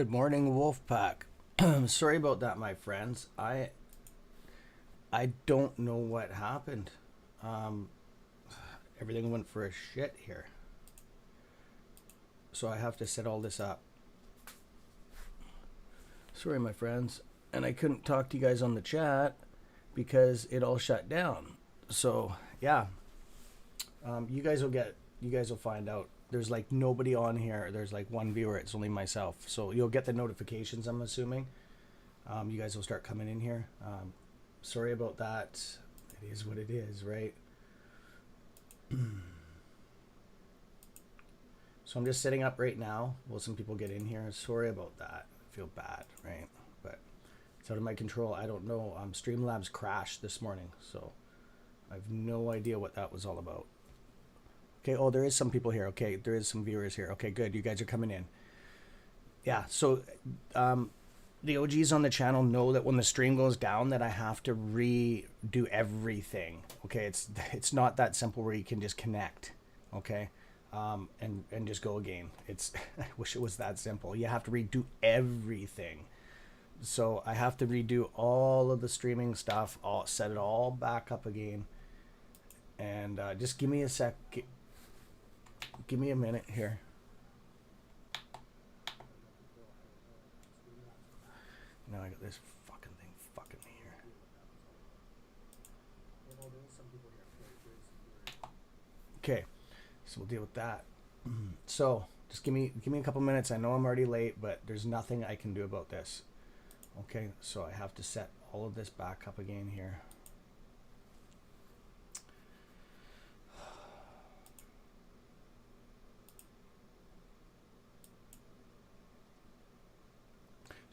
Good morning, Wolfpack. Sorry about that, my friends. I don't know what happened. Um, Everything went for a shit here, so I have to set all this up. Sorry, my friends, and I couldn't talk to you guys on the chat because it all shut down. So yeah, you guys will find out. There's like nobody on here. There's like one viewer. It's only myself. So you'll get the notifications, I'm assuming. You guys will start coming in here. Sorry about that. It is what it is, right? So I'm just setting up right now. Will some people get in here? Sorry about that. I feel bad, right? But it's out of my control. I don't know. Streamlabs crashed this morning, so I have no idea what that was all about. Okay, oh, there is some people here. Okay, there is some viewers here. Okay, good. You guys are coming in. Yeah, so the OGs on the channel know that when the stream goes down that I have to redo everything. Okay, it's not that simple where you can just connect, okay, and just go again. It's I wish it was that simple. You have to redo everything. So I have to redo all of the streaming stuff, all set it all back up again. And just give me a sec. Give me a minute here. Now I got this fucking thing fucking me here. Okay, so we'll deal with that. So just give me a couple minutes. I know I'm already late, but there's nothing I can do about this. Okay, so I have to set all of this back up again here.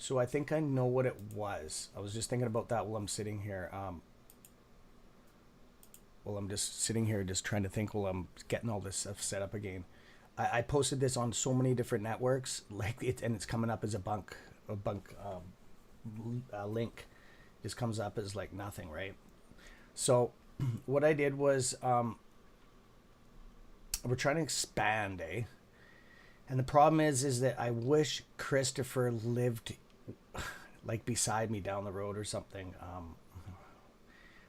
So I think I know what it was. I was just thinking about that while I'm sitting here. While I'm just sitting here, just trying to think while I'm getting all this stuff set up again. I posted this on so many different networks, like and it's coming up as a bunk link. Just comes up as like nothing, right? So what I did was we're trying to expand, eh? And the problem is that I wish Christopher lived like beside me down the road or something.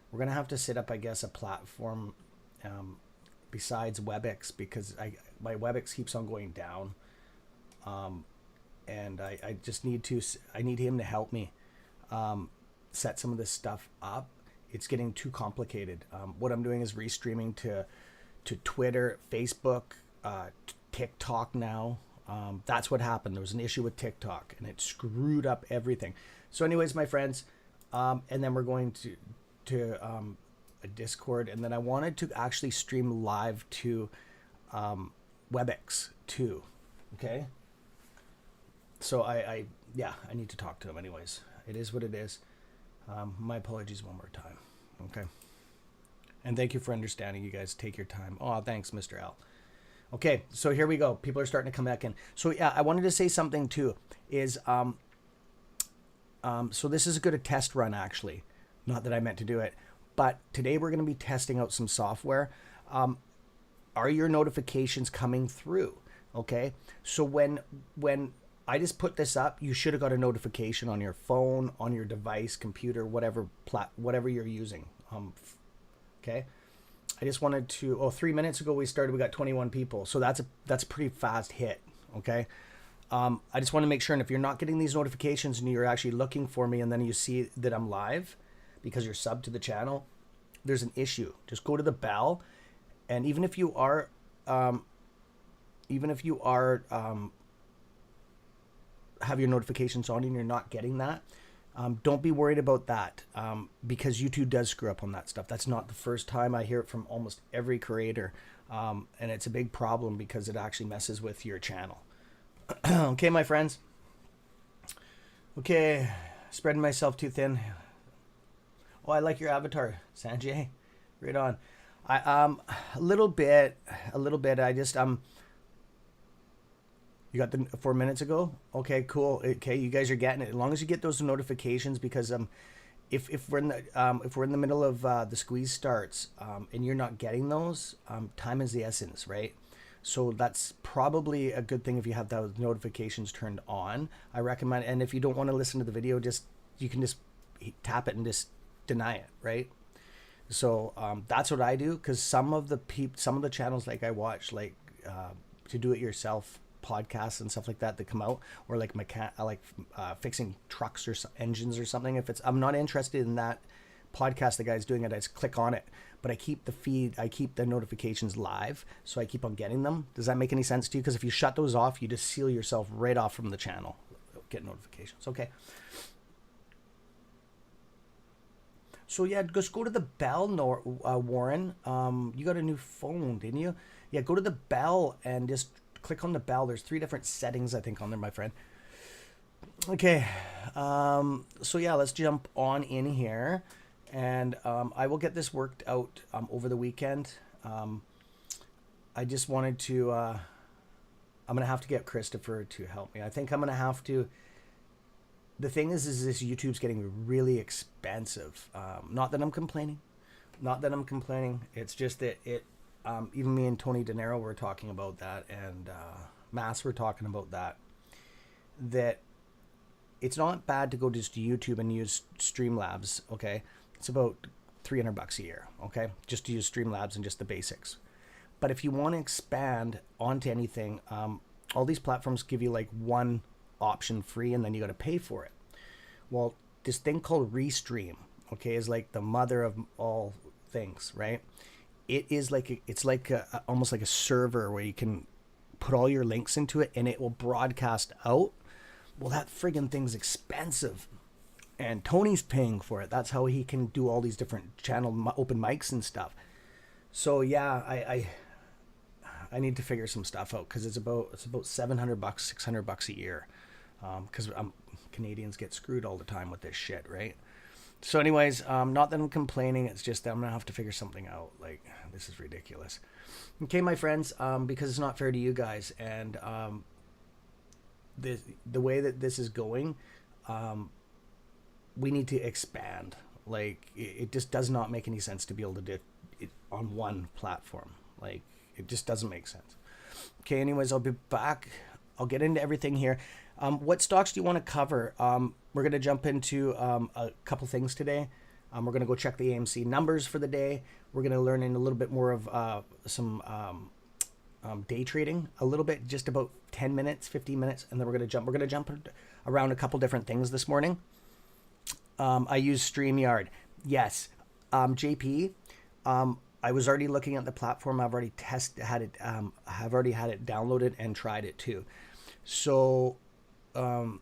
We're gonna have to set up, I guess, a platform besides WebEx because my WebEx keeps on going down, and I just need him to help me set some of this stuff up. It's getting too complicated. What I'm doing is restreaming to Twitter, Facebook, TikTok now. That's what happened. There was an issue with TikTok and it screwed up everything. So anyways, my friends, and then we're going to a Discord, and then I wanted to actually stream live to WebEx too. Okay. So I need to talk to him anyways. It is what it is. My apologies one more time. Okay. And thank you for understanding. You guys take your time. Oh, thanks, Mr. L. Okay, so here we go. People are starting to come back in. So yeah, I wanted to say something too. Is so this is a good test run actually. Not that I meant to do it, but today we're going to be testing out some software. Are your notifications coming through? Okay, so when I just put this up, you should have got a notification on your phone, on your device, computer, whatever you're using. Okay. I just wanted to, 3 minutes ago we started, we got 21 people. So that's a pretty fast hit, okay? I just want to make sure, and if you're not getting these notifications and you're actually looking for me and then you see that I'm live because you're subbed to the channel, there's an issue. Just go to the bell, and even if you are have your notifications on and you're not getting that, don't be worried about that because YouTube does screw up on that stuff. That's not the first time. I hear it from almost every creator, and it's a big problem because it actually messes with your channel. Okay, my friends. Okay, spreading myself too thin. Oh, I like your avatar, Sanjay. Right on. I a little bit. I just You got the 4 minutes ago? Okay, cool. Okay, you guys are getting it. As long as you get those notifications, because if we're in the middle of the squeeze starts and you're not getting those, time is the essence, right? So that's probably a good thing if you have those notifications turned on. I recommend, and if you don't want to listen to the video, you can just tap it and just deny it, right? So that's what I do, because some of the channels like I watch, like to do it yourself podcasts and stuff like that come out, or like fixing trucks or engines or something. If I'm not interested in that podcast the guy's doing it, I just click on it. But I keep the notifications live, so I keep on getting them. Does that make any sense to you? Because if you shut those off, you just seal yourself right off from the channel. Get notifications. Okay. So yeah, just go to the bell, Warren. You got a new phone, didn't you? Yeah, go to the bell and just click on the bell. There's 3 different settings, I think, on there, my friend. Okay. So yeah, let's jump on in here. And I will get this worked out over the weekend. I just wanted to... I'm going to have to get Christopher to help me. I think I'm going to have to... The thing is this YouTube's getting really expensive. Not that I'm complaining. It's just that even me and Tony De Niro were talking about that, and Mass were talking about that. That it's not bad to go just to YouTube and use Streamlabs, okay? It's about $300 a year, okay? Just to use Streamlabs and just the basics. But if you want to expand onto anything, all these platforms give you like one option free, and then you got to pay for it. Well, this thing called Restream, okay, is like the mother of all things, right? It is like almost like a server where you can put all your links into it and it will broadcast out. Well, that friggin' thing's expensive, and Tony's paying for it. That's how he can do all these different channel open mics and stuff. So yeah, I need to figure some stuff out, because it's about $700, $600 a year, because Canadians get screwed all the time with this shit, right? So anyways, not that I'm complaining, it's just that I'm gonna have to figure something out. Like, this is ridiculous. Okay, my friends, because it's not fair to you guys, and the way that this is going, we need to expand. Like, it just does not make any sense to be able to do it on one platform. Like, it just doesn't make sense. Okay, anyways, I'll be back. I'll get into everything here. What stocks do you want to cover? We're going to jump into a couple things today. We're going to go check the AMC numbers for the day. We're going to learn in a little bit more of some day trading, a little bit, just about 10 minutes, 15 minutes, and then we're going to jump around a couple different things this morning. I use StreamYard. Yes. JP, I was already looking at the platform. I've already had it downloaded and tried it too. So the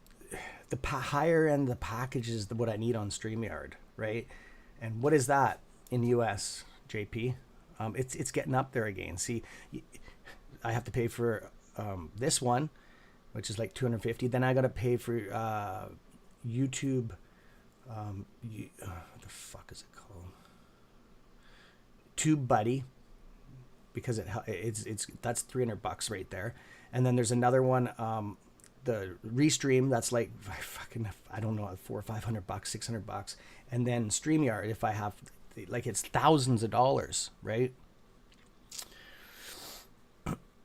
higher end of the package is what I need on StreamYard, right? And what is that in the US, JP? It's getting up there again. See, I have to pay for this one, which is like $250. Then I got to pay for YouTube. What the fuck is it called? TubeBuddy, because it's that's $300 right there. And then there's another one, the Restream, that's like I don't know, $400 or $500, $600. And then StreamYard, if I have, like, it's thousands of dollars, right?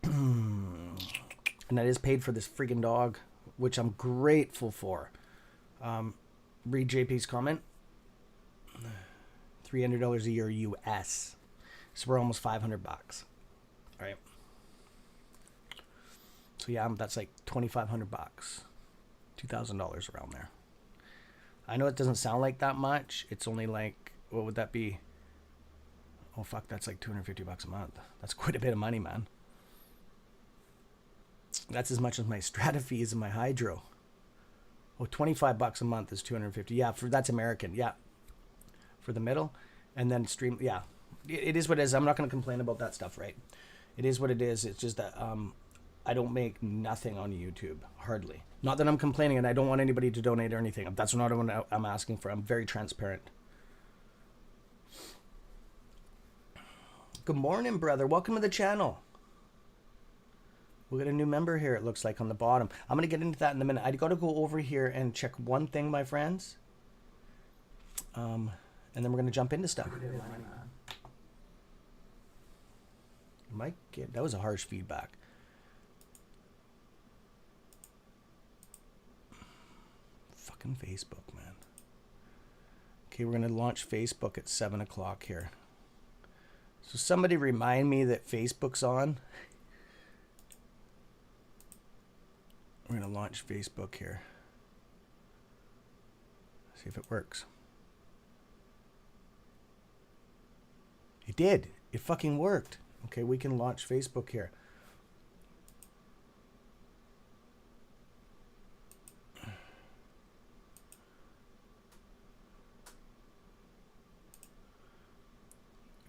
And that is paid for this friggin' dog, which I'm grateful for. Read JP's comment. $300 a year US. So we're almost $500. All right. So yeah, that's like $2,500, $2,000 around there. I know it doesn't sound like that much. It's only like, what would that be? Oh fuck, that's like $250 a month. That's quite a bit of money, man. That's as much as my strata fees and my hydro. Oh, $25 a month is $250. Yeah, that's American. Yeah, for the middle, and then stream. Yeah, it is what it is. I'm not going to complain about that stuff, right? It is what it is. It's just that I don't make nothing on YouTube, hardly. Not that I'm complaining, and I don't want anybody to donate or anything. That's not what I'm asking for. I'm very transparent. Good morning, brother. Welcome to the channel. We got a new member here, it looks like, on the bottom. I'm going to get into that in a minute. I got to go over here and check one thing, my friends. And then we're going to jump into stuff. Mike, that was a harsh feedback. Fucking Facebook, man. Okay, we're going to launch Facebook at 7 o'clock here. So somebody remind me that Facebook's on. We're going to launch Facebook here. See if it works. It did. It fucking worked. Okay, we can launch Facebook here.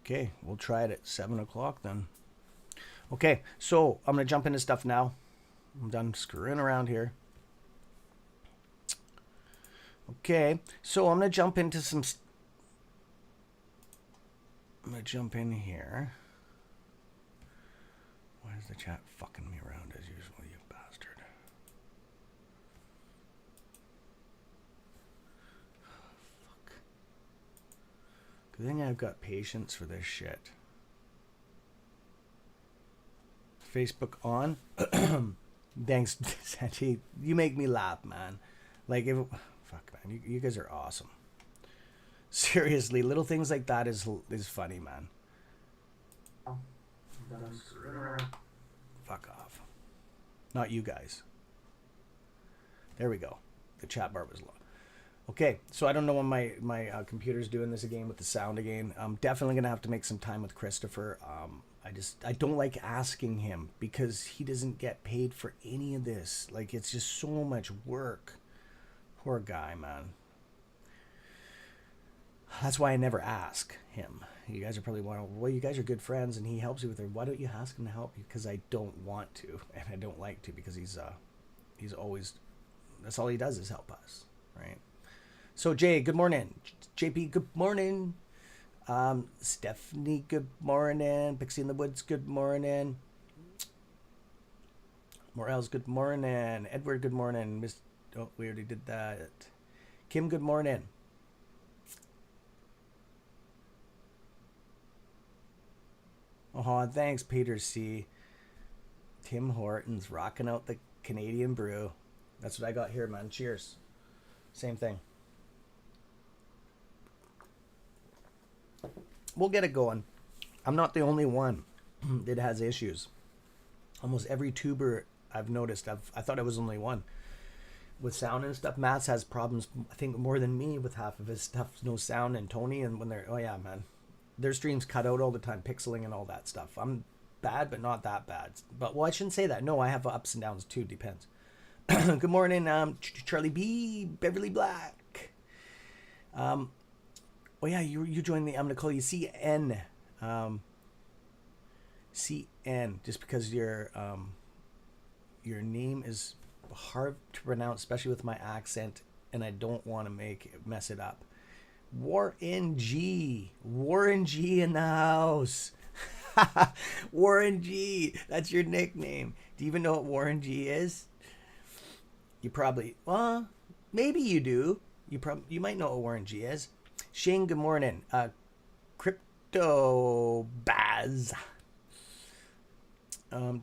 Okay, we'll try it at 7 o'clock then. Okay, so I'm going to jump into stuff now. I'm done screwing around here. Okay, so I'm going to jump into some... I'm going to jump in here. Why is the chat fucking me around as usual, you bastard? Fuck. Good thing I've got patience for this shit. Facebook on. Thanks, Santi. You make me laugh, man. Like, if... Fuck, man. You guys are awesome. Seriously, little things like that is funny, man. Fuck off. Not you guys. There we go. The chat bar was low. Okay, so I don't know when my computer's doing this again with the sound again. I'm definitely going to have to make some time with Christopher. I don't like asking him because he doesn't get paid for any of this. Like, it's just so much work. Poor guy, man. That's why I never ask him. You guys are probably wondering, well, you guys are good friends and he helps you with it. Why don't you ask him to help you? Because I don't want to, and I don't like to, because he's always, that's all he does is help us, right? So Jay, good morning. JP, good morning. Stephanie, good morning. Pixie in the Woods, good morning. Morels, good morning. Edward, good morning. Oh, we already did that. Kim, good morning. Oh, thanks, Peter C. Tim Hortons rocking out the Canadian brew. That's what I got here, man. Cheers. Same thing. We'll get it going. I'm not the only one that has issues. Almost every tuber I've noticed, I thought I was only one. With sound and stuff, Matt's has problems, I think, more than me with half of his stuff. No sound, and Tony, and when they're, oh yeah, man. Their streams cut out all the time, pixeling and all that stuff. I'm bad, but not that bad. But, well, I shouldn't say that. No, I have ups and downs too, depends. Good morning, Charlie B, Beverly Black. Oh yeah, you joined the, I'm going to call you CN. CN, just because your name is hard to pronounce, especially with my accent, and I don't want to mess it up. Warren G in the house. Warren G, that's your nickname. Do you even know what Warren G is? You probably, well, maybe you do. You might know what Warren G is. Shane, good morning. Crypto Baz. Oh,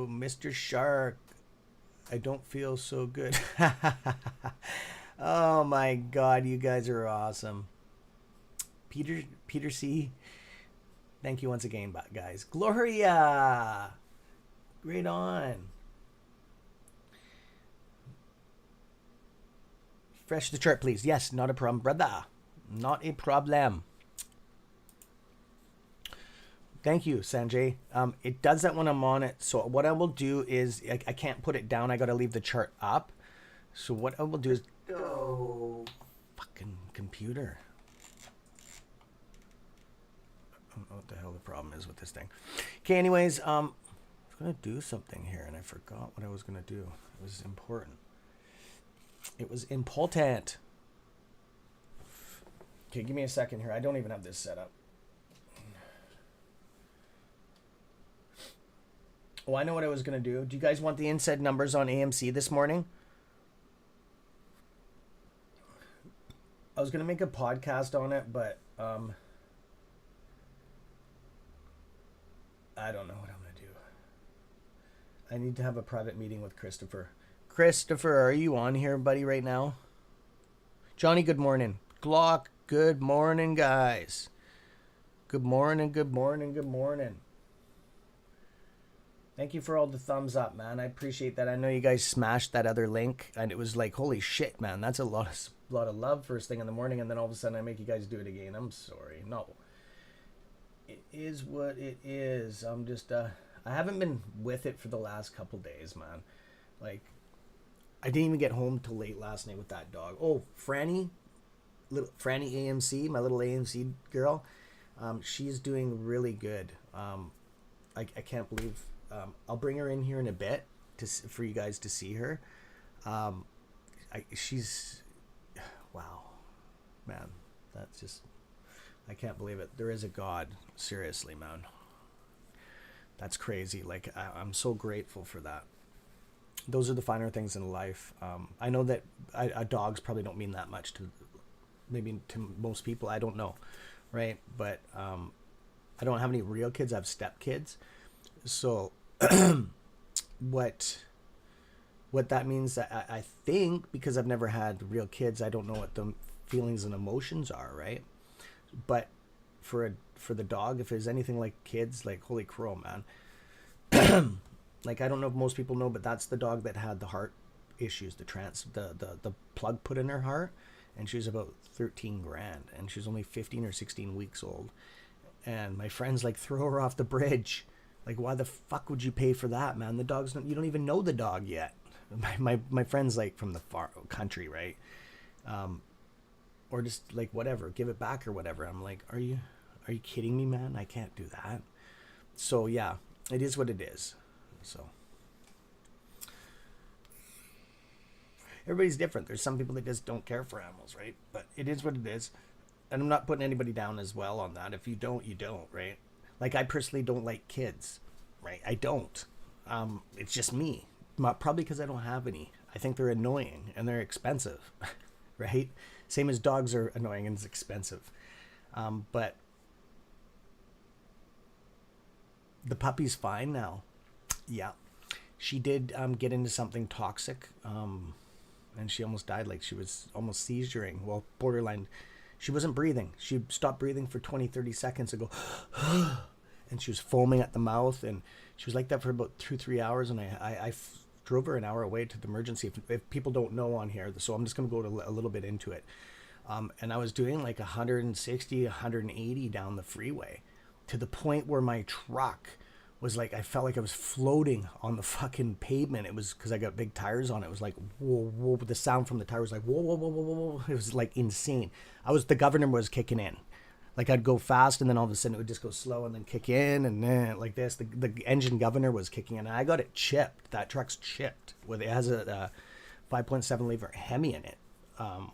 Mr. Shark, I don't feel so good. Oh my God, you guys are awesome. Peter C, thank you once again, guys. Gloria, great on. Fresh the chart, please. Yes, not a problem, brother. Not a problem. Thank you, Sanjay. It does that when I'm on it. So what I will do is, I can't put it down. I got to leave the chart up. So what I will do is, go. Fucking computer. I don't know what the hell the problem is with this thing. Okay, anyways, I was going to do something here, and I forgot what I was going to do. It was important. It was important. Okay, give me a second here. I don't even have this set up. Oh, I know what I was going to do. Do you guys want the inside numbers on AMC this morning? I was going to make a podcast on it, but I don't know what I'm gonna do. I need to have a private meeting with Christopher. Christopher, are you on here, buddy, right now? Johnny, good morning. Glock, good morning, guys. Good morning, good morning, good morning. Thank you for all the thumbs up, man. I appreciate that. I know you guys smashed that other link, and it was like, holy shit, man. That's a lot of love first thing in the morning, and then all of a sudden I make you guys do it again. I'm sorry. No. It is what it is. I'm just, I haven't been with it for the last couple days, man. Like, I didn't even get home till late last night with that dog. Oh, Franny AMC, my little AMC girl. She's doing really good. I can't believe... I'll bring her in here in a bit for you guys to see her. She's, wow, man, that's just, I can't believe it. There is a God, seriously, man. That's crazy. Like, I'm so grateful for that. Those are the finer things in life. I know that dogs probably don't mean that much to most people. I don't know, right? But I don't have any real kids. I have stepkids. So what that means, I think, because I've never had real kids, I don't know what the feelings and emotions are, right? But for the dog, if there's anything like kids, like, holy crow, man. Like, I don't know if most people know, but that's the dog that had the heart issues, the plug put in her heart, and she was about 13 grand, and she was only 15 or 16 weeks old. And my friends, like, throw her off the bridge. Like, why the fuck would you pay for that, man? The dog's you don't even know the dog yet. My friends, like, from the far country, right? Or just, like, whatever, give it back or whatever. I'm like, are you kidding me, man? I can't do that. So yeah, it is what it is. So everybody's different. There's some people that just don't care for animals, right? But it is what it is. And I'm not putting anybody down as well on that. If you don't, you don't, right? Like, I personally don't like kids, right? I don't. It's just me. Probably because I don't have any. I think they're annoying and they're expensive, right? Same as dogs are annoying and it's expensive. But the puppy's fine now. Yeah. She did get into something toxic, and she almost died. Like, she was almost seizuring. Well, borderline. She wasn't breathing. She stopped breathing for 20, 30 seconds and go, and she was foaming at the mouth, and she was like that for about 2-3 hours, and I drove her an hour away to the emergency. If people don't know on here, so I'm just going to go a little bit into it. And I was doing like 160, 180 down the freeway to the point where my truck was like, I felt like I was floating on the fucking pavement. It was because I got big tires on it. It was like, whoa, whoa. The sound from the tire was like, whoa, whoa, whoa, whoa, whoa. It was like insane. The governor was kicking in. Like, I'd go fast and then all of a sudden it would just go slow and then kick in and then like this. The engine governor was kicking in, and I got it chipped. That truck's chipped. It has a 5.7 liter Hemi in it,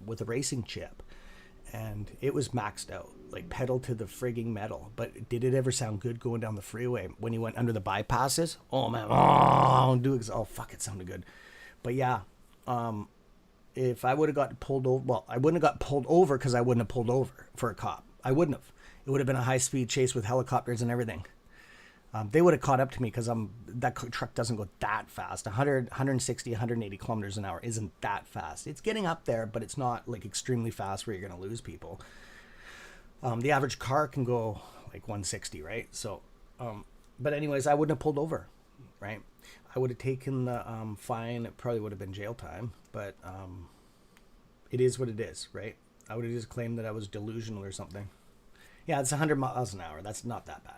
with a racing chip. And it was maxed out, like pedal to the frigging metal. But did it ever sound good going down the freeway when you went under the bypasses? Oh man, oh fuck, it sounded good. But yeah, if I would have got pulled over, well, I wouldn't have got pulled over because I wouldn't have pulled over for a cop. I wouldn't have. It would have been a high-speed chase with helicopters and everything. They would have caught up to me because that truck doesn't go that fast. 100, 160, 180 kilometers an hour isn't that fast. It's getting up there, but it's not like extremely fast where you're going to lose people. The average car can go like 160, right? So, but anyways, I wouldn't have pulled over, right? I would have taken the fine. It probably would have been jail time, but it is what it is, right? I would have just claimed that I was delusional or something. Yeah, it's 100 miles an hour. That's not that bad.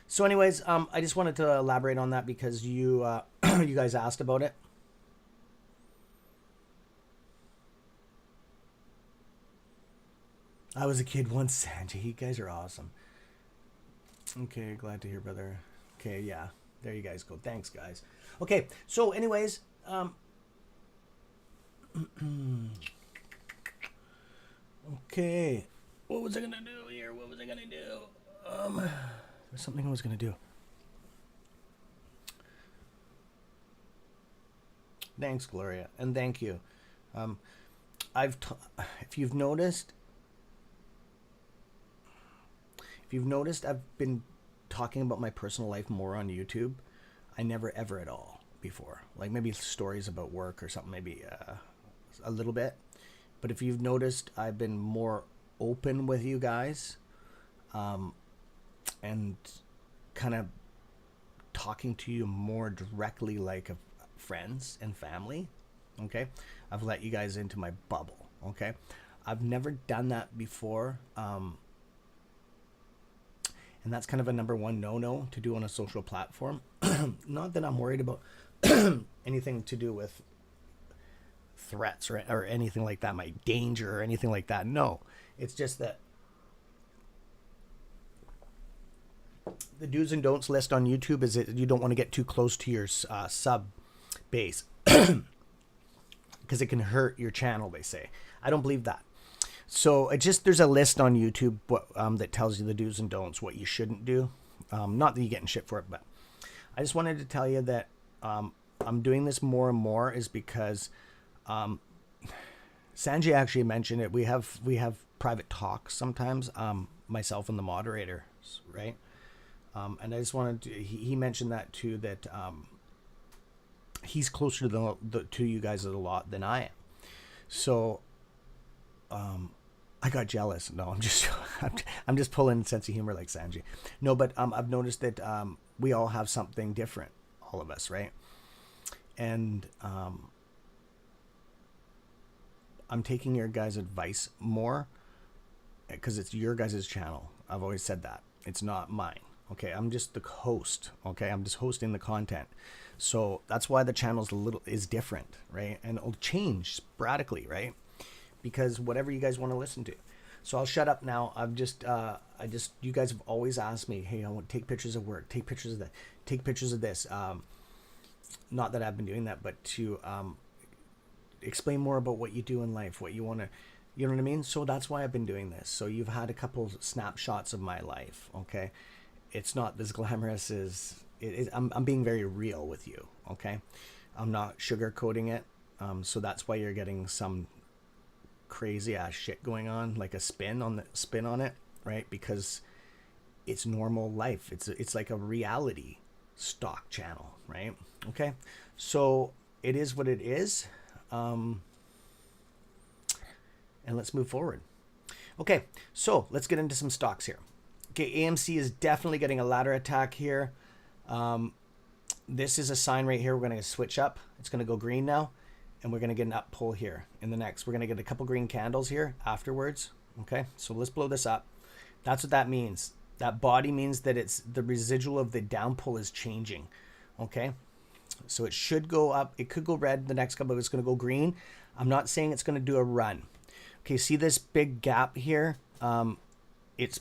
So anyways, I just wanted to elaborate on that because you you guys asked about it. I was a kid once, Sanjay. You guys are awesome. Okay, glad to hear, brother. Okay, yeah. There you guys go. Thanks, guys. Okay, so anyways, okay. What was I going to do here? What was I going to do? There's something I was going to do. Thanks, Gloria. And thank you. If you've noticed, If you've noticed, I've been talking about my personal life more on YouTube. I never ever at all before. Like maybe stories about work or something, maybe a little bit. But if you've noticed, I've been more open with you guys, and kind of talking to you more directly like friends and family. Okay, I've let you guys into my bubble. Okay, I've never done that before, and that's kind of a number one no to do on a social platform. Not that I'm worried about anything to do with threats or anything like that, my danger or anything like that. No, it's just that the do's and don'ts list on YouTube is that you don't want to get too close to your sub base because it can hurt your channel, they say. I don't believe that. So there's a list on YouTube that tells you the do's and don'ts, what you shouldn't do. Not that you're getting shit for it, but I just wanted to tell you that I'm doing this more and more is because Sanjay actually mentioned it. We have private talks sometimes, myself and the moderators, right? And I just wanted to, he mentioned that too, that he's closer to you guys a lot than I am. So I got jealous. No, I'm just pulling sense of humor like Sanjay. No, but I've noticed that we all have something different, all of us, right? And I'm taking your guys' advice more because it's your guys' channel. I've always said that. It's not mine. Okay, I'm just the host. Okay, I'm just hosting the content. So that's why the channel's is different, right? And it'll change sporadically, right? Because whatever you guys want to listen to. So I'll shut up now. You guys have always asked me, hey, I want to take pictures of work, take pictures of that, take pictures of this. Not that I've been doing that, but to explain more about what you do in life, what you want to, you know what I mean? So that's why I've been doing this. So you've had a couple snapshots of my life, okay? It's not as glamorous as it is. I'm being very real with you, okay? I'm not sugarcoating it. So that's why you're getting some crazy ass shit going on, like a spin on it, right? Because it's normal life. It's like a reality stock channel, right? Okay, so it is what it is, and let's move forward. Okay, so let's get into some stocks here. Okay, AMC is definitely getting a ladder attack here. This is a sign right here. We're going to switch up. It's going to go green now, and we're going to get an up pull here in the next. We're going to get a couple green candles here afterwards. Okay, so let's blow this up. That's what that means. That body means that it's the residual of the down pull is changing. Okay, so it should go up. It could go red the next couple, but it's going to go green. I'm not saying it's going to do a run. Okay, see this big gap here? That's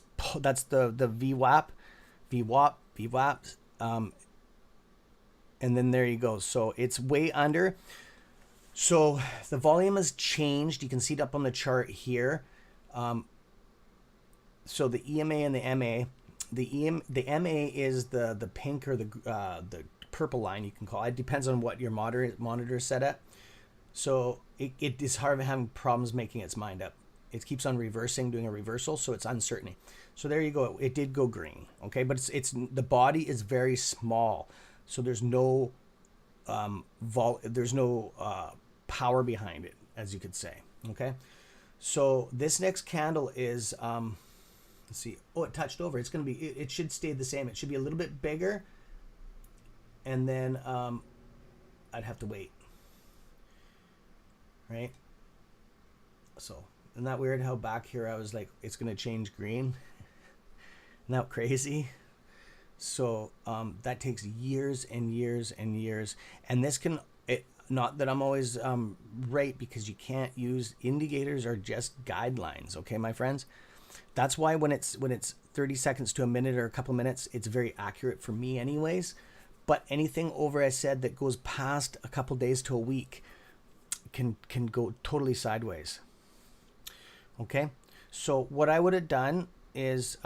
the VWAP, and then there you go. So it's way under. So the volume has changed. You can see it up on the chart here. So the EMA and the MA, the MA is the pink or the purple line, you can call it. It depends on what your monitor is set at. So it is hard having problems making its mind up. It keeps on reversing, doing a reversal, so it's uncertainty. So there you go. It did go green, okay? But it's the body is very small, so there's no power behind it, as you could say, okay? So this next candle is let's see. Oh, it touched over. It's going to be, it should stay the same. It should be a little bit bigger. And then I'd have to wait. Right? So, isn't that weird how back here I was like, it's going to change green? Isn't that crazy? So that takes years and years and years. And this can, not that I'm always right, because you can't use indicators are just guidelines. Okay, my friends? That's why when it's 30 seconds to a minute or a couple minutes, it's very accurate for me anyways. But anything over, I said, that goes past a couple days to a week can go totally sideways. Okay, so what I would have done is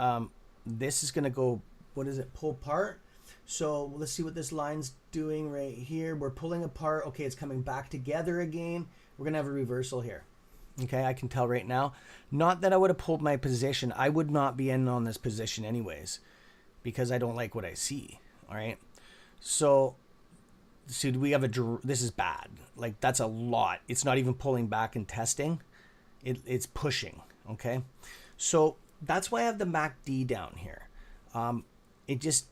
this is going to go, what is it, pull apart. So let's see what this line's doing right here. We're pulling apart. Okay, it's coming back together again. We're going to have a reversal here. Okay, I can tell right now. Not that I would have pulled my position. I would not be in on this position anyways because I don't like what I see. All right. So we have this is bad. Like that's a lot. It's not even pulling back and testing. It's pushing. Okay. So that's why I have the MACD down here. It just,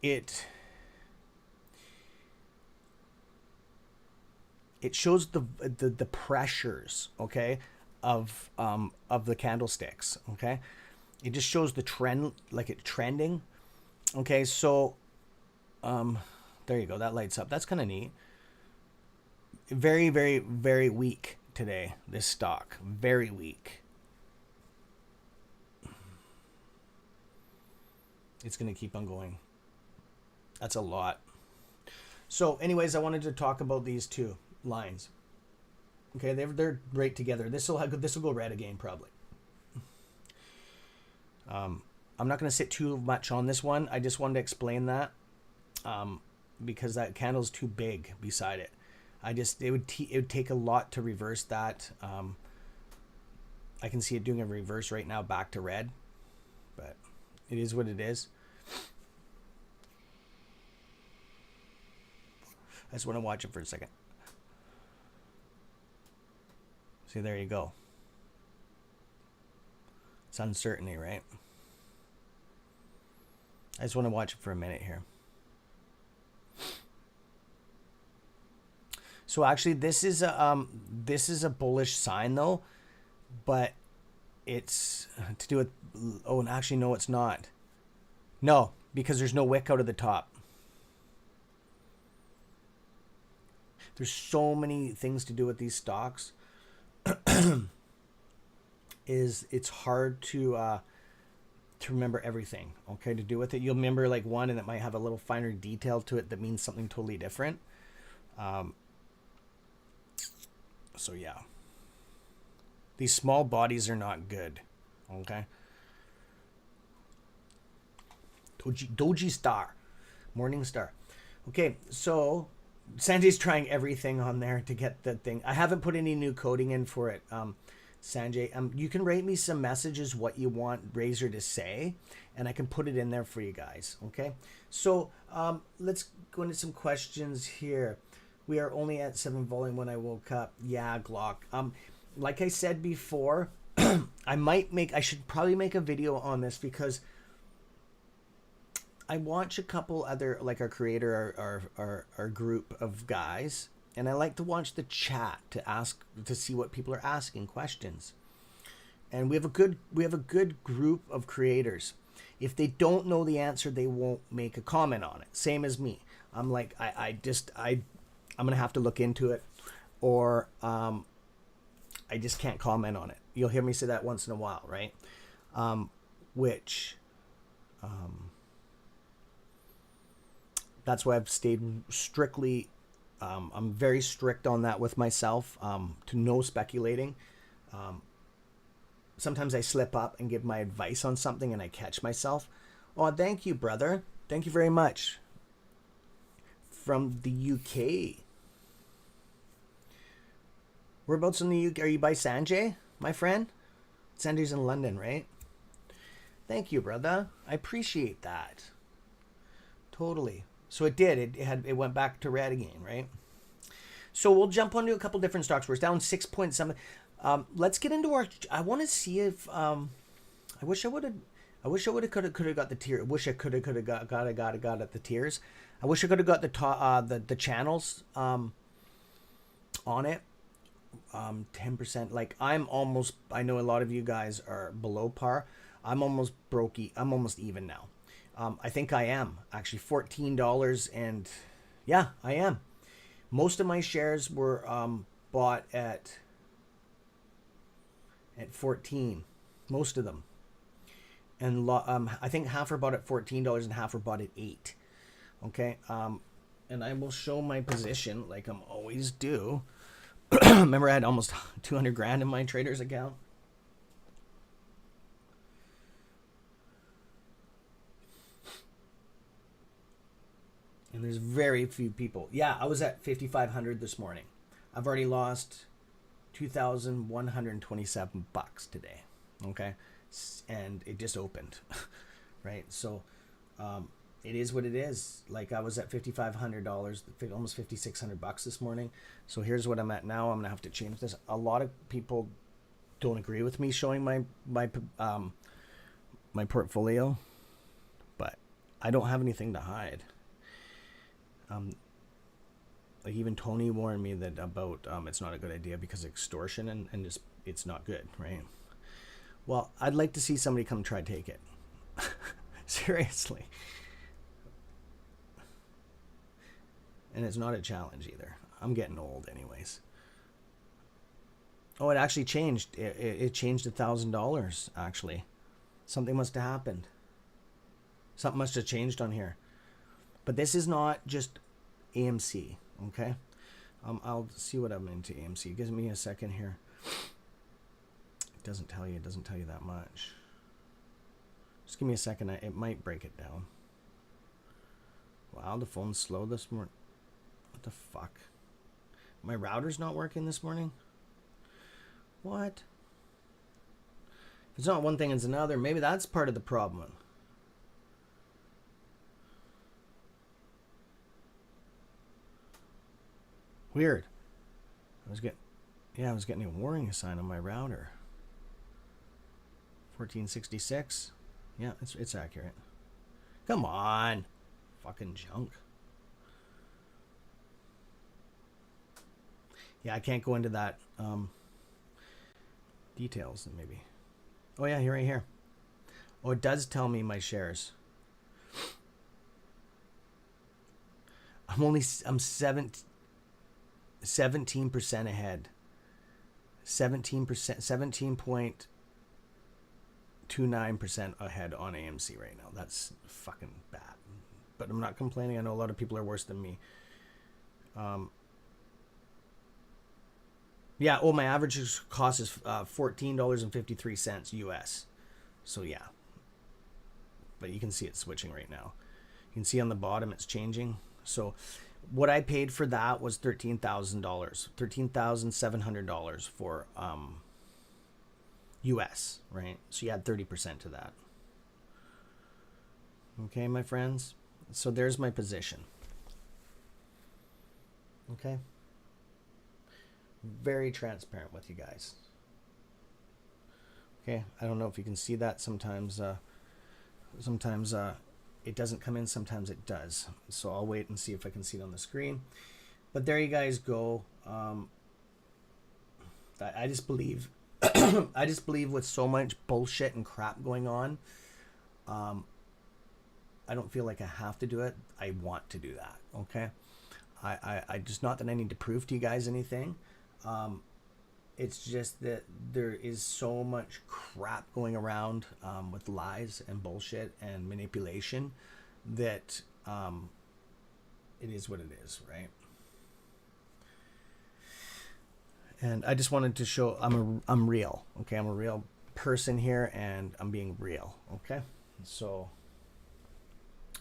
it shows the pressures, okay, of the candlesticks, okay. It just shows the trend, like it trending, okay. So there you go, that lights up. That's kind of neat. Very, very, very weak today, this stock. Very weak. It's going to keep on going. That's a lot. So anyways, I wanted to talk about these two lines. Okay, they're right together. This will go red again probably. I'm not going to sit too much on this one. I just wanted to explain that because that candle's too big beside it. It would take a lot to reverse that. I can see it doing a reverse right now back to red, but it is what it is. I just want to watch it for a second. See, there you go. It's uncertainty, right? I just want to watch it for a minute here. So actually, this is a bullish sign though, but it's to do with. Oh, and actually, no, it's not. No, because there's no wick out of the top. There's so many things to do with these stocks. It's hard to remember everything. Okay, to do with it, you'll remember like one, and it might have a little finer detail to it that means something totally different. So yeah, these small bodies are not good. Okay. Doji Star, Morning Star. Okay, so Sanjay's trying everything on there to get the thing. I haven't put any new coding in for it. Sanjay, you can write me some messages what you want Razor to say, and I can put it in there for you guys. Okay, so let's go into some questions here. We are only at 7 volume when I woke up. Yeah, Glock. Like I said before, I should probably make a video on this because I watch a couple other, like our creator, our group of guys, and I like to watch the chat to see what people are asking questions. And we have a good group of creators. If they don't know the answer, they won't make a comment on it. Same as me. I'm like, I'm gonna have to look into it, or I just can't comment on it. You'll hear me say that once in a while, right? That's why I've stayed strictly. I'm very strict on that with myself. To no speculating. Sometimes I slip up and give my advice on something, and I catch myself. Oh, thank you, brother. Thank you very much. From the UK. Whereabouts in the UK? Are you by Sanjay, my friend? Sanjay's in London, right? Thank you, brother. I appreciate that. Totally. So it did. It went back to red again, right? So we'll jump onto a couple different stocks. We're down 6 point something. Let's get into our. I want to see if. I wish I would have could have got the tier. I wish I could have got at the tiers. I wish I could have got the top the channels on it. 10%. Like I'm almost. I know a lot of you guys are below par. I'm almost I'm almost even now. I think I am actually $14, and yeah, I am. Most of my shares were bought at 14, most of them, and I think half are bought at $14 and half are bought at $8. Okay, and I will show my position like I'm always do. Remember, I had almost 200 grand in my trader's account. And there's very few people. Yeah, I was at 5,500 this morning. I've already lost $2,127 today. Okay, and it just opened, right? So it is what it is. Like, I was at $5,500, almost $5,600 this morning. So here's what I'm at now. I'm gonna have to change this. A lot of people don't agree with me showing my portfolio, but I don't have anything to hide. Like, even Tony warned me that about it's not a good idea because of extortion and just it's not good, right? Well, I'd like to see somebody come try to take it. Seriously. And it's not a challenge either. I'm getting old anyways. Oh, it actually changed. It changed $1,000 actually. Something must have happened. Something must have changed on here. But this is not just AMC, okay? I'll see what I'm into AMC. Give me a second here. It doesn't tell you that much. Just give me a second. It might break it down. Wow, the phone's slow this morning. What the fuck? My router's not working this morning? What? If it's not one thing, it's another. Maybe that's part of the problem. Weird. I was getting a warning sign on my router. 1466. Yeah, it's accurate. Come on. Fucking junk. Yeah, I can't go into that details maybe. Oh yeah, right here. Oh, it does tell me my shares. I'm 17% ahead. 17%, 17.29% ahead on AMC right now. That's fucking bad. But I'm not complaining. I know a lot of people are worse than me. Yeah, my average cost is $14.53 US. So yeah. But you can see it switching right now. You can see on the bottom it's changing. So what I paid for that was $13,000. $13,700 for US, right? So you add 30% to that. Okay, my friends. So there's my position. Okay? Very transparent with you guys. Okay, I don't know if you can see that. Sometimes it doesn't come in, sometimes it does. So I'll wait and see if I can see it on the screen. But there you guys go. I just believe I just believe with so much bullshit and crap going on, I don't feel like I have to do it. I want to do that. Okay. I just, not that I need to prove to you guys anything. It's just that there is so much crap going around with lies and bullshit and manipulation that it is what it is, right? And I just wanted to show I'm real, okay? I'm a real person here, and I'm being real, okay? So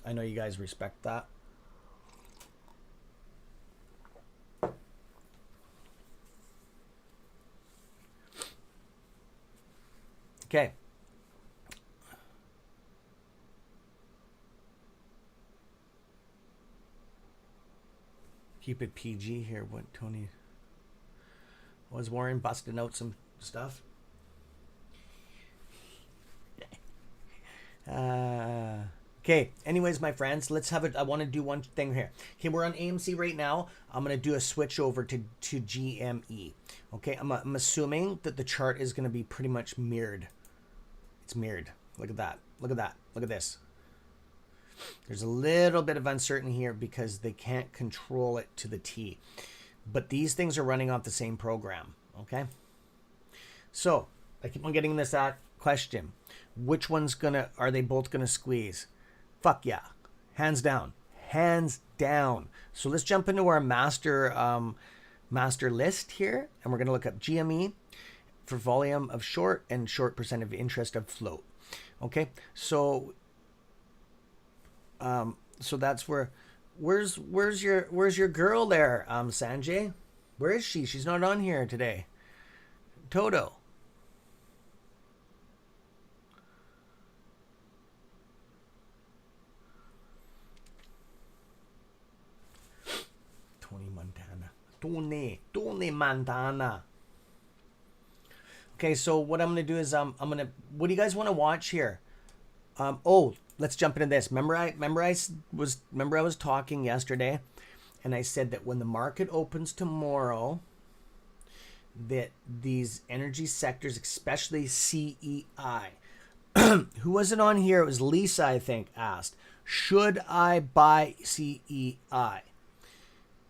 I know you guys respect that. Okay. Keep it PG here. What, Tony? Was Warren busting out some stuff? Okay. Anyways, my friends, let's have it. I want to do one thing here. Okay, we're on AMC right now. I'm going to do a switch over to GME. Okay, I'm assuming that the chart is going to be pretty much mirrored. It's mirrored. Look at that. Look at that. Look at this. There's a little bit of uncertainty here because they can't control it to the T. But these things are running off the same program. Okay? So, I keep on getting this question. Which one's are they both gonna squeeze? Fuck yeah. Hands down. Hands down. So let's jump into our master list here. And we're gonna look up GME for volume of short and short percent of interest of float. Okay, so that's where's your girl there, Sanjay? Where is she? She's not on here today. Toto. Tony Montana. Okay, so what I'm gonna do is what do you guys want to watch here? Let's jump into this. Remember I was talking yesterday, and I said that when the market opens tomorrow, that these energy sectors, especially CEI, who was it on here? It was Lisa, I think, asked, should I buy CEI?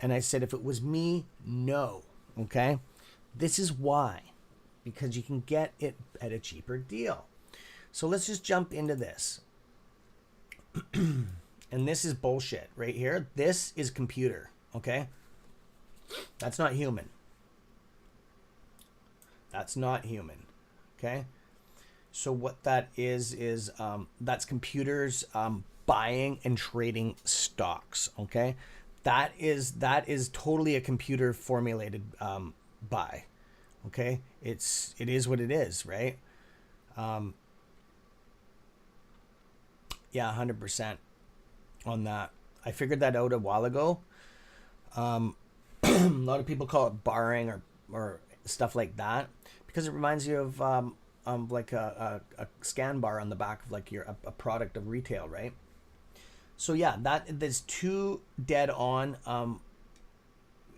And I said, if it was me, no. Okay? This is why. Because you can get it at a cheaper deal. So let's just jump into this. And this is bullshit right here. This is computer. Okay? That's not human. That's not human. Okay? So what that is that's computers buying and trading stocks. Okay? That is totally a computer formulated buy. Okay, it is what it is, right? Yeah, 100% on that. I figured that out a while ago. A lot of people call it barring or stuff like that because it reminds you of like a scan bar on the back of like a product of retail, right? So yeah, there's two dead on.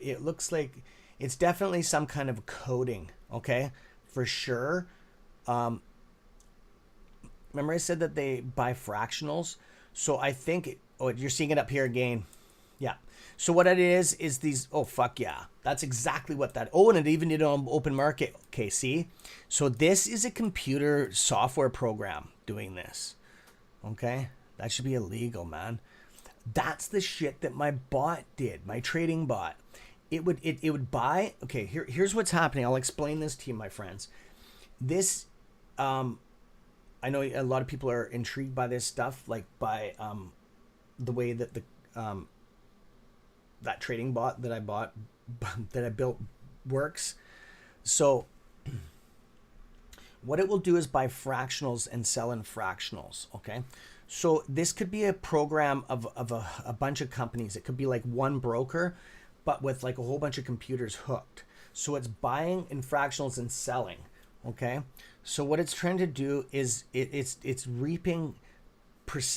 It looks like it's definitely some kind of coding, okay, for sure. Remember I said that they buy fractionals, so I think you're seeing it up here again. Yeah. So what it is these. Oh fuck yeah, that's exactly what that. Oh, and it even did on open market. Okay, see. So this is a computer software program doing this. Okay. That should be illegal, man. That's the shit that my bot did, my trading bot. It would buy. Okay, here's what's happening. I'll explain this to you, my friends. This, I know a lot of people are intrigued by this stuff, like by the way that that trading bot that I bought, that I built works. So what it will do is buy fractionals and sell in fractionals, okay? So this could be a program of a bunch of companies. It could be like one broker, but with like a whole bunch of computers hooked. So it's buying in fractionals and selling, okay? So what it's trying to do is it's reaping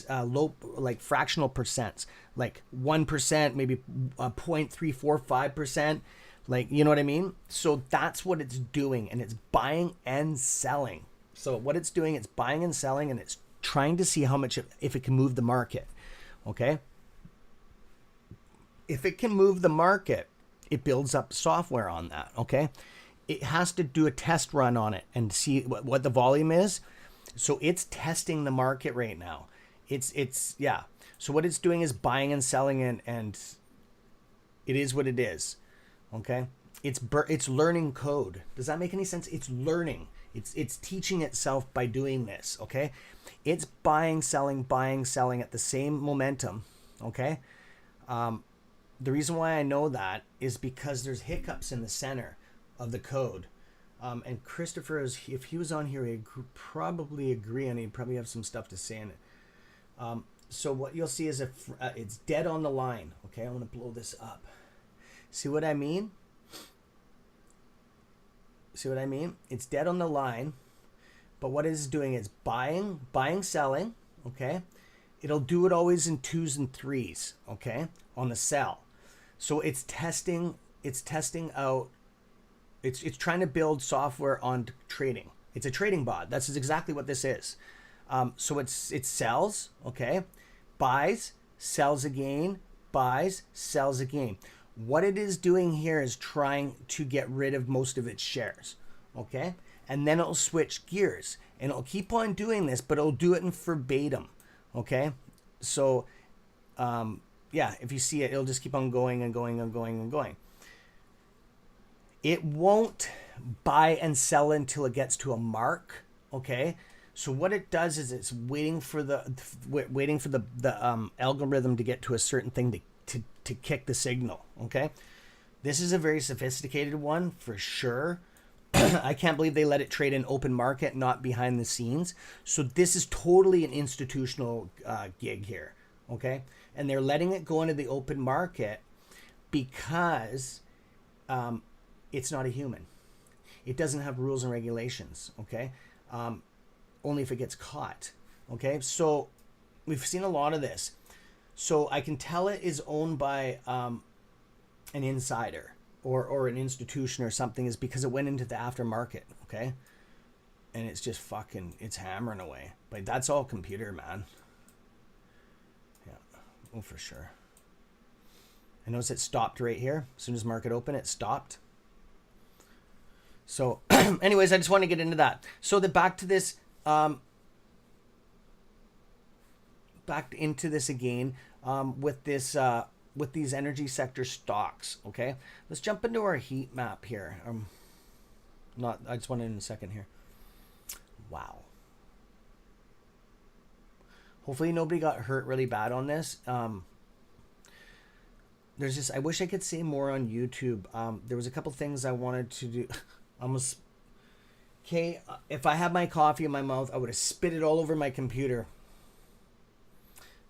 low, like fractional percents, like 1%, maybe 0.345%, like, you know what I mean? So that's what it's doing, and it's buying and selling. So what it's doing, it's buying and selling, and it's trying to see how much, if it can move the market, okay? If it can move the market, it builds up software on that, okay? It has to do a test run on it and see what the volume is. So it's testing the market right now. It's yeah. So what it's doing is buying and selling, and it is what it is, okay? It's learning code. Does that make any sense? It's learning. It's teaching itself by doing this, okay? It's buying, selling at the same momentum, okay? The reason why I know that is because there's hiccups in the center of the code. And Christopher, if he was on here, he'd probably agree, and he'd probably have some stuff to say in it. So what you'll see is if it's dead on the line, okay? I'm going to blow this up. See what I mean? See what I mean? It's dead on the line, but what it's doing is buying, selling, okay? It'll do it always in 2s and 3s, okay? On the sell. So it's testing out, it's trying to build software on trading. It's a trading bot. That's exactly what this is. So it sells, okay? Buys, sells again, buys, sells again. What it is doing here is trying to get rid of most of its shares, okay? And then it'll switch gears, and it'll keep on doing this, but it'll do it in verbatim, okay? So, yeah, if you see it, it'll just keep on going and going and going and going. It won't buy and sell until it gets to a mark, okay? So what it does is it's waiting for the algorithm to get to a certain thing to kick the signal, okay? This is a very sophisticated one for sure. I can't believe they let it trade in open market, not behind the scenes. So this is totally an institutional gig here, okay? And they're letting it go into the open market because it's not a human. It doesn't have rules and regulations, okay? Only if it gets caught, okay? So we've seen a lot of this. So I can tell it is owned by an insider or an institution or something, is because it went into the aftermarket, okay? And it's just fucking, it's hammering away. But that's all computer, man. Yeah, oh, for sure. I notice it stopped right here. As soon as market open, it stopped. So anyways, I just want to get into that. So back to this, back into this again, with this, with these energy sector stocks. Okay, let's jump into our heat map here. I just want it in a second here. Wow. Hopefully nobody got hurt really bad on this. There's just, I wish I could say more on YouTube. There was a couple things I wanted to do. Almost. Okay, if I had my coffee in my mouth, I would have spit it all over my computer.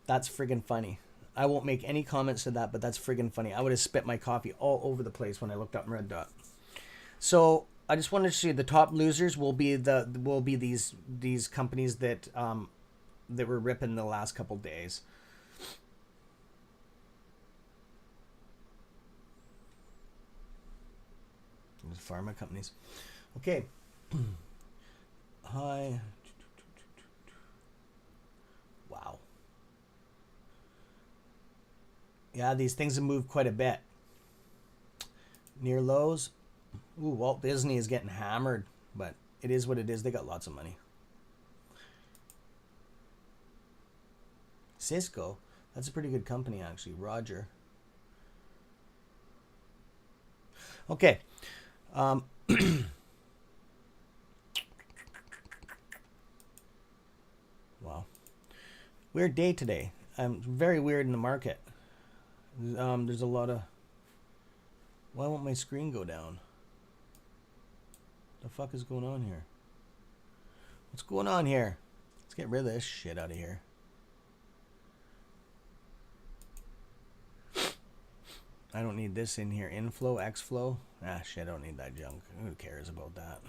That's friggin' funny. I won't make any comments to that, but that's friggin' funny. I would have spit my coffee all over the place when I looked up in Red Dot. So I just wanted to show you the top losers will be these companies that that were ripping the last couple days. Pharma companies. Okay. Hi. Wow. Yeah, these things have moved quite a bit. Near lows. Ooh, Walt Disney is getting hammered, but it is what it is. They got lots of money. Cisco. That's a pretty good company, actually. Roger. Okay. Wow. Weird day today. Very weird in the market. There's a lot of... Why won't my screen go down? The fuck is going on here? What's going on here? Let's get rid of this shit out of here. I don't need this in here. Inflow, Xflow. Ah, shit, I don't need that junk. Who cares about that?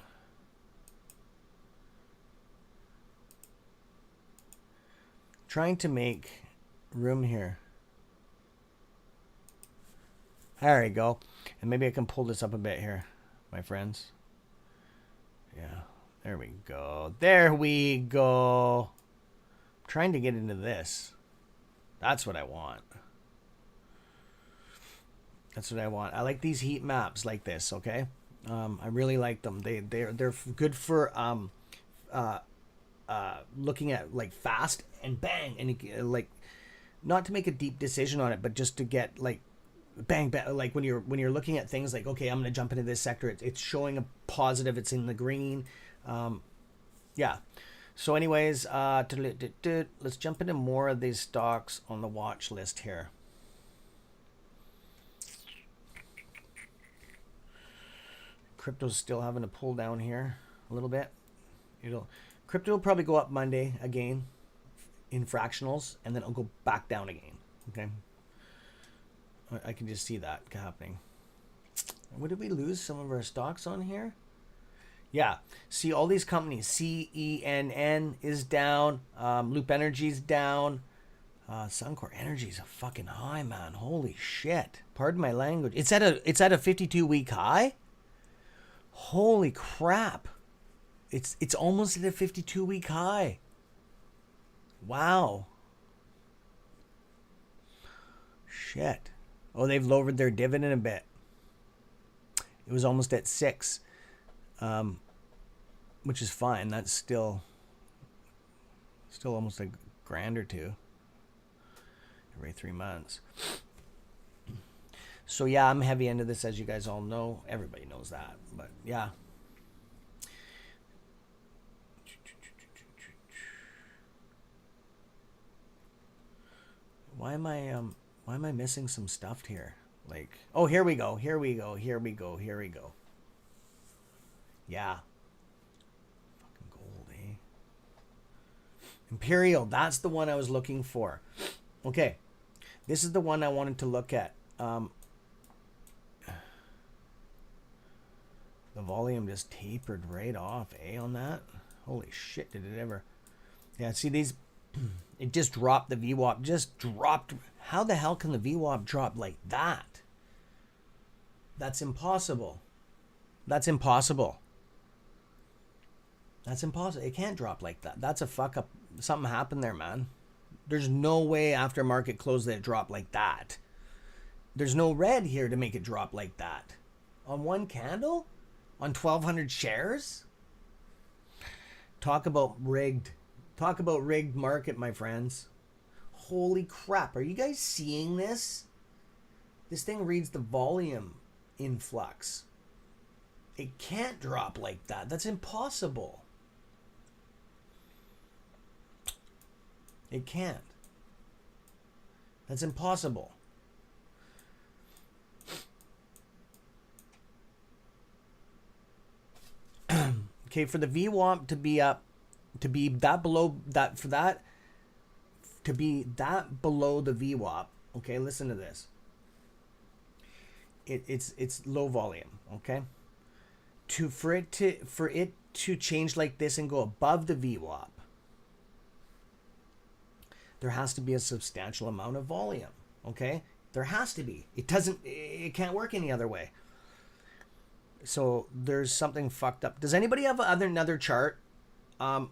Trying to make room here. There we go. And maybe I can pull this up a bit here, my friends. Yeah, there we go. There we go. I'm trying to get into this. That's what I want. That's what I want. I like these heat maps like this, okay? I really like them. They're good for looking at like fast and bang, and like not to make a deep decision on it, but just to get like bang bang, like when you're looking at things like, okay, I'm gonna jump into this sector. It's showing a positive. It's in the green. Yeah. So anyways, let's jump into more of these stocks on the watch list here. Crypto's still having to pull down here a little bit. Crypto will probably go up Monday again in fractionals, and then it'll go back down again. Okay, I can just see that happening. What did we lose? Some of our stocks on here. Yeah, see all these companies. CENN is down. Loop Energy's down. Suncor Energy's a fucking high, man. Holy shit! Pardon my language. It's at a 52-week high. Holy crap. It's almost at a 52-week high. Wow. Shit. Oh, they've lowered their dividend a bit. It was almost at 6, which is fine. That's still almost a grand or two every 3 months. So yeah, I'm heavy into this, as you guys all know. Everybody knows that, but yeah. Why am I missing some stuff here? Like, oh, here we go. Yeah. Fucking gold, eh? Imperial, that's the one I was looking for. Okay. This is the one I wanted to look at. The volume just tapered right off, eh, on that? Holy shit, did it ever. Yeah, see these, it just dropped, the VWAP just dropped. How the hell can the VWAP drop like that? That's impossible. That's impossible. That's impossible. It can't drop like that. That's a fuck up. Something happened there, man. There's no way after market close that it dropped like that. There's no red here to make it drop like that. On one candle? On 1,200 shares? Talk about rigged. Talk about rigged market, my friends. Holy crap. Are you guys seeing this? This thing reads the volume influx. It can't drop like that. That's impossible. It can't. That's impossible. Okay, for the VWAP to be up, to be that below that, for that to be that below the VWAP. Okay, listen to this. It's low volume. Okay, for it to change like this and go above the VWAP, there has to be a substantial amount of volume. Okay, there has to be. It can't work any other way. So there's something fucked up. Does anybody have another chart? Does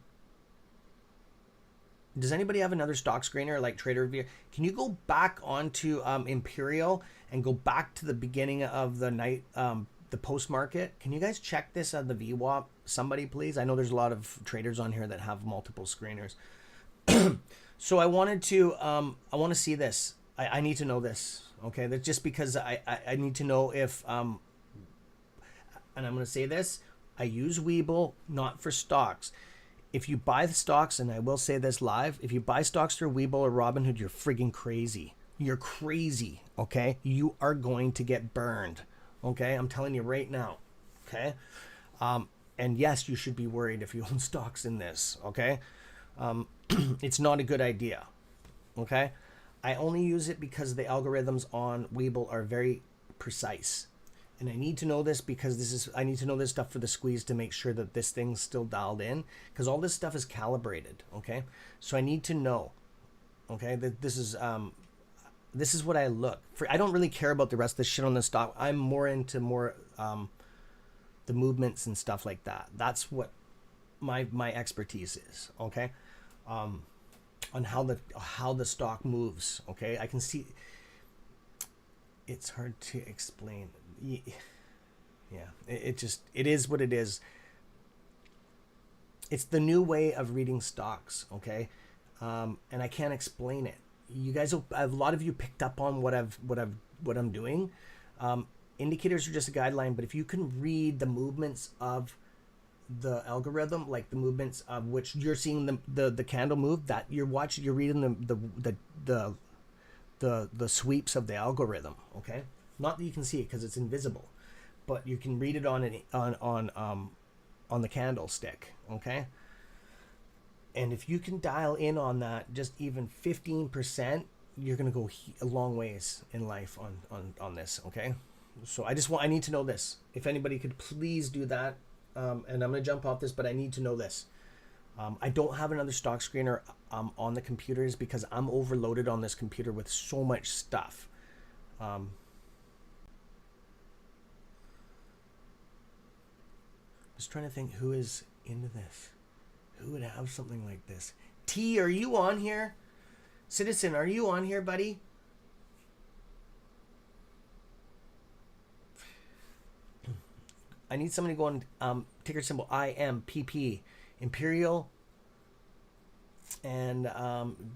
anybody have another stock screener like Trader View? Can you go back onto Imperial and go back to the beginning of the night, the post market? Can you guys check this on the VWAP? Somebody, please. I know there's a lot of traders on here that have multiple screeners. So I want to see this. I need to know this. Okay, that's just because I need to know if and I'm going to say this, I use Webull not for stocks. If you buy the stocks, and I will say this live, if you buy stocks through Webull or Robinhood, you're friggin' crazy. You're crazy, okay? You are going to get burned, okay? I'm telling you right now, okay? And yes, you should be worried if you own stocks in this, okay? It's not a good idea, okay? I only use it because the algorithms on Webull are very precise. And I need to know this because I need to know this stuff for the squeeze to make sure that this thing's still dialed in, because all this stuff is calibrated. Okay, so I need to know, okay, that this is what I look for. I don't really care about the rest of the shit on the stock. I'm more into the movements and stuff like that. That's what my expertise is. Okay, on how the stock moves. Okay, I can see. It's hard to explain. Yeah, it is what it is. It's the new way of reading stocks, okay? And I can't explain it. You guys, a lot of you picked up on what I'm doing. Indicators are just a guideline, but if you can read the movements of the algorithm, like the movements of which you're seeing the candle move, that you're reading the sweeps of the algorithm, okay? Not that you can see it because it's invisible, but you can read it on the candlestick, okay? And if you can dial in on that, just even 15%, you're gonna go a long ways in life on this, okay? So I need to know this. If anybody could please do that, and I'm gonna jump off this, but I need to know this. I don't have another stock screener on the computers because I'm overloaded on this computer with so much stuff. Just trying to think who is into this. Who would have something like this? T, are you on here? Citizen, are you on here, buddy? I need somebody to go on ticker symbol IMPP, Imperial, and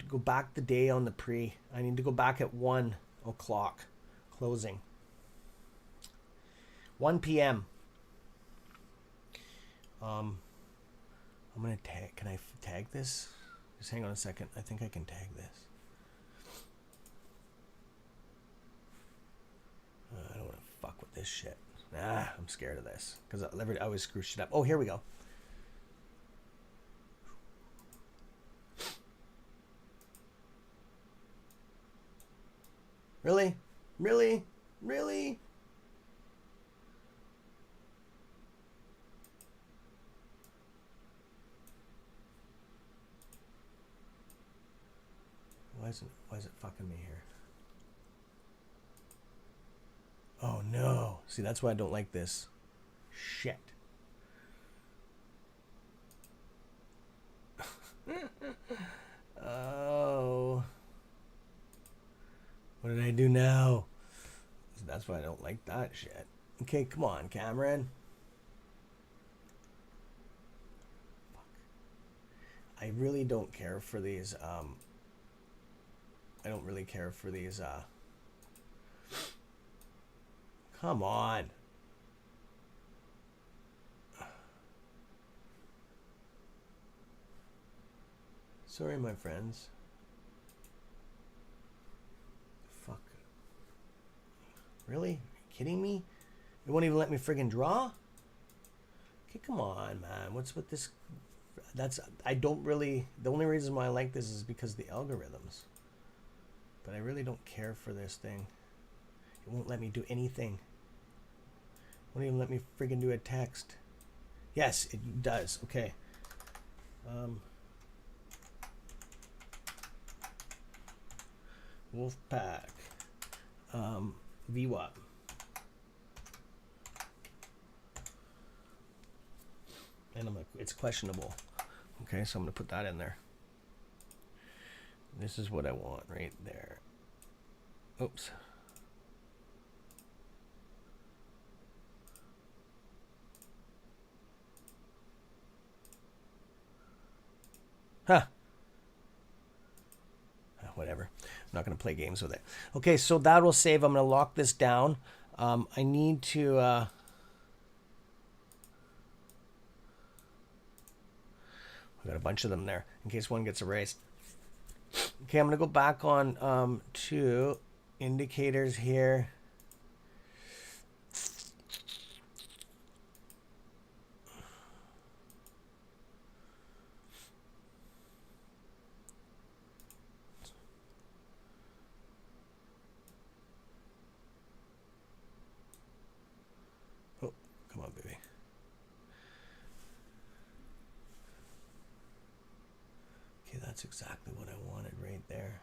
go back the day on the pre. I need to go back at 1 o'clock closing. 1 p.m. I'm gonna tag. Can I tag this? Just hang on a second. I think I can tag this. I don't want to fuck with this shit. I'm scared of this because I always screw shit up. Oh, here we go. Really? Really? Really? Why is it fucking me here? Oh no. See, that's why I don't like this. Shit. Oh. What did I do now? That's why I don't like that shit. Okay, come on, Cameron. Fuck. I really don't care for these, I don't really care for these, come on. Sorry, my friends. Fuck. Really? Are you kidding me? It won't even let me friggin' draw? Okay, come on, man. What's with this? I don't really, the only reason why I like this is because of the algorithms. But I really don't care for this thing. It won't let me do anything. It won't even let me friggin' do a text. Yes, it does. Okay. Wolfpack. VWAP. And it's questionable. Okay, so I'm going to put that in there. This is what I want right there. Oops. Huh. Whatever. I'm not going to play games with it. Okay, so that will save. I'm going to lock this down. I need to... I've got a bunch of them there in case one gets erased. Okay, I'm going to go back on to indicators here. Oh, come on, baby. Okay, that's exactly what I wanted right there.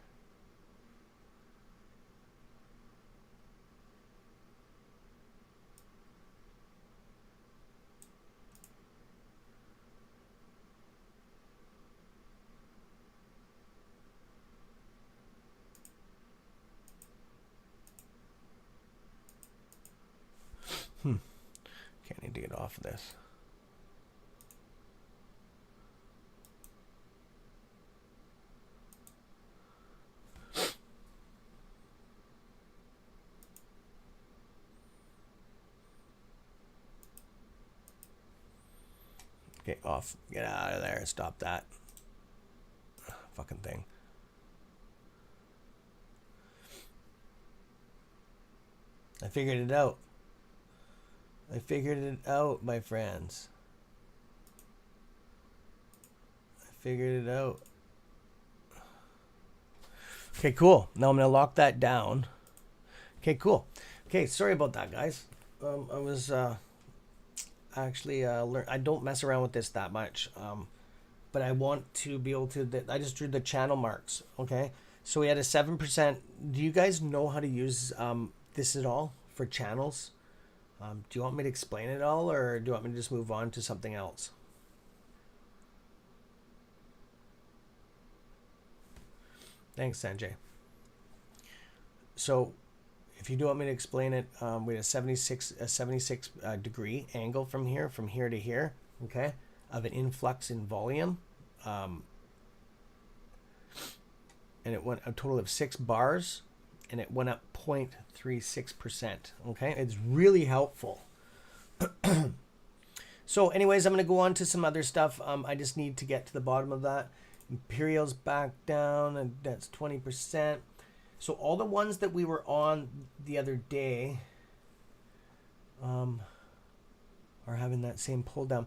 Okay, I need to get off of this. Okay, off. Get out of there. Stop that. Fucking thing. I figured it out. I figured it out, my friends. I figured it out. Okay, cool. Now I'm going to lock that down. Okay, cool. Okay, sorry about that, guys. I was actually I don't mess around with this that much. But I want to be able to, I just drew the channel marks. Okay, so we had a 7%. Do you guys know how to use this at all for channels? Do you want me to explain it all, or do you want me to just move on to something else? Thanks, Sanjay. So if you do want me to explain it, we had a 76 degree angle from here to here, okay, of an influx in volume. And it went a total of 6 bars, and it went up 0.36%. Okay, it's really helpful. So anyways, I'm going to go on to some other stuff. I just need to get to the bottom of that. Imperial's back down, and that's 20%. So all the ones that we were on the other day, are having that same pull down.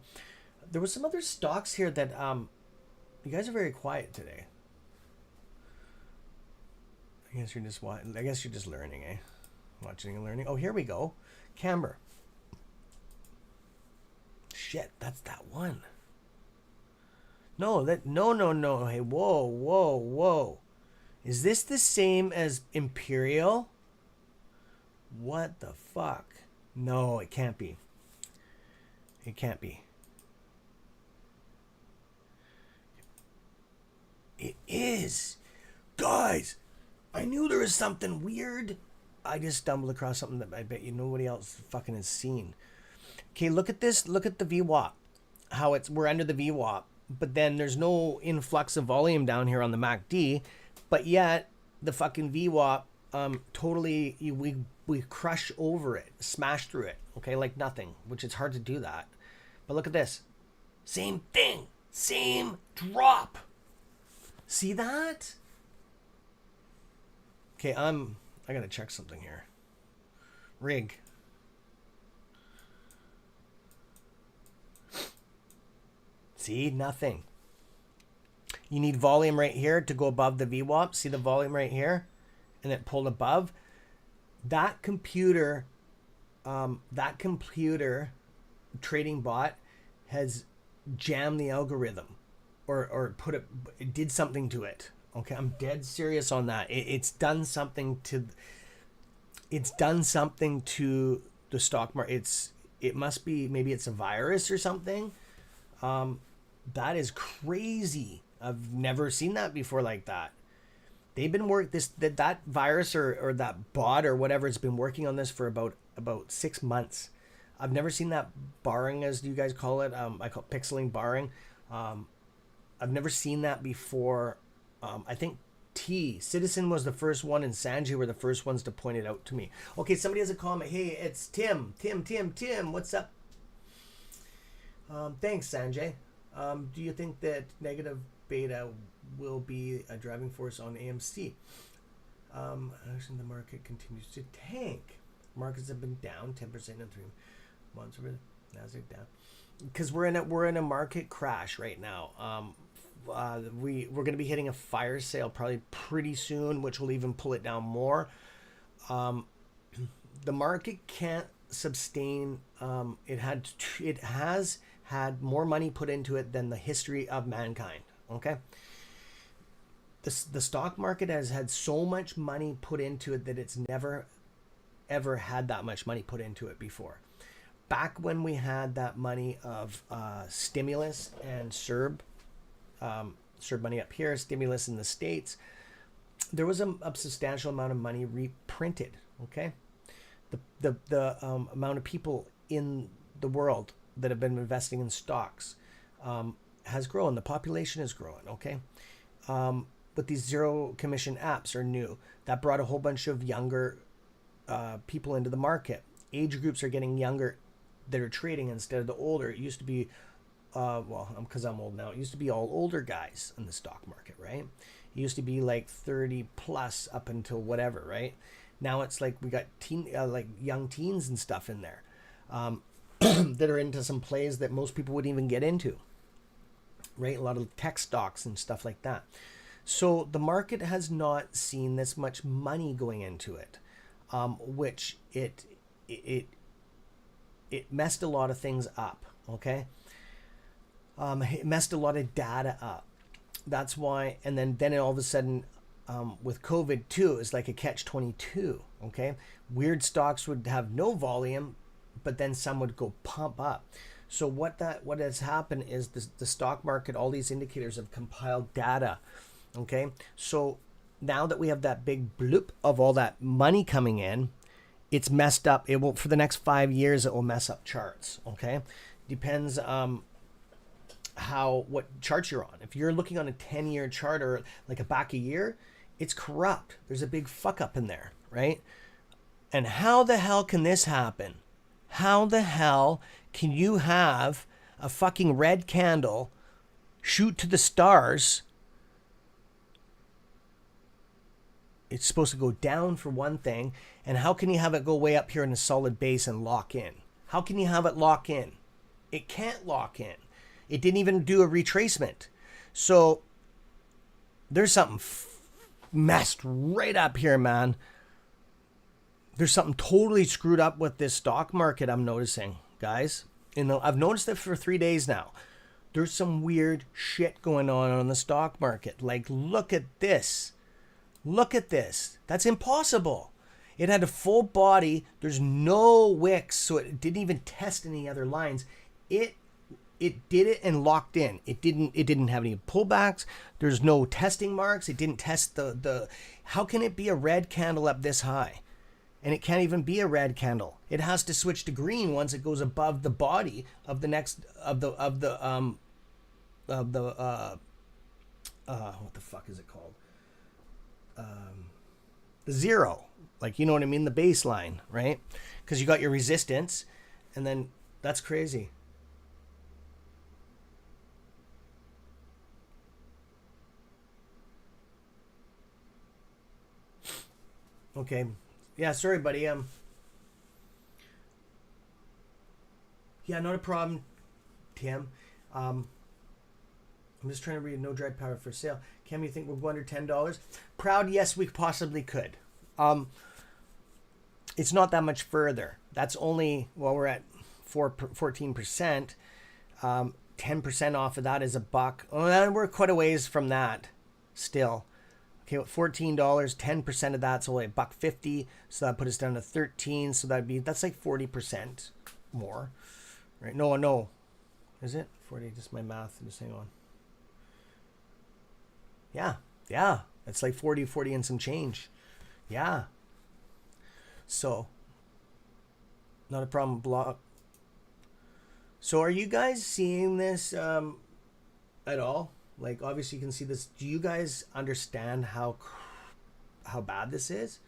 There was some other stocks here that you guys are very quiet today. I guess you're just learning, eh? Watching and learning. Oh, here we go. Camber. Shit, that's that one. No. Hey, whoa. Is this the same as Imperial? What the fuck? No, it can't be. It can't be. It is. Guys, I knew there was something weird. I just stumbled across something that I bet you nobody else fucking has seen. Okay, look at this. Look at the VWAP. How we're under the VWAP, but then there's no influx of volume down here on the MACD, but yet the fucking VWAP totally we crush over it, smash through it, okay, like nothing, which is hard to do that. But look at this. Same thing. Same drop. See that? Okay, I gotta check something here. Rig. See, nothing. You need volume right here to go above the VWAP. See the volume right here? And it pulled above. That computer trading bot has jammed the algorithm or it did something to it. Okay, I'm dead serious on that. It's done something to the stock market. It must be, maybe it's a virus or something. That is crazy. I've never seen that before like that. They've been that virus or that bot or whatever has been working on this for about 6 months. I've never seen that barring, as you guys call it. I call it pixeling barring. I've never seen that before. I think Citizen was the first one and Sanjay were the first ones to point it out to me. Okay, somebody has a comment. Hey, it's Tim. What's up? Thanks, Sanjay. Do you think that negative beta will be a driving force on AMC? Actually, the market continues to tank. Markets have been down 10% in 3 months. Nasdaq down because we're in a market crash right now. We're going to be hitting a fire sale probably pretty soon, which will even pull it down more. The market can't sustain. It has had more money put into it than the history of mankind. Okay. The stock market has had so much money put into it that it's never ever had that much money put into it before. Back when we had that money of stimulus and CERB money up here, stimulus in the States, there was a substantial amount of money reprinted. Okay, the amount of people in the world that have been investing in stocks has grown. The population is growing. Okay, but these zero commission apps are new. That brought a whole bunch of younger people into the market. Age groups are getting younger that are trading instead of the older. It used to be, because I'm old now, it used to be all older guys in the stock market, right? It used to be like 30 plus up until whatever, right? Now it's like we got young teens and stuff in there that are into some plays that most people wouldn't even get into, right? A lot of tech stocks and stuff like that. So the market has not seen this much money going into it, which it messed a lot of things up. Okay, it messed a lot of data up. That's why, and then all of a sudden, with COVID too, it's like a catch-22. Okay, weird stocks would have no volume, but then some would go pump up. So what has happened is the stock market, all these indicators have compiled data. Okay, so now that we have that big bloop of all that money coming in, it's messed up. It will, for the next 5 years, it will mess up charts. Okay, depends what charts you're on. If you're looking on a 10-year chart or like a back a year, it's corrupt. There's a big fuck up in there, right? And how the hell can this happen? How the hell can you have a fucking red candle shoot to the stars It's supposed to go down for one thing, and how can you have it go way up here in a solid base and lock in? How can you have it lock in? It can't lock in. It didn't even do a retracement. So there's something messed right up here, man. There's something totally screwed up with this stock market, I'm noticing, guys. And I've noticed it for 3 days now. There's some weird shit going on the stock market. Like, look at this. Look at this. That's impossible. It had a full body. There's no wicks, so it didn't even test any other lines. It did it and locked in. It didn't have any pullbacks. There's no testing marks. It didn't test the how can it be a red candle up this high? And it can't even be a red candle. It has to switch to green once it goes above the body of the next what the fuck is it called? The zero. Like, you know what I mean? The baseline, right? Because you got your resistance, and then that's crazy. Okay. Yeah, sorry, buddy. Yeah, not a problem, Tim. I'm just trying to read no dry powder for sale. Cam, you think we'll go under $10? Proud, yes, we possibly could. It's not that much further. That's only, well, we're at 14%. 10% off of that is $1. Oh, we're quite a ways from that still. Okay, with $14, 10% of that's only $1.50, so that put us down to 13. So that's like 40% more, right? No, is it 40? Just my math. Just hang on. Yeah, it's like 40 and some change. Yeah. So, not a problem. Block. So, are you guys seeing this at all? Like, obviously you can see this. Do you guys understand how bad this is?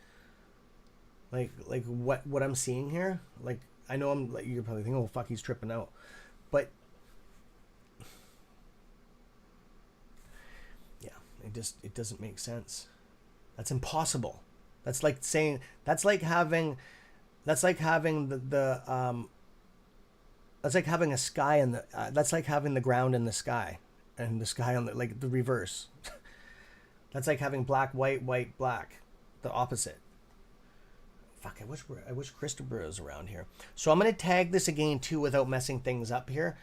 Like what I'm seeing here? Like, I know you're probably thinking, oh fuck, he's tripping out. But yeah, it doesn't make sense. That's impossible. That's like having a sky in the that's like having the ground in the sky. And the sky on the reverse. That's like having black, white, white, black. The opposite. Fuck, I wish Christopher was around here. So I'm going to tag this again too without messing things up here.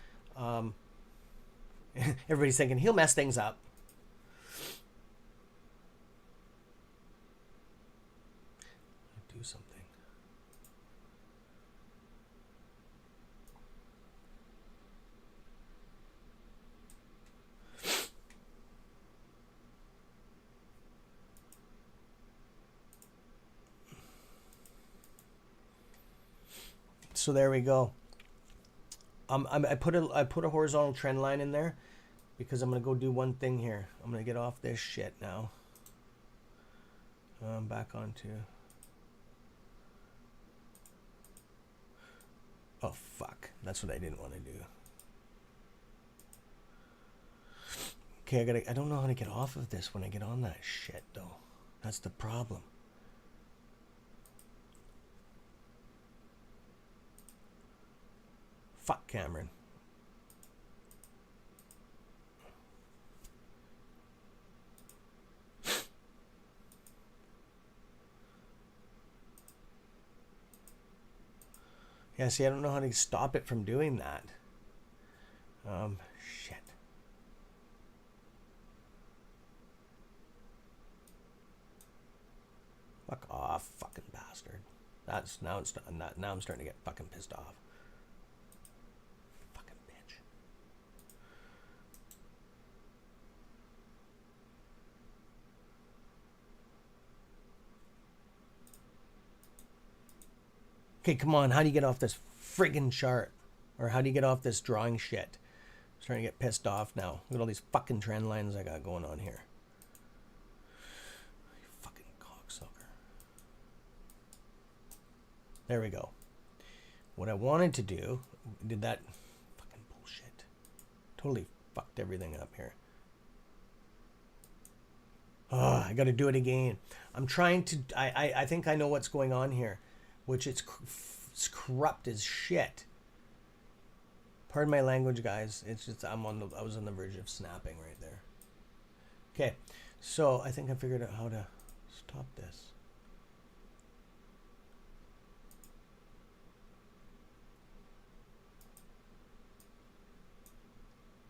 Everybody's thinking he'll mess things up. Do something. So there we go. I put a horizontal trend line in there because I'm gonna go do one thing here. I'm gonna get off this shit now. I'm back onto. Oh fuck! That's what I didn't want to do. Okay, I don't know how to get off of this when I get on that shit though. That's the problem. Fuck Cameron. Yeah, see, I don't know how to stop it from doing that. Shit. Fuck off, fucking bastard. Now I'm starting to get fucking pissed off. Fucking bitch. Okay, come on. How do you get off this friggin' chart? Or how do you get off this drawing shit? I'm starting to get pissed off now. Look at all these fucking trend lines I got going on here. You fucking cocksucker. There we go. What I wanted to do, did that fucking bullshit. Totally fucked everything up here. Oh, I got to do it again. I'm trying to. I think I know what's going on here, which it's corrupt as shit. Pardon my language, guys. It's just I was on the verge of snapping right there. Okay, so I think I figured out how to stop this.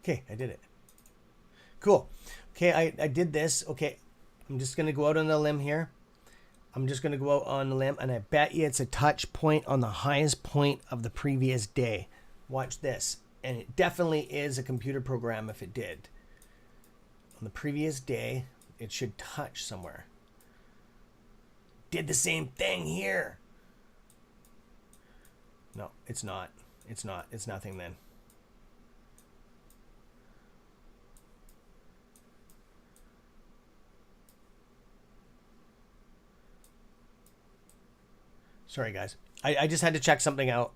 Okay, I did it. Cool. Okay, I did this. Okay, I'm just going to go out on a limb here. I'm just going to go out on a limb, and I bet you it's a touch point on the highest point of the previous day. Watch this. And it definitely is a computer program if it did. On the previous day, it should touch somewhere. Did the same thing here. No, it's not. It's not. It's nothing then. Sorry, guys. I just had to check something out.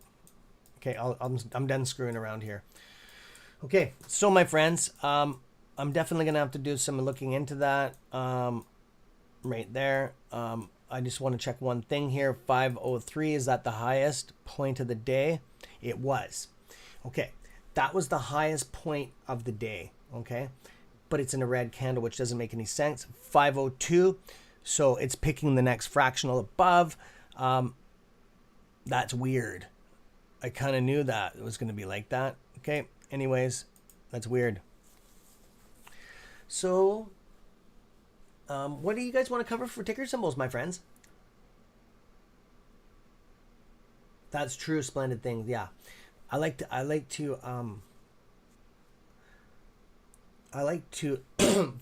Okay, I'm done screwing around here. Okay, so my friends, I'm definitely going to have to do some looking into that right there. I just want to check one thing here. 503, is that the highest point of the day? It was. Okay, that was the highest point of the day, okay? But it's in a red candle, which doesn't make any sense. 502, so it's picking the next fractional above. That's weird. I kind of knew that it was going to be like that. Okay, anyways, that's weird. So, what do you guys want to cover for ticker symbols, my friends? That's true, splendid thing. Yeah, I like to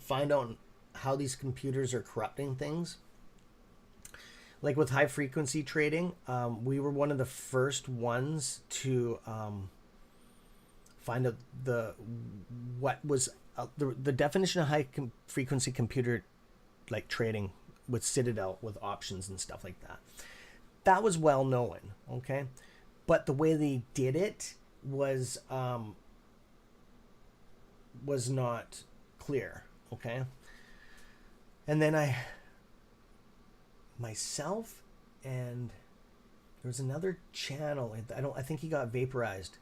find out how these computers are corrupting things. Like with high frequency trading, we were one of the first ones to find out the definition of high frequency computer like trading with Citadel with options and stuff like that. That was well known, okay, but the way they did it was not clear, okay. And then myself and there was another channel. I think he got vaporized.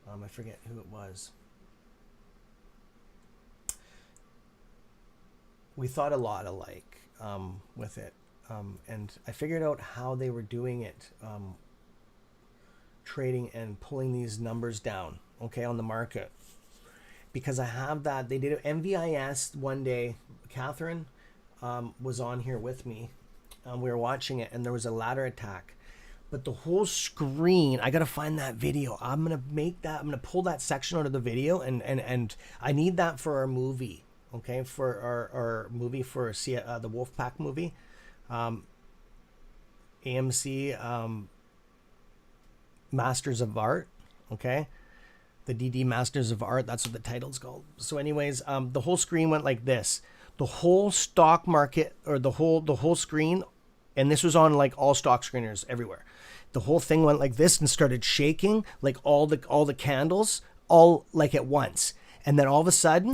I forget who it was. We thought a lot alike with it, and I figured out how they were doing it, trading and pulling these numbers down, okay, on the market. Because I have that. They did it MVIS one day. Catherine was on here with me. We were watching it, and there was a ladder attack. But the whole screen, I got to find that video. I'm going to pull that section out of the video, and I need that for our movie, okay? For our movie the Wolfpack movie. AMC Masters of Art, okay? The DD Masters of Art, that's what the title's called. So anyways, the whole screen went like this. The whole stock market, or the whole screen, and this was on like all stock screeners everywhere. The whole thing went like this and started shaking, like all the candles, all like at once. And then all of a sudden,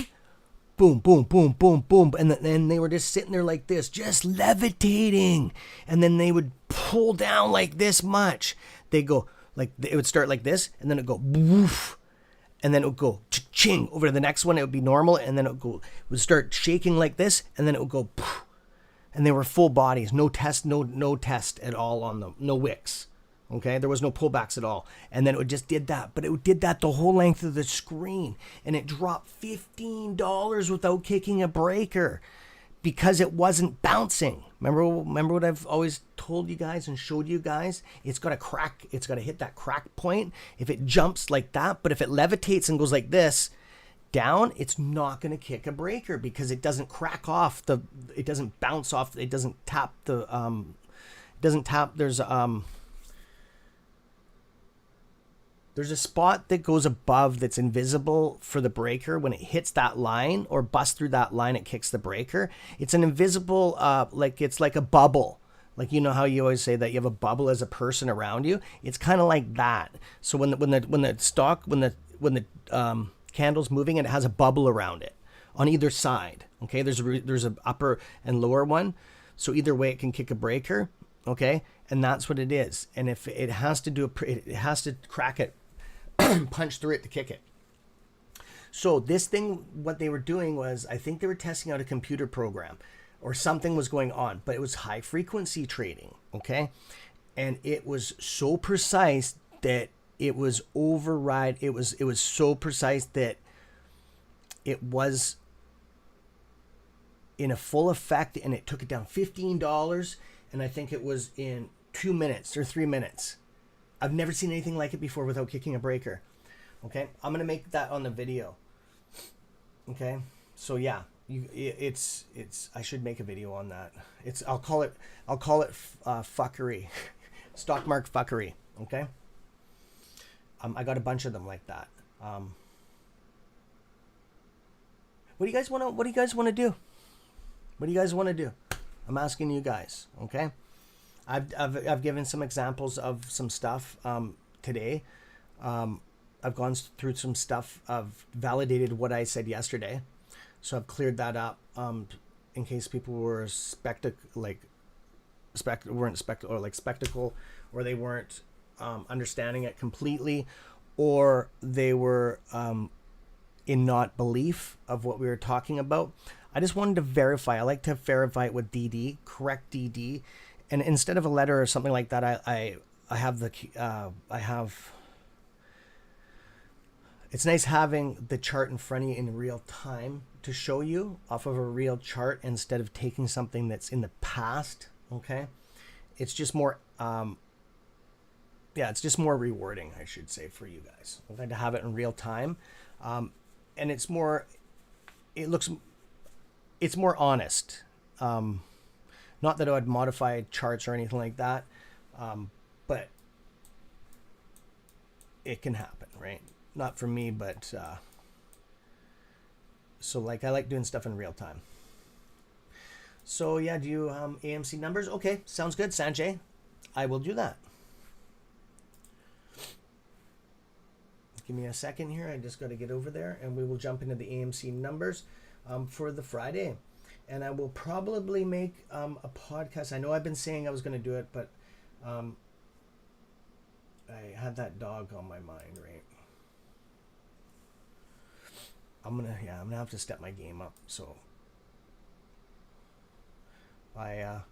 boom, boom, boom, boom, boom. And then they were just sitting there like this, just levitating. And then they would pull down like this much. They go like, it would start like this, and then it'd go woof. And then it would go ching over to the next one. It would be normal, and then it would start shaking like this, and then it would go poof. And they were full bodies, no test at all on them, no wicks. Okay, there was no pullbacks at all. And then it just did that, but it did that the whole length of the screen, and it dropped $15 without kicking a breaker because it wasn't bouncing. Remember what I've always told you guys and showed you guys? It's got to hit that crack point if it jumps like that, but if it levitates and goes like this down, it's not going to kick a breaker because it doesn't crack off it doesn't bounce off, it doesn't tap there's a spot that goes above that's invisible for the breaker. When it hits that line or busts through that line, it kicks the breaker. It's an invisible, it's like a bubble. Like, you know how you always say that you have a bubble as a person around you? It's kind of like that. So when the candle's moving and it has a bubble around it. on either side. Okay, there's a upper and lower one, so either way it can kick a breaker. Okay, and that's what it is. And if it has to it has to crack it, punch through it to kick it. So this thing, what they were doing was, I think they were testing out a computer program or something was going on, but it was high frequency trading. Okay, and it was so precise that it was override. It was so precise that it was in a full effect, and it took it down $15, and I think it was in 2 minutes or 3 minutes. I've never seen anything like it before without kicking a breaker. Okay, I'm gonna make that on the video. Okay, so yeah, it's I should make a video on that. I'll call it fuckery, stock market fuckery. Okay, I got a bunch of them like that. What do you guys want to do? What do you guys want to do? I'm asking you guys. Okay, I've given some examples of some stuff today. I've gone through some stuff. I've validated what I said yesterday, so I've cleared that up in case people were spectacle, or they weren't understanding it completely, or they were in not belief of what we were talking about. I just wanted to verify. I like to verify it with DD, correct DD, and instead of a letter or something like that, I have it's nice having the chart in front of you in real time to show you off of a real chart instead of taking something that's in the past. Okay, it's just more it's just more rewarding, I should say, for you guys. Okay, to have it in real time, and it's more honest. Not that I would modify charts or anything like that, but it can happen, right? Not for me, but so like I like doing stuff in real time. So yeah, do you AMC numbers? Okay, sounds good, Sanjay. I will do that. Give me a second here. I just got to get over there, and we will jump into the AMC numbers for the Friday. And I will probably make a podcast. I know I've been saying I was going to do it, but I had that dog on my mind, right? I'm gonna have to step my game up. So I'm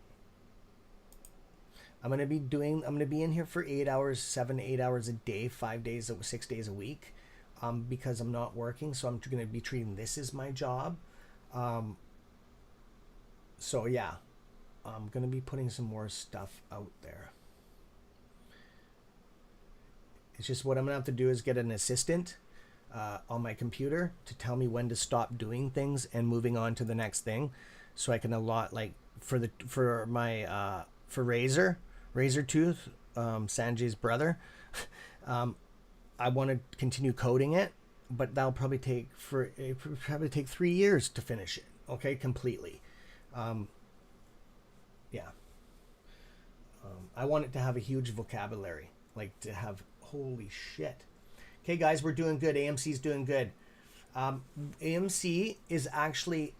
gonna be in here for 8 hours, 7 to 8 hours a day, 6 days a week, because I'm not working. So I'm gonna be treating this as my job. So yeah, I'm gonna be putting some more stuff out there. It's just what I'm gonna have to do is get an assistant on my computer to tell me when to stop doing things and moving on to the next thing, so I can allot, like, for Razor Tooth, Sanjay's brother. I want to continue coding it, but that'll probably take 3 years to finish it. Okay, completely. I want it to have a huge vocabulary, like to have, holy shit. Okay, guys, we're doing good. AMC's doing good. AMC is actually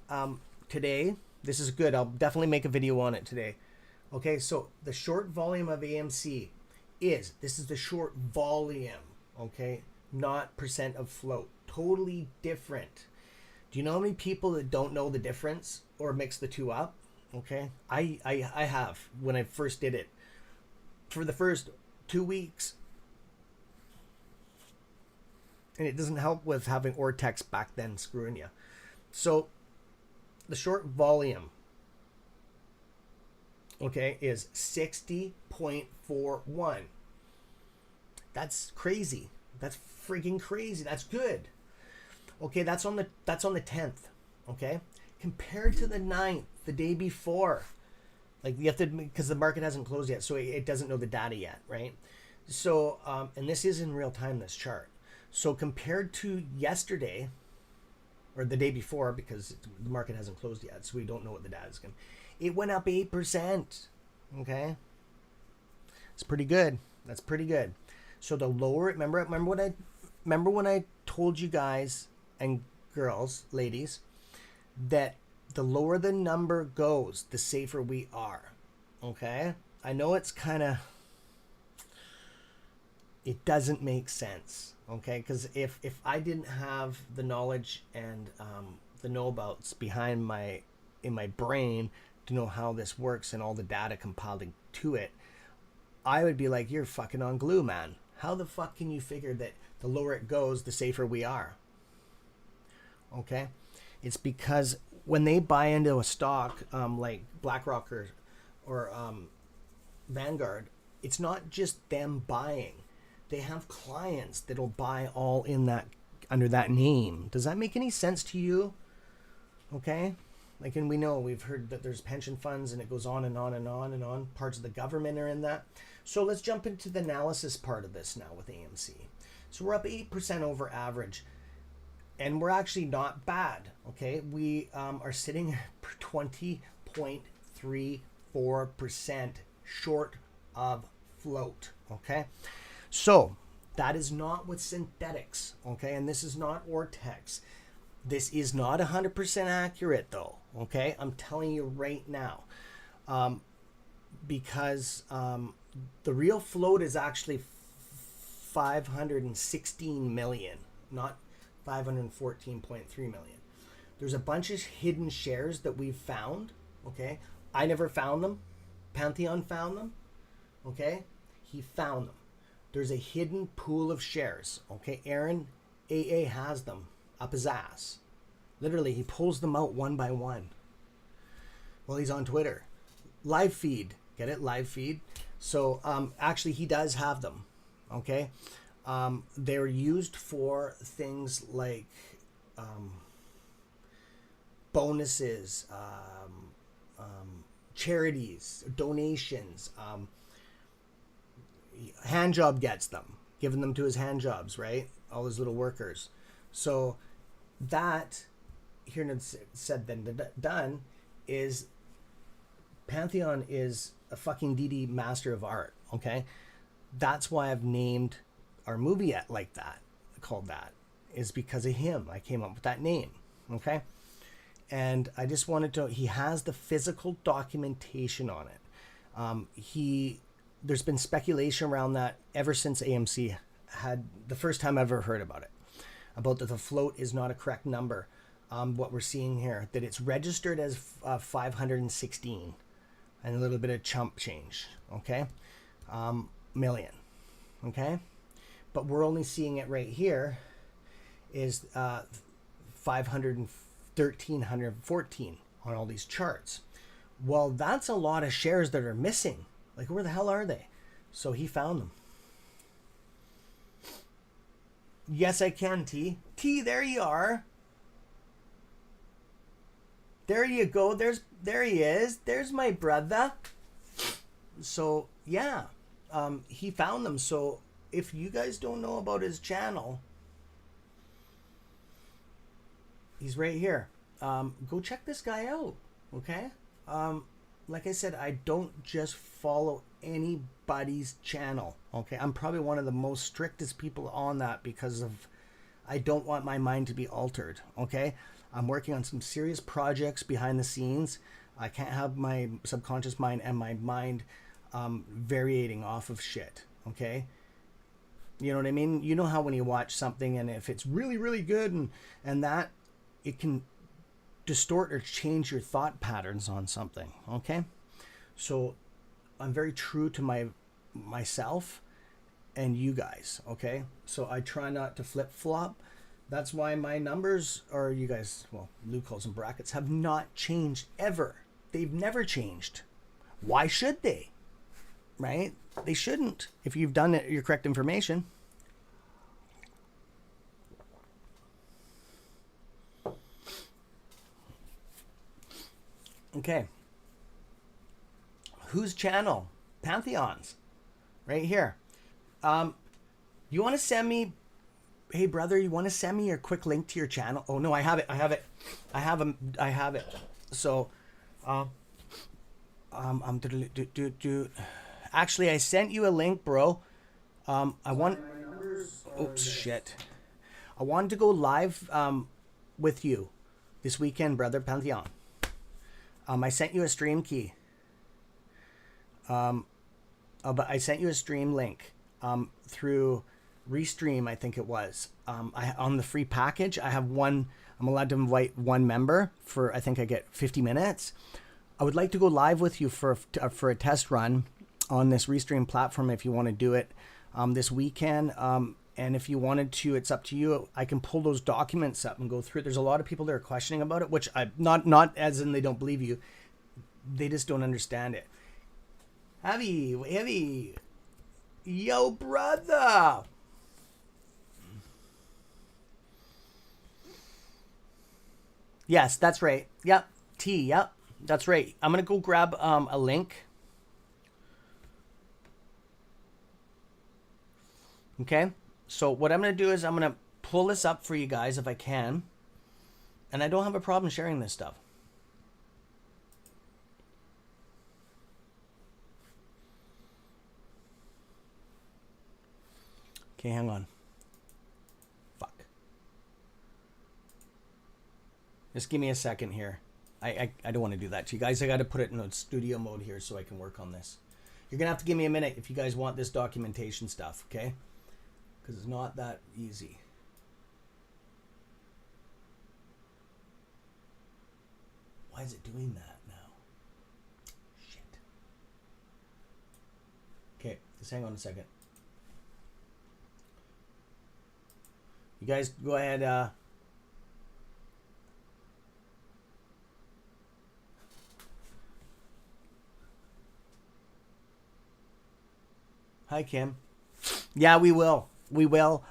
today. This is good. I'll definitely make a video on it today. Okay, so the short volume of AMC this is the short volume. Okay, not percent of float. Totally different. Do you know how many people that don't know the difference or mix the two up? Okay, I have, when I first did it. For the first 2 weeks. And it doesn't help with having Ortex back then screwing you. So the short volume, okay, is 60.41. That's crazy. That's freaking crazy. That's good. Okay, that's on the 10th. Okay, compared to the 9th, the day before. Like, you have to, because the market hasn't closed yet, so it doesn't know the data yet, right? So and this is in real time, this chart. So compared to yesterday, or the day before, because the market hasn't closed yet, so we don't know what the data is going to, it went up 8%. Okay, it's pretty good. That's pretty good. So the lower, remember when I told you guys and girls, ladies, that the lower the number goes, the safer we are. Okay? I know it's kind of, it doesn't make sense. Okay? Because if I didn't have the knowledge and the know-abouts behind in my brain to know how this works and all the data compiled to it, I would be like, you're fucking on glue, man. How the fuck can you figure that the lower it goes, the safer we are? Okay? It's because when they buy into a stock like BlackRock or Vanguard, it's not just them buying. They have clients that'll buy all in that under that name. Does that make any sense to you? Okay? Like, and we know, we've heard that there's pension funds and it goes on and on and on and on. Parts of the government are in that. So let's jump into the analysis part of this now with AMC. So we're up 8% over average. And we're actually not bad, okay? We are sitting at 20.34% short of float, okay? So that is not with synthetics, okay? And this is not Ortex. This is not 100% accurate though, okay? I'm telling you right now. Because the real float is actually 516 million, not 514.3 million. There's a bunch of hidden shares that we've found, okay? I never found them. Pantheon found them, okay? He found them. There's a hidden pool of shares, okay? Aaron, AA has them up his ass. Literally, he pulls them out one by one. Well, he's on Twitter. Live feed. Get it? Live feed. So, actually, he does have them, okay? They're used for things like bonuses, charities, donations. Handjob gets them, giving them to his handjobs, right? All his little workers. So that, here said then done, is Pantheon is a fucking DD master of art, okay? That's why I've named our movie like that, called that, is because of him. I came up with that name, okay? And I just wanted to, he has the physical documentation on it. There's been speculation around that ever since AMC had, the first time I ever heard about it, about that the float is not a correct number. What we're seeing here, that it's registered as 516 and a little bit of chump change, okay? Million, okay? But we're only seeing it right here is 1,314 on all these charts. Well, that's a lot of shares that are missing. Like, where the hell are they? So he found them. Yes, I can, T. T, there you are. There you go. There he is. There's my brother. So, yeah. He found them. So, if you guys don't know about his channel, he's right here. Go check this guy out, okay? Like I said, I don't just follow anybody's channel, okay? I'm probably one of the most strictest people on that because of, I don't want my mind to be altered, okay? I'm working on some serious projects behind the scenes. I can't have my subconscious mind and my mind variating off of shit, okay? You know what I mean? You know how when you watch something and if it's really, really good and that, it can distort or change your thought patterns on something, okay? So I'm very true to myself and you guys, okay? So I try not to flip-flop. That's why my numbers, or you guys, well, Lou calls them brackets, have not changed ever. They've never changed. Why should they? Right? They shouldn't if you've done it, your correct information. Okay. Whose channel? Pantheon's. Right here. You want to send me, hey brother, you want to send me your quick link to your channel? Oh no, I have it. So, actually I sent you a link, bro. Oops, shit. I wanted to go live with you. This weekend, brother Pantheon. I sent you a stream key. But I sent you a stream link through Restream, I think it was. On the free package, I have one. I'm allowed to invite one member for, I think I get 50 minutes. I would like to go live with you for a test run on this Restream platform if you want to do it this weekend. And if you wanted to, it's up to you. I can pull those documents up and go through it. There's a lot of people that are questioning about it, which I not as in they don't believe you. They just don't understand it. Heavy. Yo, brother. Yes, that's right. Yep. Yep. That's right. I'm going to go grab a link. Okay. So what I'm going to do is I'm going to pull this up for you guys if I can. And I don't have a problem sharing this stuff. Okay, hang on. Fuck. Just give me a second here. I don't want to do that to you guys. I got to put it in a studio mode here so I can work on this. You're going to have to give me a minute if you guys want this documentation stuff, okay? Because it's not that easy. Why is it doing that now? Shit. Okay, just hang on a second. You guys go ahead. Hi, Kim. Yeah, we will. We will.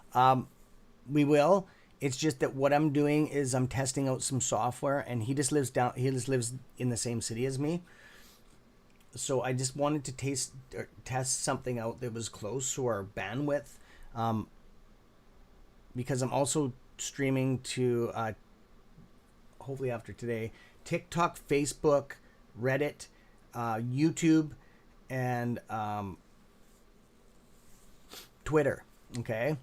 We will. It's just that what I'm doing is I'm testing out some software, and he just lives in the same city as me. So I just wanted to test something out that was close to our bandwidth. Because I'm also streaming to, hopefully after today, TikTok, Facebook, Reddit, YouTube, and Twitter. Okay.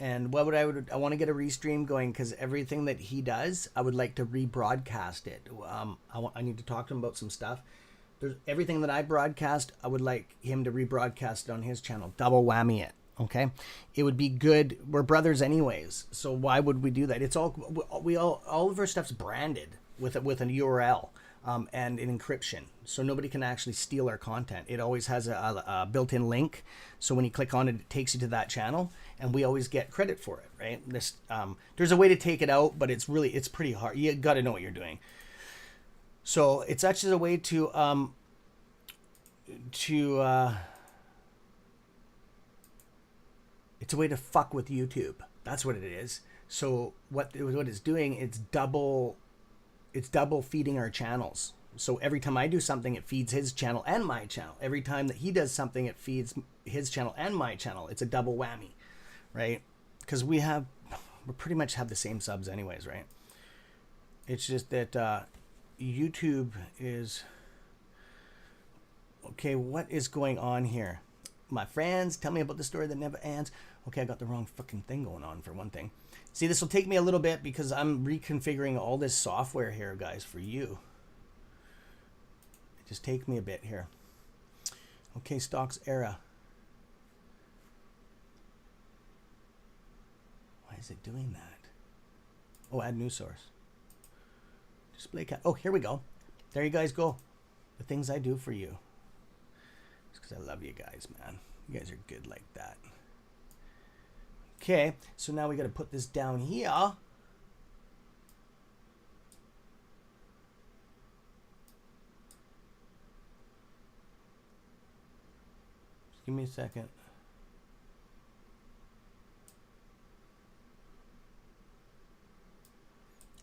And what would I want to get a restream going, because everything that he does, I would like to rebroadcast it. I need to talk to him about some stuff. There's everything that I broadcast, I would like him to rebroadcast it on his channel. Double whammy it. Okay. It would be good. We're brothers anyways. So why would we do that? It's all of our stuff's branded with an URL and an encryption. So nobody can actually steal our content. It always has a built-in link. So when you click on it, it takes you to that channel, and we always get credit for it, right? There's a way to take it out, but it's pretty hard. You got to know what you're doing. So it's actually a way to it's a way to fuck with YouTube. That's what it is. So what it's doing, it's double feeding our channels. So every time I do something, it feeds his channel and my channel. Every time that he does something, it feeds his channel and my channel. It's a double whammy, right? Because we pretty much have the same subs anyways, right? It's just that YouTube is... Okay, what is going on here? My friends, tell me about the story that never ends. Okay, I got the wrong fucking thing going on for one thing. See, this will take me a little bit because I'm reconfiguring all this software here, guys, for you. Just take me a bit here. Okay, stocks era. Why is it doing that? Oh, add new source. Display cat. Oh, here we go. There you guys go. The things I do for you. It's because I love you guys, man. You guys are good like that. Okay, so now we got to put this down here. Just give me a second.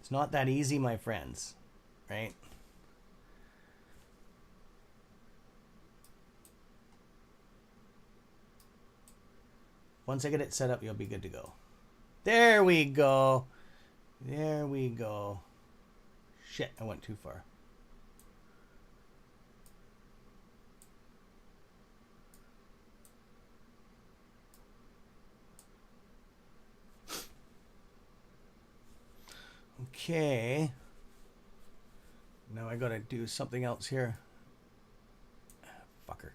It's not that easy, my friends, right? Once I get it set up, you'll be good to go. There we go. There we go. Shit, I went too far. Okay. Now I gotta do something else here. Fucker.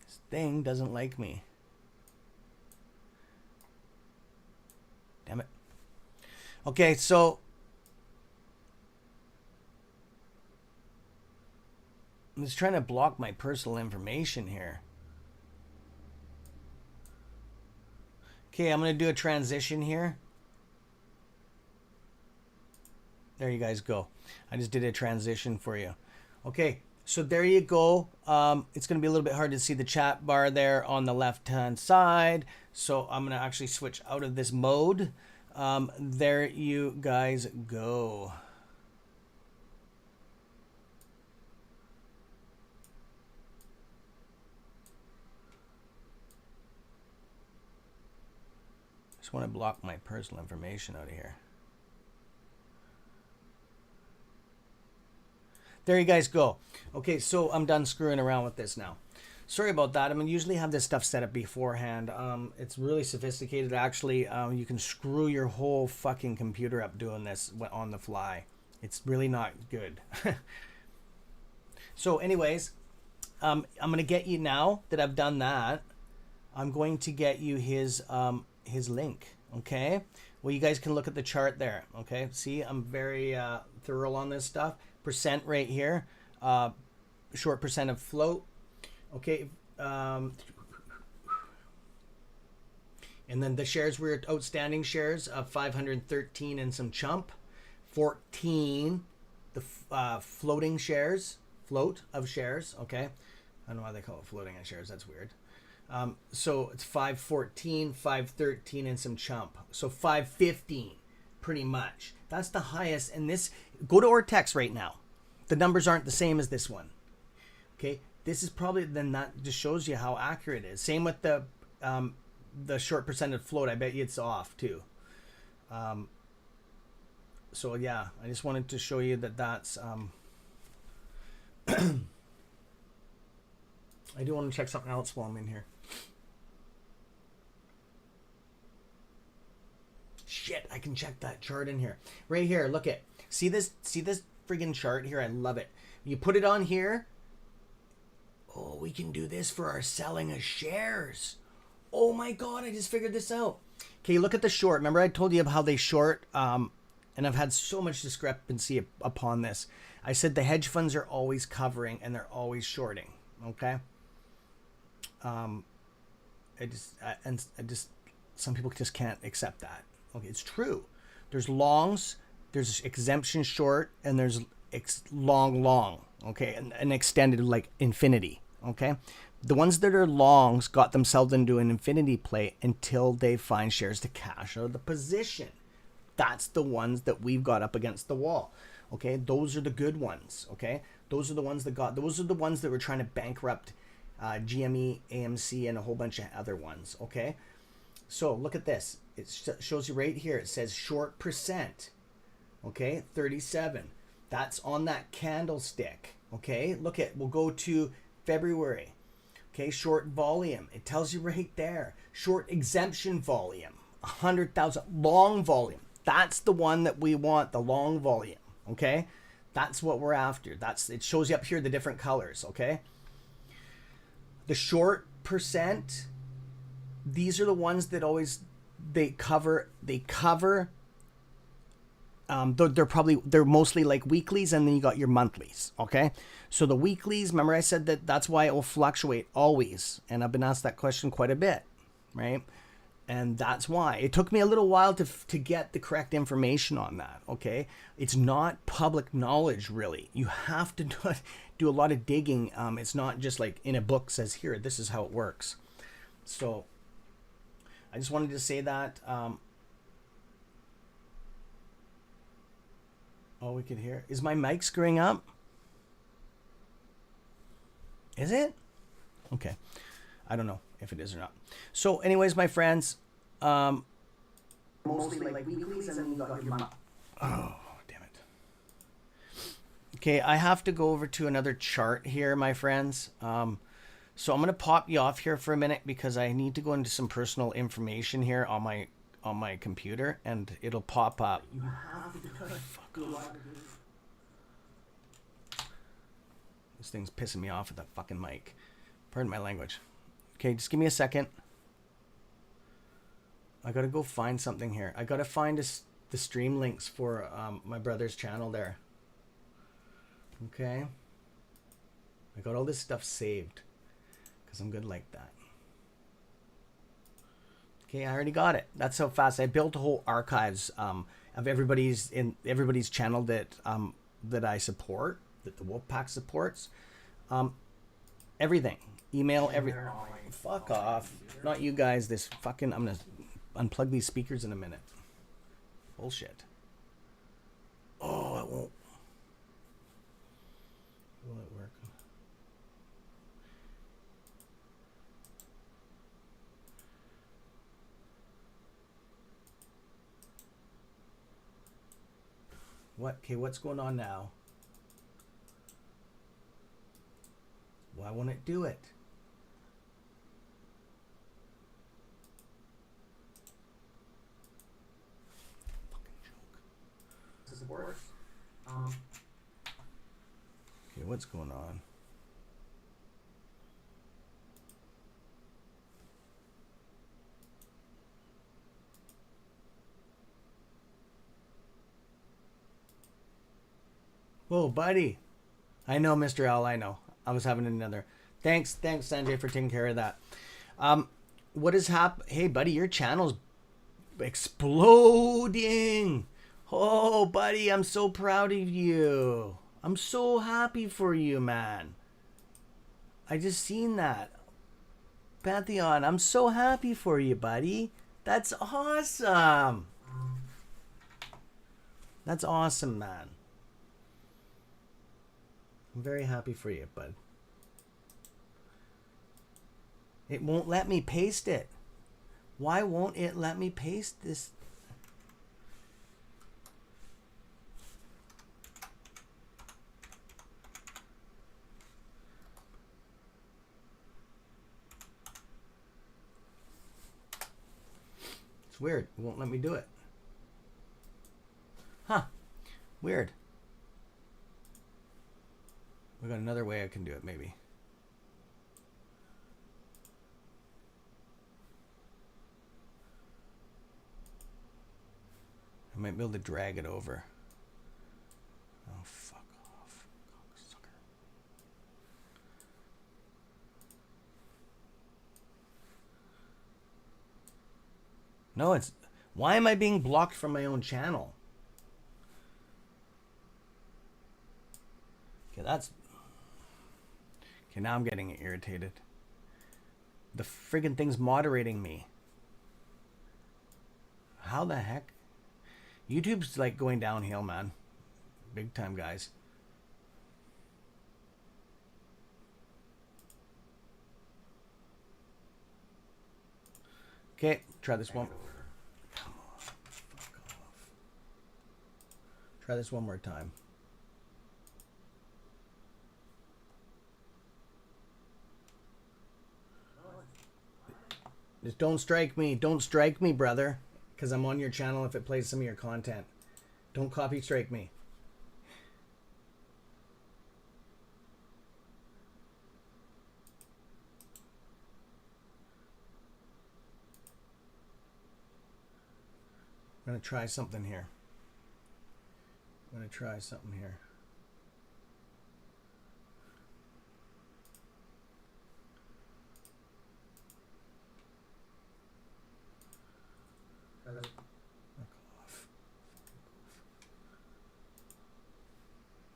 This thing doesn't like me. Damn it. Okay, so I'm just trying to block my personal information here. Okay, I'm going to do a transition here. There you guys go. I just did a transition for you. Okay, so there you go. It's going to be a little bit hard to see the chat bar there on the left-hand side. So I'm going to actually switch out of this mode. There you guys go. Just want to block my personal information out of here. There you guys go. Okay, so I'm done screwing around with this now. Sorry about that. I mean, usually have this stuff set up beforehand. It's really sophisticated. Actually, you can screw your whole fucking computer up doing this on the fly. It's really not good. So anyways, I'm going to get you, now that I've done that, I'm going to get you his link. Okay. Well, you guys can look at the chart there. Okay. See, I'm very thorough on this stuff. Percent right here. Short percent of float. Okay. And then the shares were outstanding shares of 513 and some chump. 14 the floating shares, float of shares. Okay. I don't know why they call it floating on shares. That's weird. So it's 514, 513 and some chump. So 515 pretty much. That's the highest. And this, go to Ortex right now. The numbers aren't the same as this one. Okay. This is probably, then that just shows you how accurate it is. Same with the short percentage float. I bet you it's off too. So yeah, I just wanted to show you that that's, I do want to check something else while I'm in here. Shit, I can check that chart in here. Right here, look at. See this friggin' chart here? I love it. You put it on here. Oh, we can do this for our selling of shares. Oh my God, I just figured this out. Okay, look at the short. Remember I told you of how they short, and I've had so much discrepancy upon this. I said the hedge funds are always covering and they're always shorting. Okay. I just some people just can't accept that. Okay, it's true. There's longs, there's exemption short, and there's long. Okay, and extended like infinity. Okay, the ones that are longs got themselves into an infinity play until they find shares to cash out of the position. That's the ones that we've got up against the wall. Okay, those are the good ones. Okay, those are the ones that were trying to bankrupt GME, AMC, and a whole bunch of other ones. Okay, so look at this. It shows you right here. It says short percent. Okay, 37. That's on that candlestick. Okay, look at. We'll go to February. Okay, short volume. It tells you right there. Short exemption volume, 100,000. Long volume. That's the one that we want. The long volume. Okay, that's what we're after. It shows you up here the different colors. Okay. The short percent, these are the ones that always they cover. They're mostly like weeklies, and then you got your monthlies. Okay, so the weeklies, remember I said that's why it will fluctuate always, and I've been asked that question quite a bit, right? And that's why it took me a little while to get the correct information on that. Okay, it's not public knowledge really. You have to do a lot of digging. It's not just like in a book says here, this is how it works. So I just wanted to say that. Oh, we could hear. Is my mic screwing up? Is it? Okay. I don't know if it is or not. So anyways, my friends, mostly like weeklies, and then you got your month. Oh, damn it. Okay, I have to go over to another chart here, my friends. So I'm going to pop you off here for a minute because I need to go into some personal information here on my on my computer, and it'll pop up. This thing's pissing me off with that fucking mic. Pardon my language. Okay, just give me a second. I gotta go find something here. I gotta find the stream links for my brother's channel there. Okay. I got all this stuff saved because I'm good like that. Okay, I already got it. That's how fast I built a whole archives of everybody's channel that that I support, that the Wolfpack supports. Everything, email, everything. Fuck off, not you guys. This fucking, I'm gonna unplug these speakers in a minute. Bullshit. Oh, it won't. Will it work? What? Okay, what's going on now? Why won't it do it? Fucking joke. Does it work? Okay, what's going on? Whoa, buddy. I know, Mr. L, I know. I was having another. Thanks, Sanjay, for taking care of that. What is Hey, buddy, your channel's exploding. Oh, buddy, I'm so proud of you. I'm so happy for you, man. I just seen that. Pantheon, I'm so happy for you, buddy. That's awesome. That's awesome, man. I'm very happy for you, bud. It won't let me paste it. Why won't it let me paste this? It's weird. It won't let me do it. Huh. Weird. We got another way I can do it, maybe. I might be able to drag it over. Oh, fuck off. Sucker. No, it's... Why am I being blocked from my own channel? Okay, that's... Okay, now I'm getting irritated. The friggin' thing's moderating me. How the heck? YouTube's like going downhill, man. Big time, guys. Okay, try this one. Come on, fuck off. Try this one more time. Just don't strike me. Don't strike me, brother. Because I'm on your channel if it plays some of your content. Don't copy strike me. I'm going to try something here.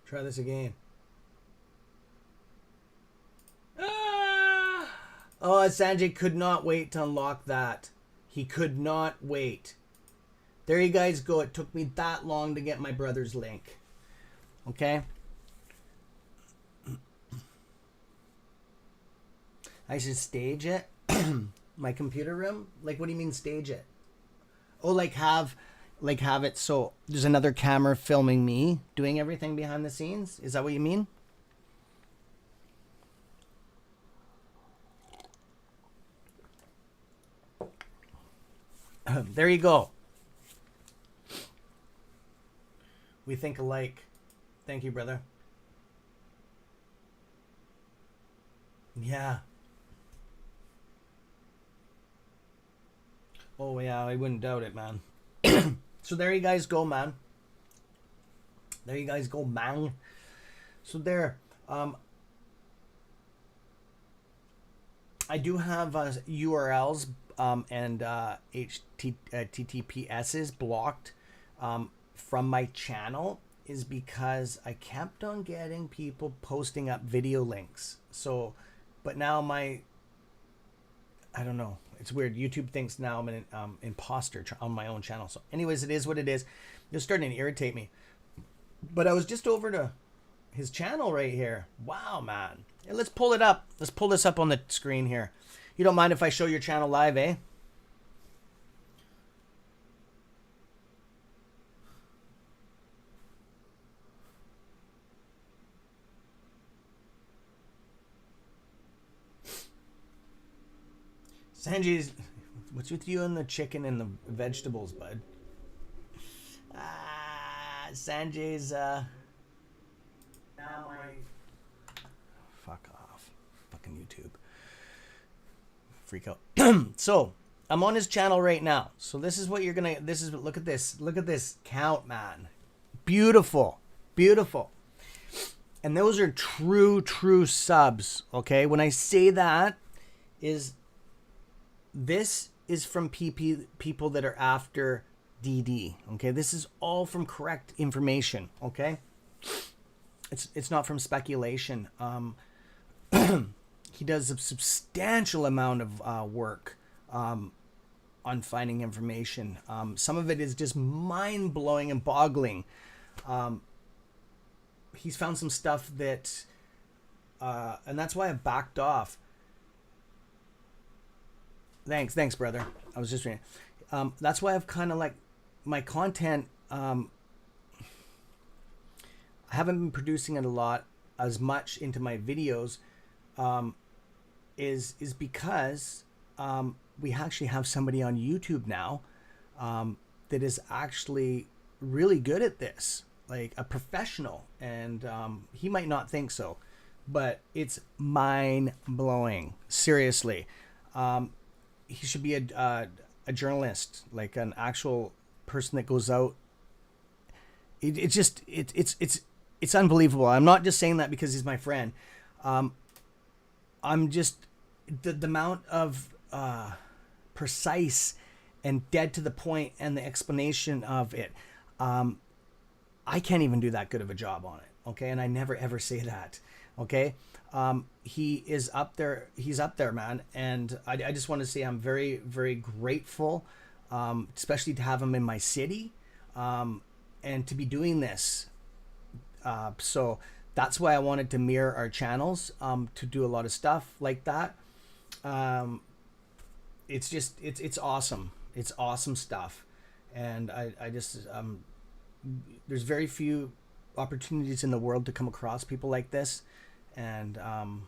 Try this again. Ah! Oh, Sanjay could not wait to unlock that. He could not wait. There you guys go. It took me that long to get my brother's link. Okay? I should stage it? My computer room? Like, what do you mean stage it? Oh, like have it so there's another camera filming me doing everything behind the scenes? Is that what you mean? There you go. We think alike. Thank you, brother. Yeah. Oh, yeah, I wouldn't doubt it, man. So there you guys go, man. There you guys go, man. So there. I do have URLs and HTTPSs blocked from my channel, is because I kept on getting people posting up video links. So, but now I don't know. It's weird. YouTube thinks now I'm an imposter on my own channel. So anyways, it is what it is. It's starting to irritate me. But I was just over to his channel right here. Wow, man. Yeah, let's pull it up. Let's pull this up on the screen here. You don't mind if I show your channel live, eh? Sanjay's, what's with you and the chicken and the vegetables, bud? Sanjay's, now my... Fuck off. Fucking YouTube. Freak out. So, I'm on his channel right now. So this is what you're gonna, look at this. Look at this count, man. Beautiful. Beautiful. And those are true subs, okay? When I say that, this is from people that are after DD, okay? This is all from correct information, okay? It's not from speculation. He does a substantial amount of work on finding information. Some of it is just mind-blowing and boggling. He's found some stuff that, and that's why I backed off. Thanks, brother. I was just reading. That's why I've kind of like my content. I haven't been producing it a lot as much into my videos. Is because we actually have somebody on YouTube now that is actually really good at this, like a professional, and he might not think so, but it's mind-blowing. Seriously. He should be a journalist, like an actual person that goes out. It's unbelievable. I'm not just saying that because he's my friend. I'm just the amount of precise and dead to the point and the explanation of it. I can't even do that good of a job on it. Okay, and I never ever say that. Okay. He is up there. He's up there, man. And I just want to say I'm very, very grateful, especially to have him in my city, and to be doing this. So that's why I wanted to mirror our channels, to do a lot of stuff like that. It's just, it's awesome. It's awesome stuff. And I just, there's very few opportunities in the world to come across people like this. And I'm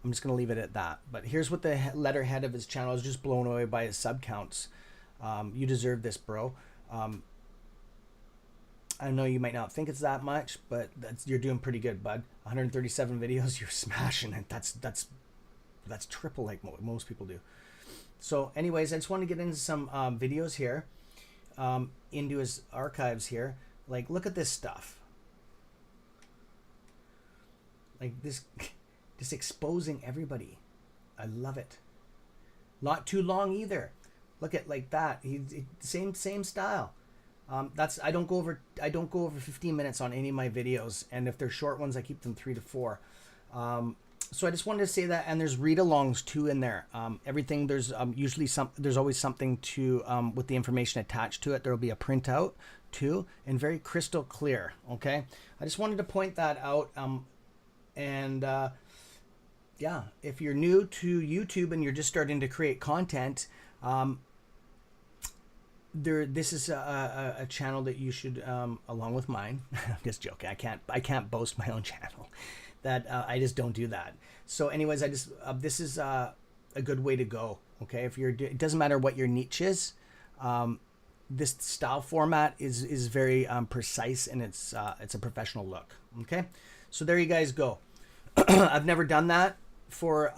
just going to leave it at that. But here's what the letterhead of his channel is. Just blown away by his sub counts. You deserve this, bro. I know you might not think it's that much, but you're doing pretty good, bud. 137 videos, you're smashing it. That's triple like most people do. So anyways, I just want to get into some videos here, into his archives here. Like, look at this stuff. Like this, just exposing everybody. I love it. Not too long either. Look at like that. Same style. I don't go over 15 minutes on any of my videos, and if they're short ones, I keep them 3 to 4. So I just wanted to say that, and there's read-alongs too in there. Everything, there's there's always something to with the information attached to it. There will be a printout too, and very crystal clear. Okay, I just wanted to point that out. And yeah, if you're new to YouTube and you're just starting to create content, this is a channel that you should, along with mine. I'm just joking. I can't boast my own channel. That I just don't do that. So, anyways, this is a good way to go. Okay, it doesn't matter what your niche is. This style format is very precise, and it's a professional look. Okay, so there you guys go. I've never done that for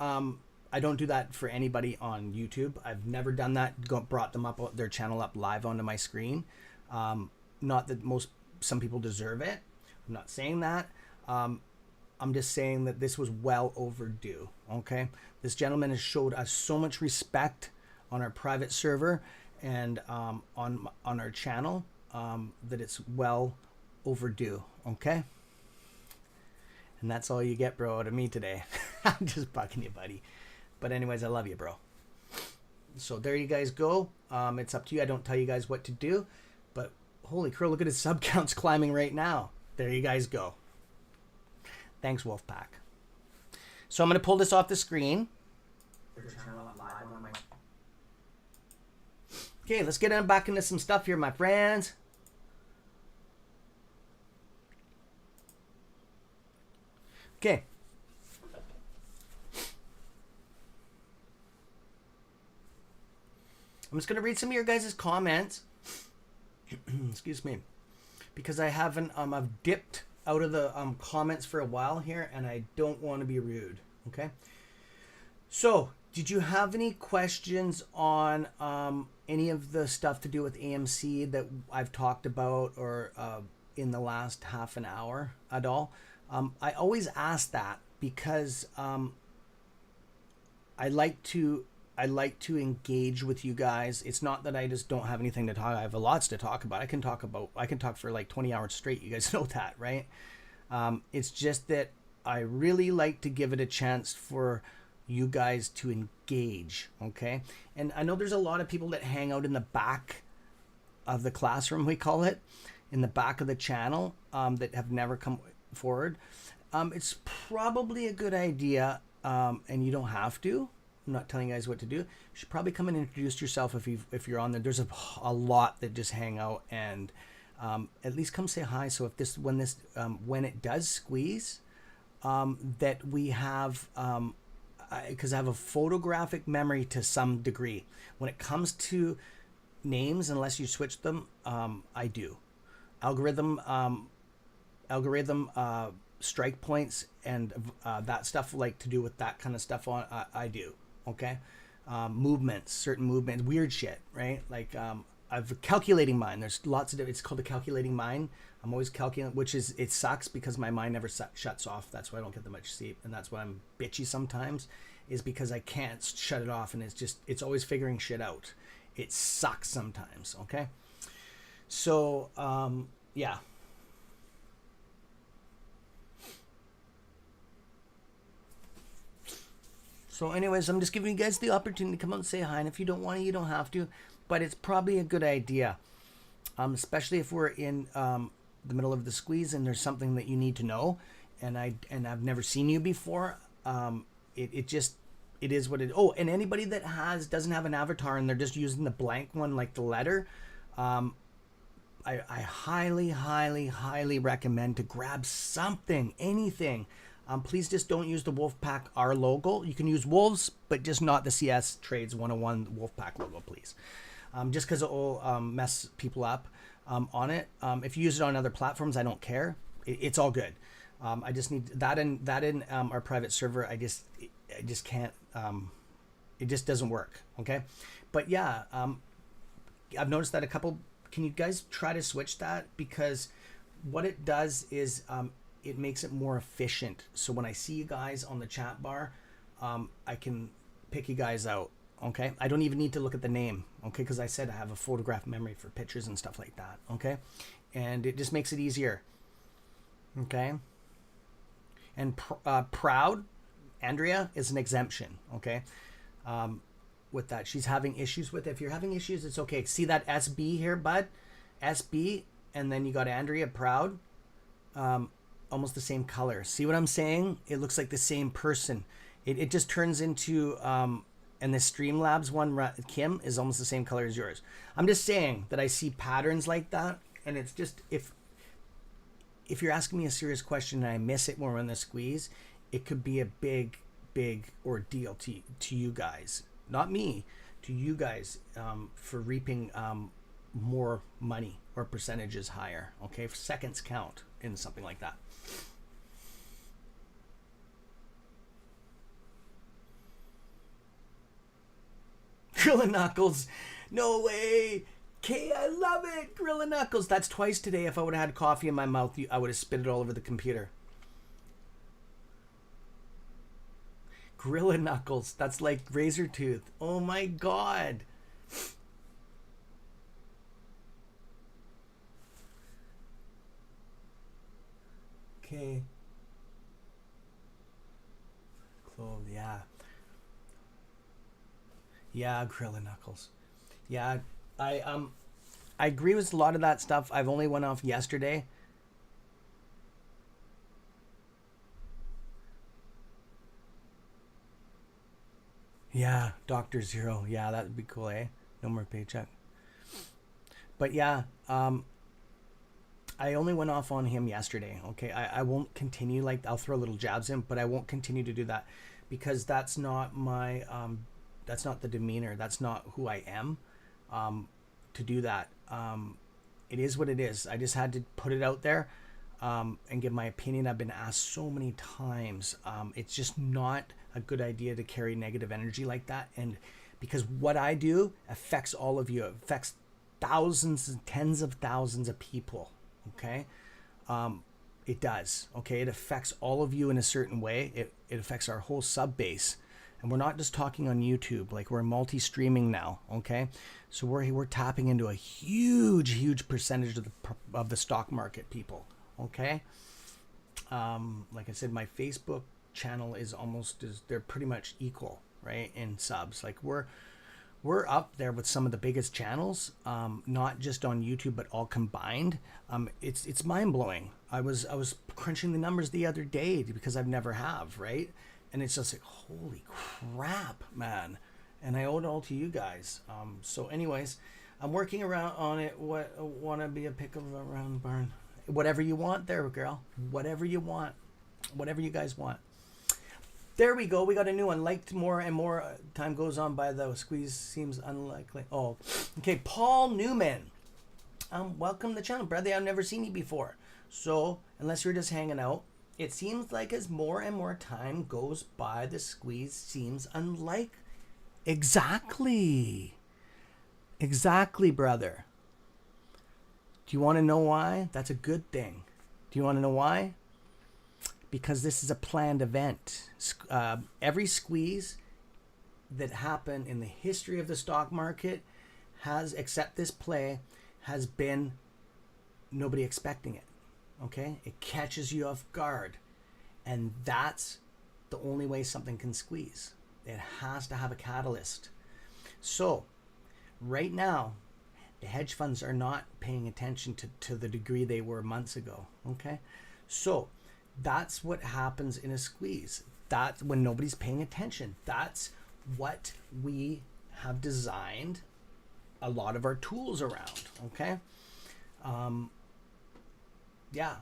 I don't do that for anybody on YouTube. I've never done that. Brought them up, their channel up live onto my screen. Not that some people deserve it. I'm not saying that. I'm just saying that this was well overdue. Okay, this gentleman has showed us so much respect on our private server and on our channel that it's well overdue. Okay, and that's all you get, bro, out of me today. I'm just bugging you, buddy. But anyways, I love you, bro. So there you guys go. It's up to you. I don't tell you guys what to do, but holy crow, look at his sub counts climbing right now. There you guys go. Thanks, Wolfpack. So I'm going to pull this off the screen. Okay, let's get back into some stuff here, my friends. Okay. I'm just going to read some of your guys' comments. Excuse me. Because I haven't, I've dipped out of the comments for a while here, and I don't want to be rude. Okay. So, did you have any questions on any of the stuff to do with AMC that I've talked about, or in the last half an hour at all? I always ask that because I like to engage with you guys. It's not that I just don't have anything to talk. I have lots to talk about. I can talk for like 20 hours straight. You guys know that, right? It's just that I really like to give it a chance for you guys to engage. Okay. And I know there's a lot of people that hang out in the back of the classroom, we call it, in the back of the channel, that have never come forward. It's probably a good idea. And you don't have to. I'm not telling you guys what to do. You should probably come and introduce yourself if you're on there. There's a lot that just hang out, and at least come say hi. So if when it does squeeze, that we have, because I have a photographic memory to some degree. When it comes to names, unless you switch them, I do. Algorithm strike points and that stuff, like to do with that kind of stuff on, I do. Okay. Certain movements, weird shit, right? Like, I've calculating mind. There's lots of, it's called a calculating mind. I'm always calculating, it sucks because my mind never shuts off. That's why I don't get that much sleep. And that's why I'm bitchy sometimes, is because I can't shut it off. And it's always figuring shit out. It sucks sometimes. Okay. So, yeah. So anyways, I'm just giving you guys the opportunity to come out and say hi. And if you don't want to, you don't have to. But it's probably a good idea. Especially if we're in the middle of the squeeze and there's something that you need to know. And I've never seen you before. It is what it is. Oh, and anybody that doesn't have an avatar and they're just using the blank one, like the letter, I highly, highly, highly recommend to grab something, anything. Please just don't use the Wolfpack R logo. You can use Wolves, but just not the CS Trades 101 Wolfpack logo, please. Just because it will mess people up on it. If you use it on other platforms, I don't care. It's all good. I just need that in our private server. I just can't. It just doesn't work. Okay, but yeah, I've noticed that a couple. Can you guys try to switch that? Because what it does is it makes it more efficient. So when I see you guys on the chat bar, I can pick you guys out. Okay, I don't even need to look at the name. Okay, because I said I have a photograph memory for pictures and stuff like that. Okay, and it just makes it easier. Okay, and proud Andrea is an exemption. Okay, with that, she's having issues with it. If you're having issues, it's okay. See that SB here, bud? SB, and then you got Andrea Proud. Almost the same color. See what I'm saying? It looks like the same person. It just turns into and the Streamlabs one, Kim, is almost the same color as yours. I'm just saying that I see patterns like that, and it's just, if you're asking me a serious question and I miss it when we're in the squeeze, it could be a big ordeal to you guys. Not me, to you guys for reaping more money or percentages higher. Okay, if seconds count in something like that. Gorilla Knuckles, no way. Okay, I love it. Gorilla Knuckles. That's twice today. If I would have had coffee in my mouth, I would have spit it all over the computer. Gorilla Knuckles. That's like razor tooth. Oh my god. Okay. Clove, yeah. Yeah, Gorilla Knuckles. Yeah, I agree with a lot of that stuff. I've only went off yesterday. Yeah, Doctor Zero. Yeah, that would be cool, eh? No more paycheck. But yeah, I only went off on him yesterday. Okay, I won't continue. Like, I'll throw little jabs in, but I won't continue to do that because that's not my that's not the demeanor. That's not who I am. To do that, it is what it is. I just had to put it out there and give my opinion. I've been asked so many times. It's just not a good idea to carry negative energy like that, and because what I do affects all of you. It affects thousands and tens of thousands of people. Okay, it does. Okay, it affects all of you in a certain way. It affects our whole sub base, and we're not just talking on YouTube. Like, we're multi-streaming now. Okay, so we're tapping into a huge percentage of the stock market people. Okay, like I said, my Facebook channel is they're pretty much equal, right, in subs. Like, we're up there with some of the biggest channels, not just on YouTube, but all combined. It's mind blowing. I was crunching the numbers the other day because I've never have, right? And it's just like, holy crap, man. And I owe it all to you guys. So anyways, I'm working around on it. What want to be a pickle around the barn? Whatever you want there, girl. Whatever you want. Whatever you guys want. There we go. We got a new one. Liked more and more time goes on by, though. Squeeze seems unlikely. Oh, okay. Paul Newman. Welcome to the channel, brother. I've never seen you before. So, unless you're just hanging out, it seems like as more and more time goes by, the squeeze seems unlike. Exactly. Exactly, brother. Do you want to know why? That's a good thing. Do you want to know why? Because this is a planned event. Every squeeze that happened in the history of the stock market except this play, has been nobody expecting it. Okay? It catches you off guard. And that's the only way something can squeeze. It has to have a catalyst. So, right now, the hedge funds are not paying attention to the degree they were months ago. Okay? So, that's what happens in a squeeze. That's when nobody's paying attention. That's what we have designed a lot of our tools around. Okay. Yeah.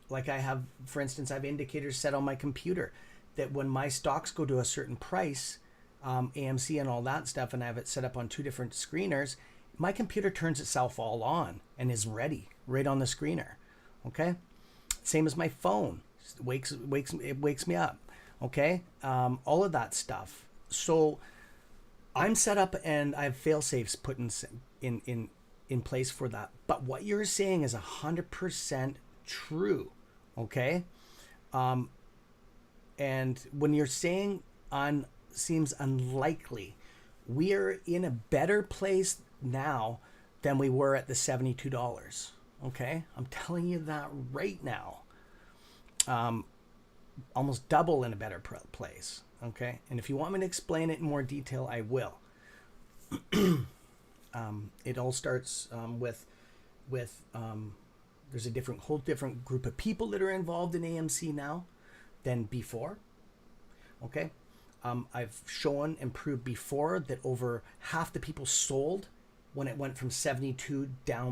Like I have, for instance, I have indicators set on my computer that when my stocks go to a certain price, AMC and all that stuff, and I have it set up on two different screeners, my computer turns itself all on and is ready right on the screener. Okay. Same as my phone. It wakes me up. Okay. All of that stuff. So I'm set up and I have fail safes put in place for that. But what you're saying is 100% true. Okay. And when you're saying seems unlikely, we are in a better place now than we were at the $72. Okay, I'm telling you that right now. Almost double in a better place. Okay, and if you want me to explain it in more detail, I will. It all starts with there's a whole different group of people that are involved in AMC now than before. Okay, I've shown and proved before that over half the people sold when it went from 72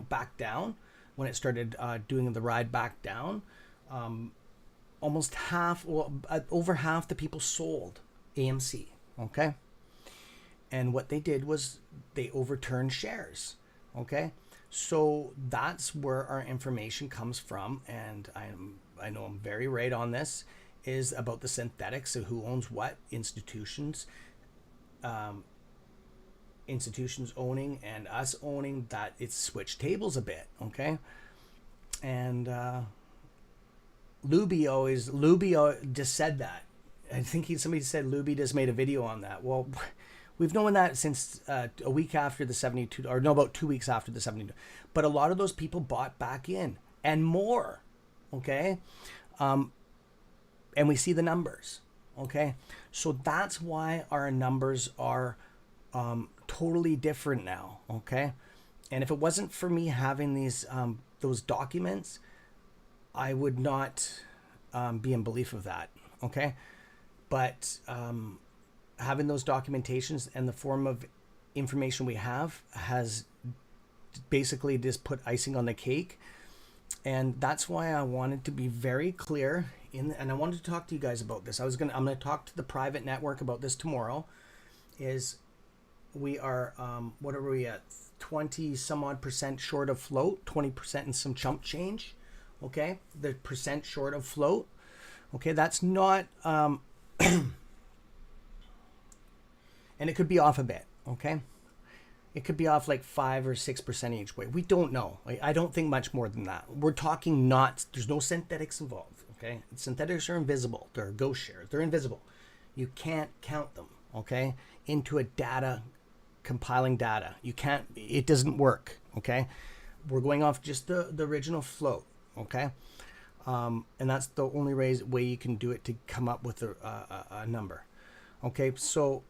back down. When it started doing the ride back down, almost over half the people sold AMC. Okay, And what they did was they overturned shares. Okay, so that's where our information comes from, and I know I'm very right on this, is about the synthetics of who owns what, institutions owning and us owning, that it's switched tables a bit. Okay, and Luby just said that. I think somebody said Luby just made a video on that. Well, we've known that since a week after the 72, or no, about 2 weeks after the 72. But a lot of those people bought back in and more. Okay, and we see the numbers. Okay, so that's why our numbers are totally different now. Okay, and if it wasn't for me having those documents, I would not be in belief of that. Okay, but having those documentations and the form of information we have has basically just put icing on the cake. And that's why I wanted to be very clear and I wanted to talk to you guys about this. I'm going to talk to the private network about this tomorrow. Is we are what are we at, 20 some odd percent short of float, 20% and some chump change. Okay, the percent short of float. Okay, that's not and it could be off a bit. Okay, it could be off like 5 or 6% each way. We don't know. I don't think much more than that. We're talking not, there's no synthetics involved. Okay, synthetics are invisible. They're ghost shares. They're invisible. You can't count them. Okay, into a data, compiling data. You can't. It doesn't work. Okay, we're going off just the original float. Okay, and that's the only way you can do it to come up with a number. Okay, so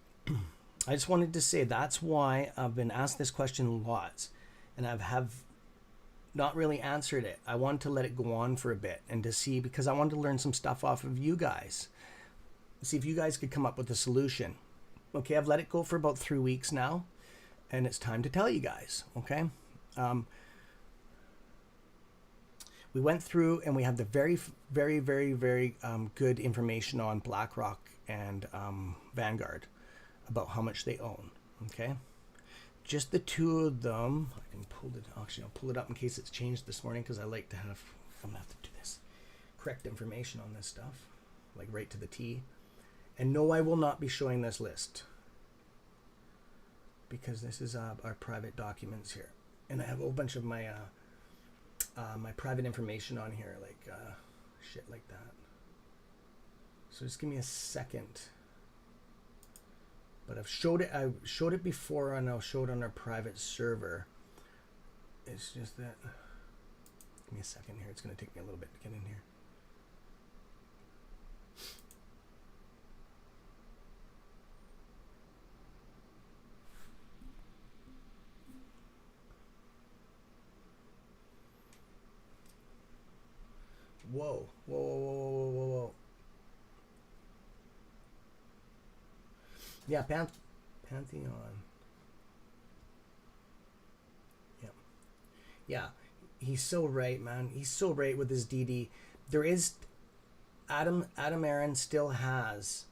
I just wanted to say that's why I've been asked this question lots, and have not really answered it. I wanted to let it go on for a bit and to see, because I wanted to learn some stuff off of you guys. See if you guys could come up with a solution. Okay, I've let it go for about 3 weeks now, and it's time to tell you guys. Okay, we went through and we have the very, very, very, very good information on BlackRock and Vanguard about how much they own. Okay, just the two of them. I can pull it. Actually, I'll pull it up in case it's changed this morning, because I like to have. I'm gonna have to do this. Correct information on this stuff, like right to the T. And no, I will not be showing this list, because this is our private documents here, and I have a whole bunch of my my private information on here, like shit like that. So just give me a second. But I showed it before, and I'll show it on our private server. It's just that. Give me a second here. It's going to take me a little bit to get in here. Whoa, whoa, whoa, whoa, whoa, whoa, whoa. Yeah, Pantheon. Yeah. Yeah. He's so right, man. He's so right with his DD. There is Adam Aaron still has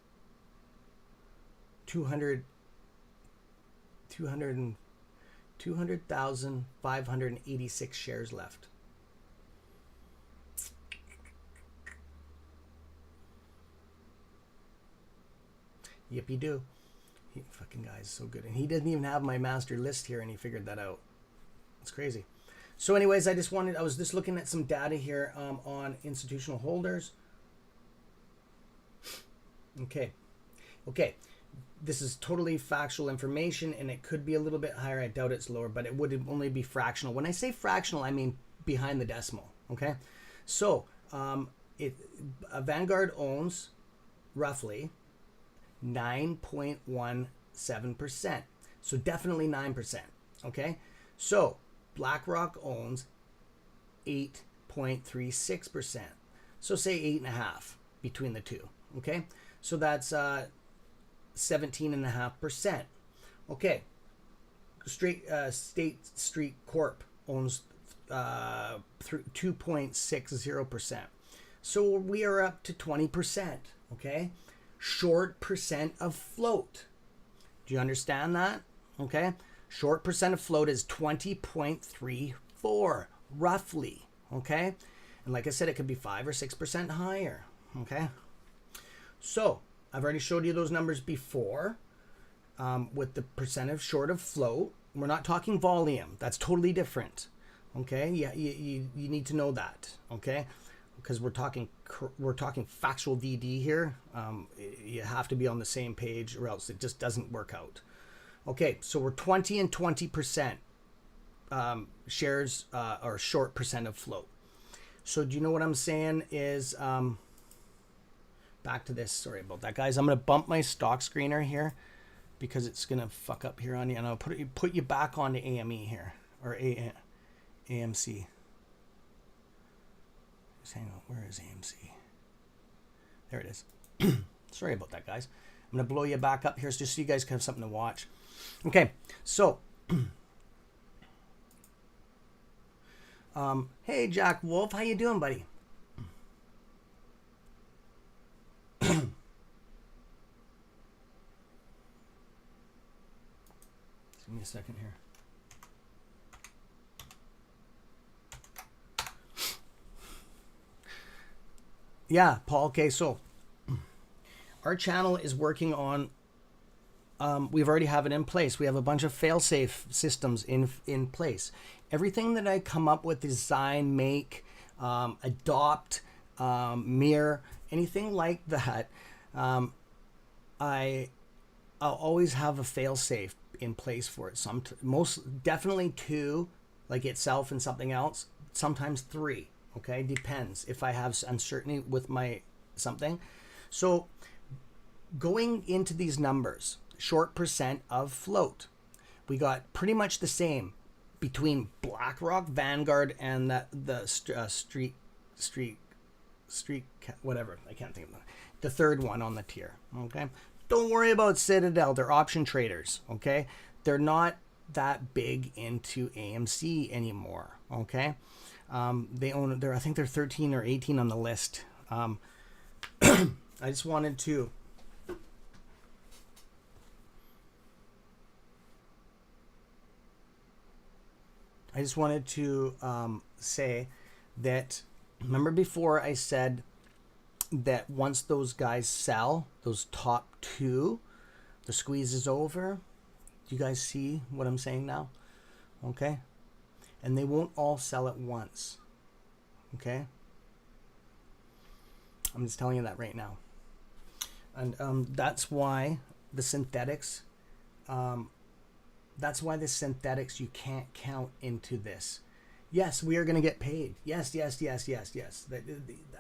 200,586 shares left. Yippee do. Fucking guy is so good. And he didn't even have my master list here, and he figured that out. It's crazy. So anyways, I was just looking at some data here on institutional holders. Okay. This is totally factual information, and it could be a little bit higher. I doubt it's lower, but it would only be fractional. When I say fractional, I mean behind the decimal. Okay. So Vanguard owns roughly 9.17%. So definitely 9%. Okay. So BlackRock owns 8.36%. So say 8.5 between the two. Okay. So that's 17.5%. Okay. State Street Corp owns 2.60%. So we are up to 20%. Okay. Short percent of float. Do you understand that? Okay. Short percent of float is 20.34, roughly. Okay. And like I said, it could be 5 or 6% higher. Okay. So I've already showed you those numbers before with the percent of short of float. We're not talking volume. That's totally different. Okay. Yeah. You need to know that. Okay. Because we're talking factual DD here. You have to be on the same page or else it just doesn't work out. Okay, so we're 20 and 20% shares or short percent of float. So do you know what I'm saying is, back to this, sorry about that, guys. I'm going to bump my stock screener here because it's going to fuck up here on you. And I'll put you back on to AME here, or AMC. Just hang on, where is AMC? There it is. Sorry about that, guys. I'm going to blow you back up here just so you guys can have something to watch. Okay, so hey Jack Wolf, how you doing, buddy? Give me a second here. Yeah, Paul. Okay, so our channel is working on. We've already have it in place. We have a bunch of fail-safe systems in place. Everything that I come up with, design, make, adopt, mirror, anything like that, I'll always have a fail-safe in place for it. Most definitely 2, like itself and something else. Sometimes 3. Okay, depends if I have uncertainty with my something. So going into these numbers. Short percent of float. We got pretty much the same between BlackRock, Vanguard, and the street whatever. I can't think of it. The third one on the tier. Okay. Don't worry about Citadel. They're option traders. Okay. They're not that big into AMC anymore. Okay. They own. I think they're 13 or 18 on the list. I just wanted to. Say that, remember before I said that once those guys sell, those top 2, the squeeze is over. Do you guys see what I'm saying now? Okay. And they won't all sell at once. Okay. I'm just telling you that right now. And that's why the synthetics, you can't count into this. Yes, we are going to get paid. Yes. I'm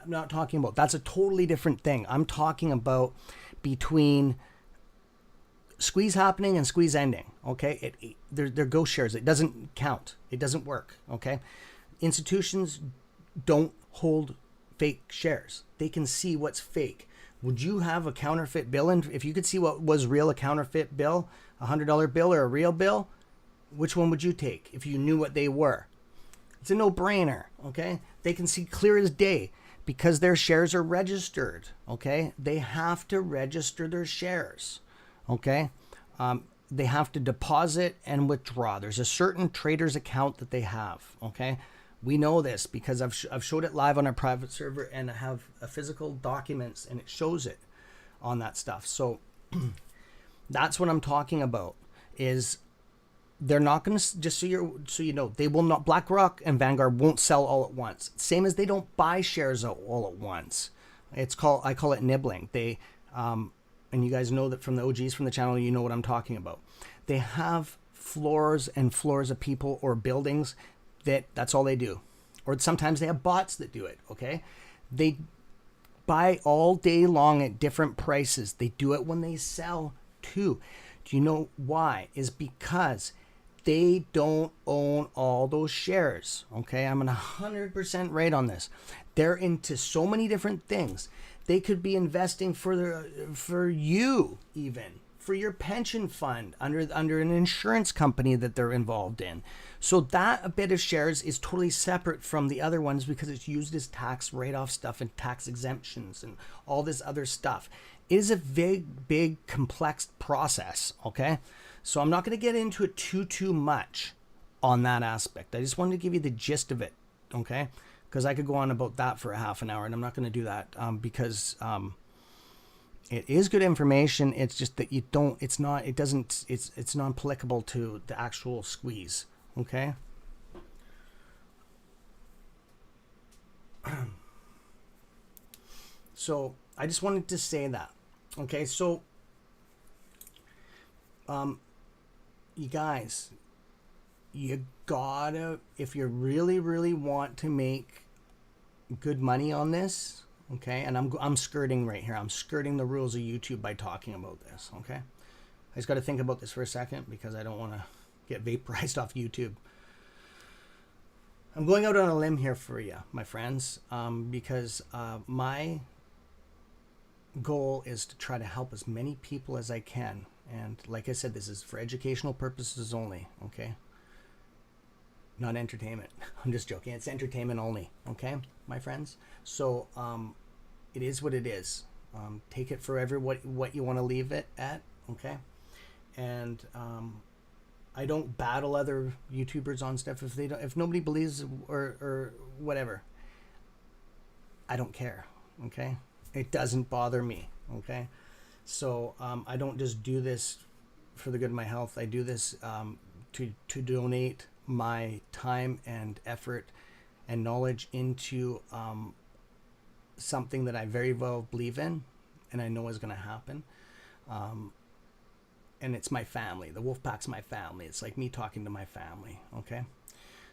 not talking about, that's a totally different thing. I'm talking about between squeeze happening and squeeze ending. Okay. They're ghost shares. It doesn't count. It doesn't work. Okay. Institutions don't hold fake shares. They can see what's fake. Would you have a counterfeit bill? And if you could see what was real, a counterfeit bill, $100 bill or a real bill, which one would you take if you knew what they were? It's a no-brainer, okay? They can see clear as day because their shares are registered, okay? They have to register their shares, okay? They have to deposit and withdraw. There's a certain trader's account that they have, okay? We know this because I've showed it live on our private server and I have a physical documents and it shows it on that stuff. So that's what I'm talking about is they're not going to, just so you know, they will not, BlackRock and Vanguard won't sell all at once. Same as they don't buy shares all at once. I call it nibbling. They, and you guys know that from the OGs from the channel, you know what I'm talking about. They have floors and floors of people or buildings that's all they do. Or sometimes they have bots that do it, okay? They buy all day long at different prices. They do it when they sell too. Do you know why? Is because they don't own all those shares, okay? I'm 100% right on this. They're into so many different things. They could be investing for you even, for your pension fund under an insurance company that they're involved in. So that bit of shares is totally separate from the other ones because it's used as tax write-off stuff and tax exemptions and all this other stuff. It is a big, complex process, okay? So I'm not going to get into it too much on that aspect. I just wanted to give you the gist of it, okay? Because I could go on about that for a half an hour, and I'm not going to do that because it is good information. It's just that you don't. It's not. It doesn't. It's not applicable to the actual squeeze. Okay. So I just wanted to say that. Okay. So, you guys, you gotta, if you really want to make good money on this, okay, and I'm skirting right here. I'm skirting the rules of YouTube by talking about this, okay? I just got to think about this for a second because I don't want to get vaporized off YouTube. I'm going out on a limb here for you, my friends, because my goal is to try to help as many people as I can. And like I said, this is for educational purposes only, okay? Not entertainment. I'm just joking. It's entertainment only, okay, my friends? So it is what it is. Take it for what you want to leave it at, okay? And I don't battle other YouTubers on stuff if nobody believes or whatever. I don't care, okay? It doesn't bother me, okay? So I don't just do this for the good of my health. I do this to donate my time and effort and knowledge into something that I very well believe in and I know is going to happen. And it's my family. The Wolfpack's my family. It's like me talking to my family, okay?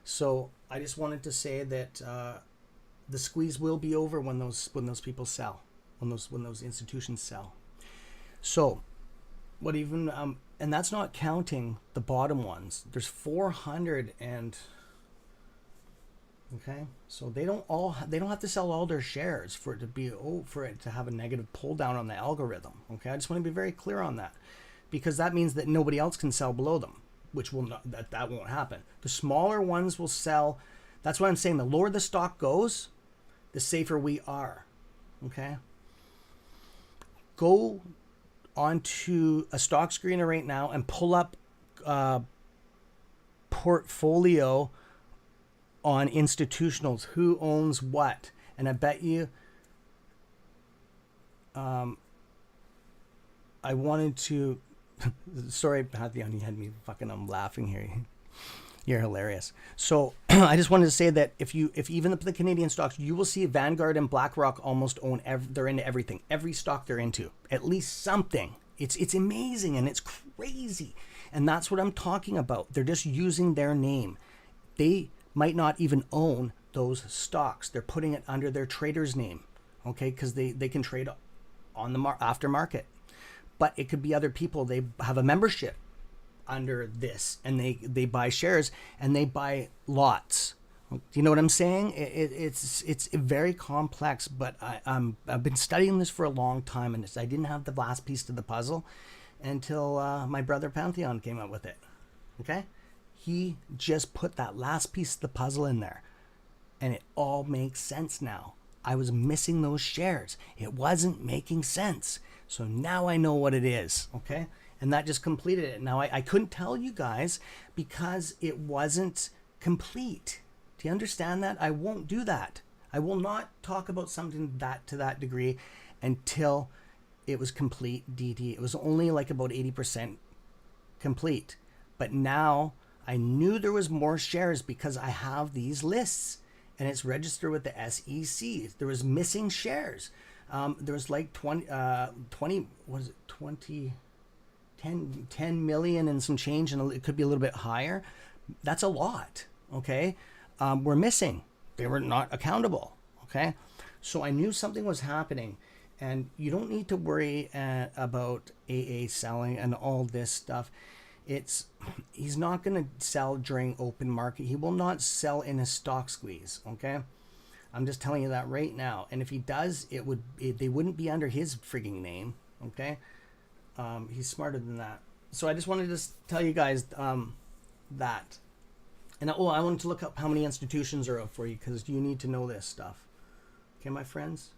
So I just wanted to say that the squeeze will be over when those people sell, when those institutions sell. So what even and that's not counting the bottom ones. There's 400 and okay, so they don't have to sell all their shares for it to have a negative pull down on the algorithm. Okay, I just want to be very clear on that, because that means that nobody else can sell below them, which will not, that won't happen. The smaller ones will sell. That's what I'm saying. The lower the stock goes, the safer we are. Okay, go onto a stock screener right now and pull up portfolio on institutionals, who owns what, and I bet you I wanted to sorry, Pantheon, you had me fucking, I'm laughing here. You're hilarious. So I just wanted to say that if even the Canadian stocks, you will see Vanguard and BlackRock almost own they're into everything. Every stock they're into, at least something. It's amazing and it's crazy. And that's what I'm talking about. They're just using their name. They might not even own those stocks. They're putting it under their trader's name, okay? Because they can trade on the aftermarket. But it could be other people. They have a membership under this, and they buy shares and they buy lots. Do you know what I'm saying? It's very complex, but I've been studying this for a long time, and I didn't have the last piece to the puzzle until my brother Pantheon came up with it. Okay, he just put that last piece of the puzzle in there, and it all makes sense now. I was missing those shares. It wasn't making sense. So now I know what it is. Okay. And that just completed it. Now, I couldn't tell you guys because it wasn't complete. Do you understand that? I won't do that. I will not talk about something to that degree until it was complete DD. It was only like about 80% complete. But now I knew there was more shares because I have these lists and it's registered with the SEC. There was missing shares. There was like 20, 10 million and some change, and it could be a little bit higher. That's a lot, okay? We're missing. They were not accountable, okay? So I knew something was happening, and you don't need to worry about AA selling and all this stuff. He's not going to sell during open market. He will not sell in a stock squeeze, okay? I'm just telling you that right now. And if he does, they wouldn't be under his frigging name, okay? He's smarter than that. So I just wanted to tell you guys that And I wanted to look up how many institutions are up for you because you need to know this stuff. Okay, my friends.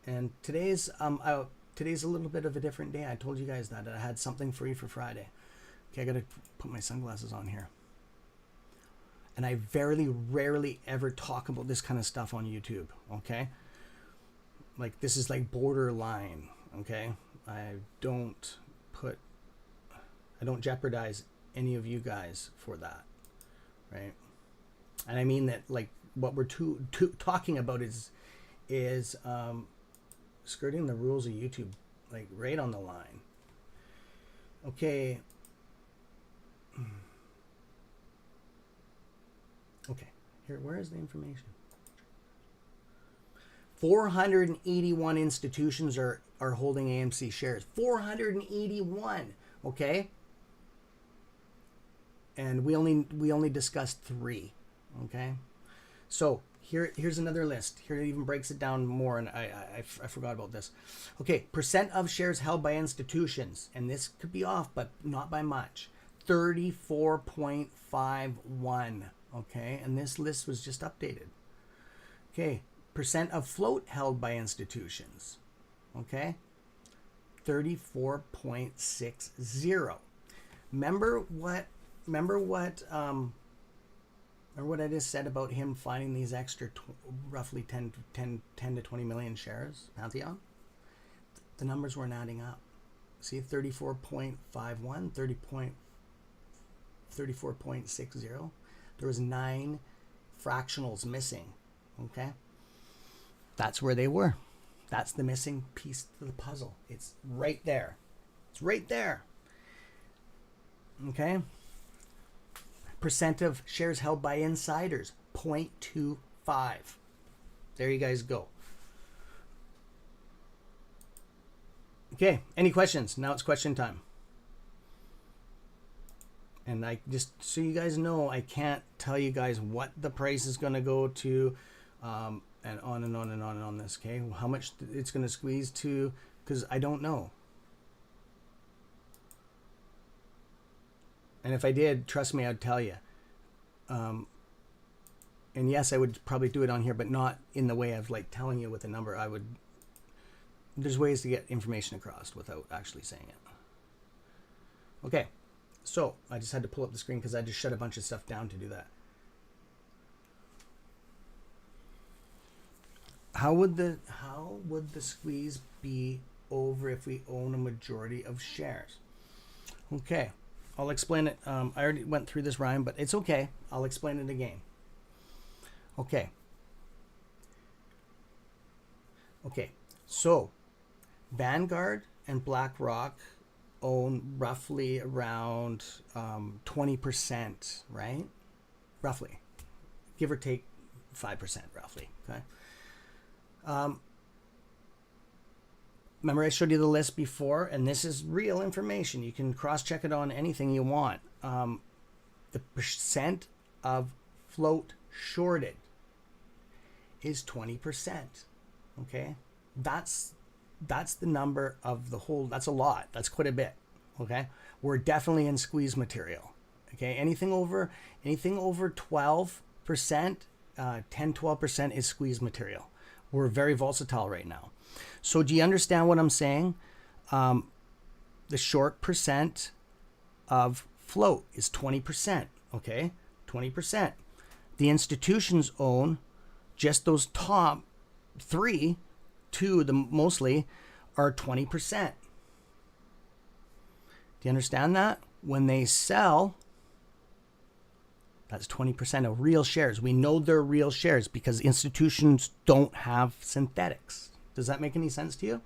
And today's a little bit of a different day. I told you guys that I had something for you for Friday. Okay, I gotta put my sunglasses on here. And I very rarely ever talk about this kind of stuff on YouTube. Okay, like this is like borderline. Okay, I don't jeopardize any of you guys for that, right? And I mean that, like, what we're talking about is skirting the rules of YouTube, like right on the line. Okay. Okay. Here, where is the information? 481 institutions are holding AMC shares. 481. Okay. And we only discussed 3. Okay. So here's another list. Here it even breaks it down more, and I forgot about this. Okay, percent of shares held by institutions, and this could be off, but not by much. 34.51. Okay, and this list was just updated. Okay, percent of float held by institutions. Okay, 34.60. Remember what I just said about him finding these extra roughly 10 to 20 million shares, Pantheon? The numbers weren't adding up. See, 34.51, 34.60. There was 9 fractionals missing, okay? That's where they were. That's the missing piece to the puzzle. It's right there. It's right there. Okay? Percent of shares held by insiders, 0.25. There you guys go. Okay, any questions? Now it's question time. And I just, so you guys know, I can't tell you guys what the price is going to go to, and on and on and on and on this, okay? How much it's going to squeeze to, because I don't know. And if I did, trust me, I'd tell you. And yes, I would probably do it on here, but not in the way of like telling you with a number. There's ways to get information across without actually saying it. Okay, so I just had to pull up the screen because I just shut a bunch of stuff down to do that. How would the squeeze be over if we own a majority of shares? Okay. I'll explain it. I already went through this, Ryan, but it's okay. I'll explain it again. Okay. Okay. So, Vanguard and BlackRock own roughly around 20%, right? Roughly. Give or take 5%, roughly. Okay. Remember I showed you the list before, and this is real information. You can cross-check it on anything you want. The percent of float shorted is 20%. Okay? That's the number of the whole. That's a lot. That's quite a bit. Okay? We're definitely in squeeze material. Okay? Anything over 12%, 10-12% is squeeze material. We're very versatile right now. So do you understand what I'm saying? The short percent of float is 20%, okay? 20%. The institutions own just those top 3, 2 the mostly, are 20%. Do you understand that? When they sell, that's 20% of real shares. We know they're real shares because institutions don't have synthetics. Does that make any sense to you?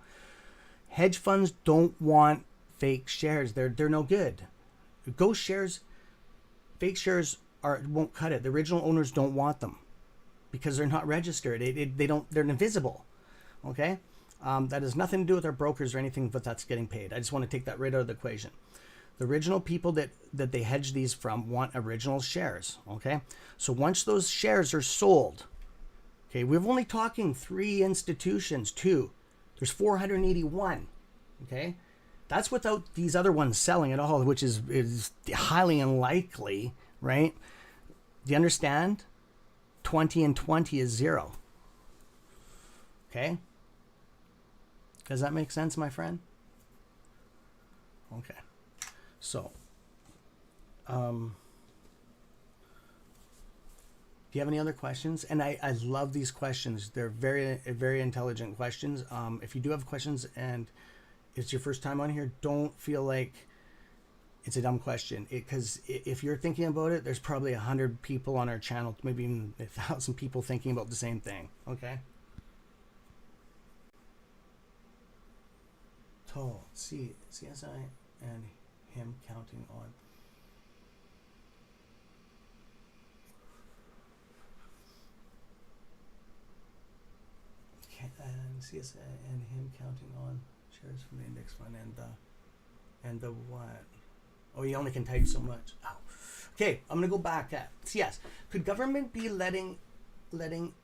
Hedge funds don't want fake shares. They're no good. Ghost shares, fake shares won't cut it. The original owners don't want them because they're not registered. They're invisible. Okay? That has nothing to do with our brokers or anything, but that's getting paid. I just want to take that right out of the equation. The original people that they hedge these from want original shares. Okay? So once those shares are sold, okay, we're only talking 3 institutions, 2. There's 481. Okay, that's without these other ones selling at all, which is highly unlikely, right? Do you understand? 20 and 20 is 0. Okay? Does that make sense, my friend? Okay. So, do you have any other questions? And I love these questions. They're very, very intelligent questions. If you do have questions and it's your first time on here, don't feel like it's a dumb question. Because if you're thinking about it, there's probably 100 people on our channel, maybe even 1,000 people thinking about the same thing. Okay? Toll. CSI and him counting on. And CSI and him counting on shares from the index fund and the what? Oh, you only can type so much. Oh. Okay, I'm gonna go back at yes. Could government be letting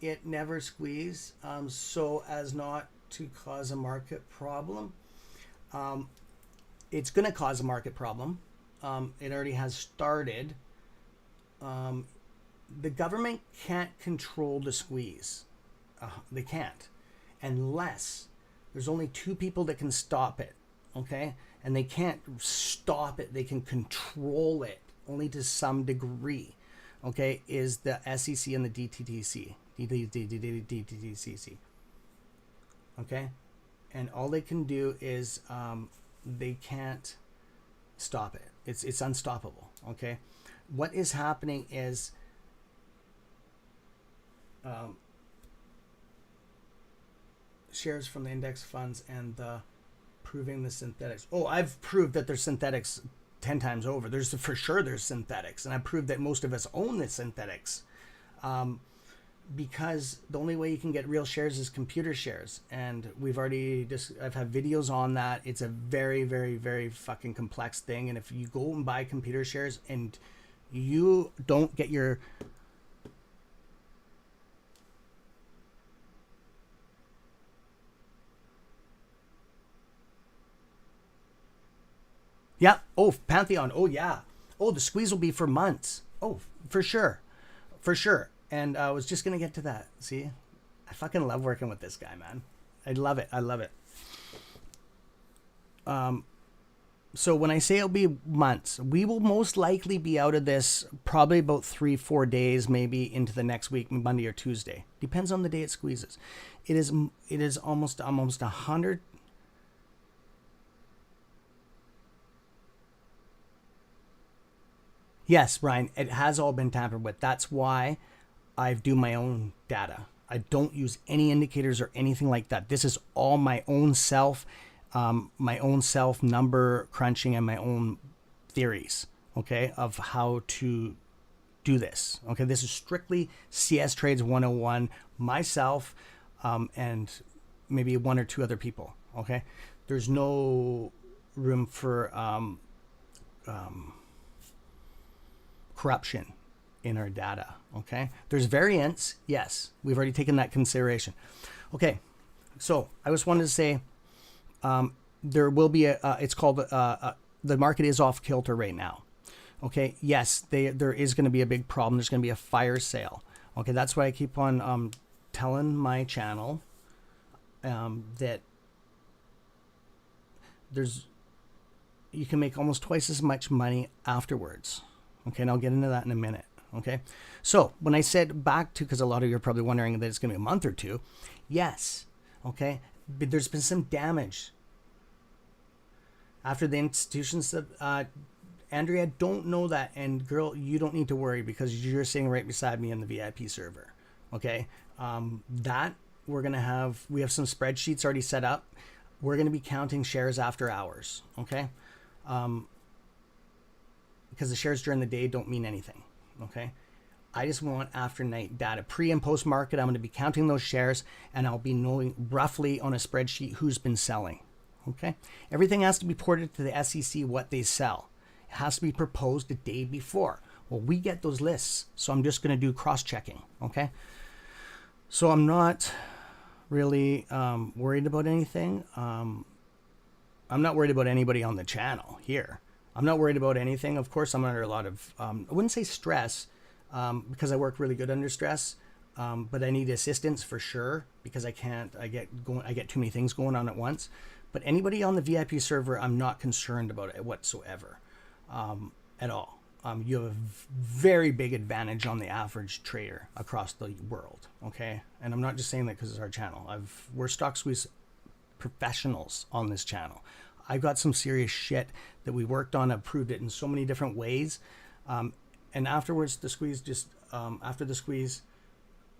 it never squeeze so as not to cause a market problem? It's gonna cause a market problem. It already has started. The government can't control the squeeze. They can't. Unless there's only 2 people that can stop it, okay? And they can't stop it, they can control it only to some degree, okay? Is the SEC and the DTTC, okay? And all they can do is they can't stop it. It's unstoppable, okay? What is happening is shares from the index funds and proving the synthetics. Oh, I've proved that there's synthetics 10 times over. There's for sure there's synthetics, and I proved that most of us own the synthetics, because the only way you can get real shares is computer shares, and I've had videos on that. It's a very, very, very fucking complex thing, and if you go and buy computer shares and you don't get your yeah. Oh, Pantheon. Oh, yeah. Oh, the squeeze will be for months. Oh, for sure. For sure. And I was just going to get to that. See? I fucking love working with this guy, man. I love it. I love it. So when I say it'll be months, we will most likely be out of this probably about 3-4 days, maybe into the next week, Monday or Tuesday. Depends on the day it squeezes. It is almost 100. Yes, Brian, it has all been tampered with. That's why I do my own data. I don't use any indicators or anything like that. This is all my own self number crunching and my own theories, okay, of how to do this. Okay, this is strictly CS Trades 101, myself, and maybe 1 or 2 other people, okay? There's no room for corruption in our data, okay? There's variance, yes. We've already taken that consideration. Okay, so I just wanted to say there will be it's called, the market is off kilter right now, okay? Yes, there is going to be a big problem. There's going to be a fire sale, okay? That's why I keep on telling my channel that you can make almost twice as much money afterwards. Okay, and I'll get into that in a minute. Okay, so when I said back to, because a lot of you are probably wondering that it's going to be a month or 2, yes. Okay, but there's been some damage after the institutions that Andrea, don't know that, and girl, you don't need to worry because you're sitting right beside me in the VIP server. Okay, that we have some spreadsheets already set up. We're going to be counting shares after hours. Okay. Because the shares during the day don't mean anything, okay? I just want after night data. Pre and post market, I'm going to be counting those shares, and I'll be knowing roughly on a spreadsheet who's been selling, okay? Everything has to be ported to the SEC, what they sell. It has to be proposed the day before. Well, we get those lists, so I'm just going to do cross-checking, okay? So I'm not really worried about anything. I'm not worried about anybody on the channel here. I'm not worried about anything. Of course, I'm under a lot of, I wouldn't say stress. because I work really good under stress. But I need assistance for sure because I can't. I get too many things going on at once. But anybody on the VIP server, I'm not concerned about it whatsoever, at all. You have a very big advantage on the average trader across the world. Okay, and I'm not just saying that because it's our channel. We're stock squeeze professionals on this channel. I've got some serious shit that we worked on. I've proved it in so many different ways. And afterwards, after the squeeze,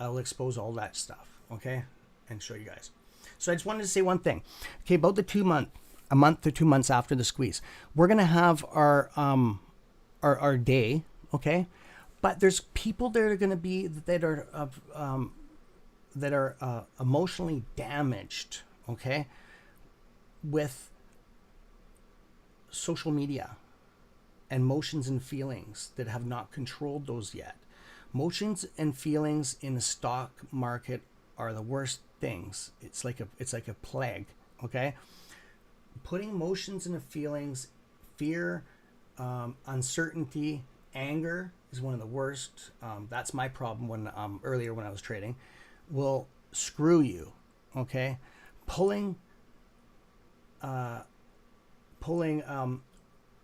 I'll expose all that stuff, okay, and show you guys. So I just wanted to say one thing. Okay, about a month or 2 months after the squeeze, we're gonna have our day, okay. But there's people that are gonna be that are emotionally damaged, okay, with social media and emotions and feelings that have not controlled those yet. Emotions and feelings in the stock market are the worst things. It's like a plague, okay? Putting emotions and feelings, fear, uncertainty, anger is one of the worst. That's my problem when earlier when I was trading, will screw you, okay? Pulling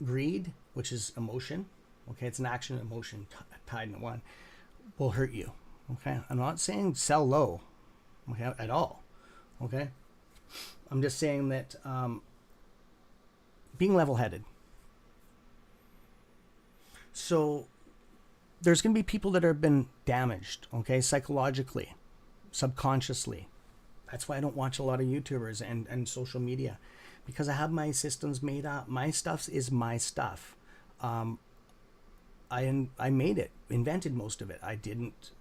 greed, which is emotion, okay? It's an action and emotion tied in one, will hurt you, okay? I'm not saying sell low, okay, at all, okay? I'm just saying that being level-headed. So there's going to be people that have been damaged, okay, psychologically, subconsciously. That's why I don't watch a lot of YouTubers and social media, because I have my systems made up. My stuff is my stuff. I made it, invented most of it. I didn't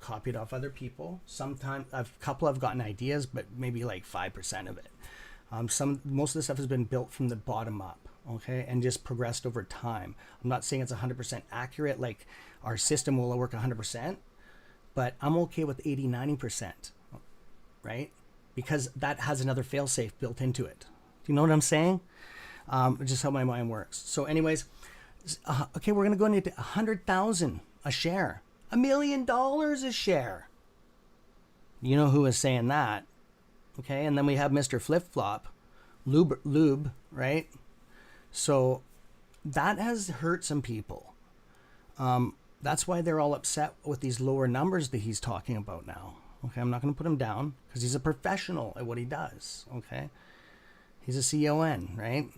copy it off other people. Sometimes a couple I've gotten ideas, but maybe like 5% of it. Most of the stuff has been built from the bottom up, okay, and just progressed over time. I'm not saying it's 100% accurate, like our system will work 100%, but I'm okay with 80, 90%, right? Because that has another fail-safe built into it. Do you know what I'm saying? Just how my mind works. So anyways, okay, we're going to go into 100,000 a share. $1 million a share. You know who is saying that? Okay, and then we have Mr. Flip-Flop, Lube, right? So that has hurt some people. That's why they're all upset with these lower numbers that he's talking about now. Okay, I'm not going to put him down because he's a professional at what he does. Okay, he's a CON, right?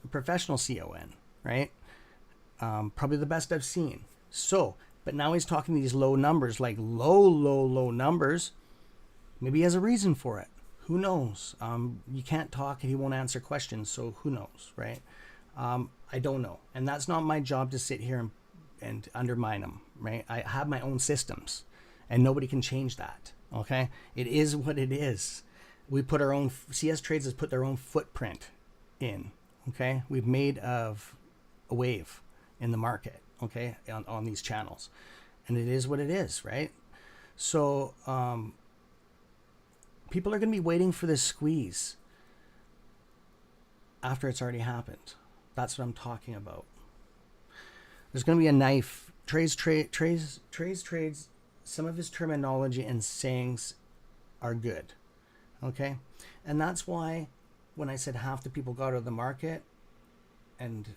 A professional CON, right? Probably the best I've seen. So, but now he's talking these low numbers, like low numbers. Maybe he has a reason for it. Who knows? You can't talk and he won't answer questions, so who knows, right? I don't know. And that's not my job to sit here and undermine him, right? I have my own systems and nobody can change that, okay? It is what it is. We put our own, CS Trades has put their own footprint in, okay? We've made a wave in the market, okay, on these channels. And it is what it is, right? So, people are going to be waiting for this squeeze after it's already happened. That's what I'm talking about. There's going to be a knife. Trades. Some of his terminology and sayings are good. Okay? And that's why when I said half the people got out of the market, and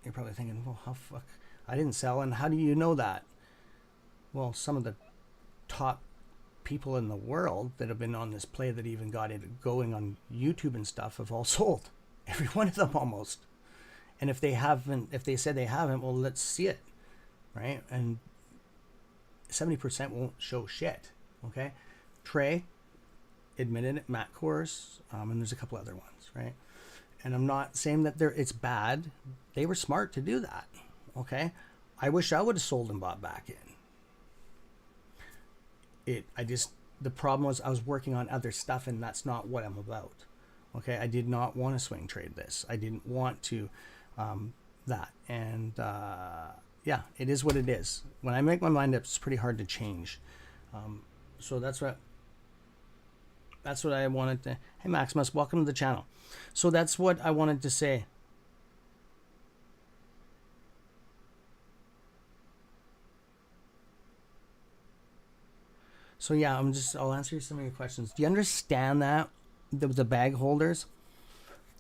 you're probably thinking, well, how fuck? I didn't sell. And how do you know that? Well, some of the top people in the world that have been on this play that even got it going on YouTube and stuff have all sold. Every one of them almost. And if they said they haven't, well, let's see it, right? And 70% won't show shit, okay? Trey admitted it, Matt Kors, and there's a couple other ones, right? And I'm not saying that it's bad. They were smart to do that, okay? I wish I would have sold and bought back in. The problem was I was working on other stuff and that's not what I'm about. Okay. I did not want to swing trade this. I didn't want to, that. And, yeah, it is what it is. When I make my mind up, it's pretty hard to change. So that's what I wanted to, hey Maximus, welcome to the channel. So that's what I wanted to say. So yeah, I'll answer some of your questions. Do you understand that the bag holders?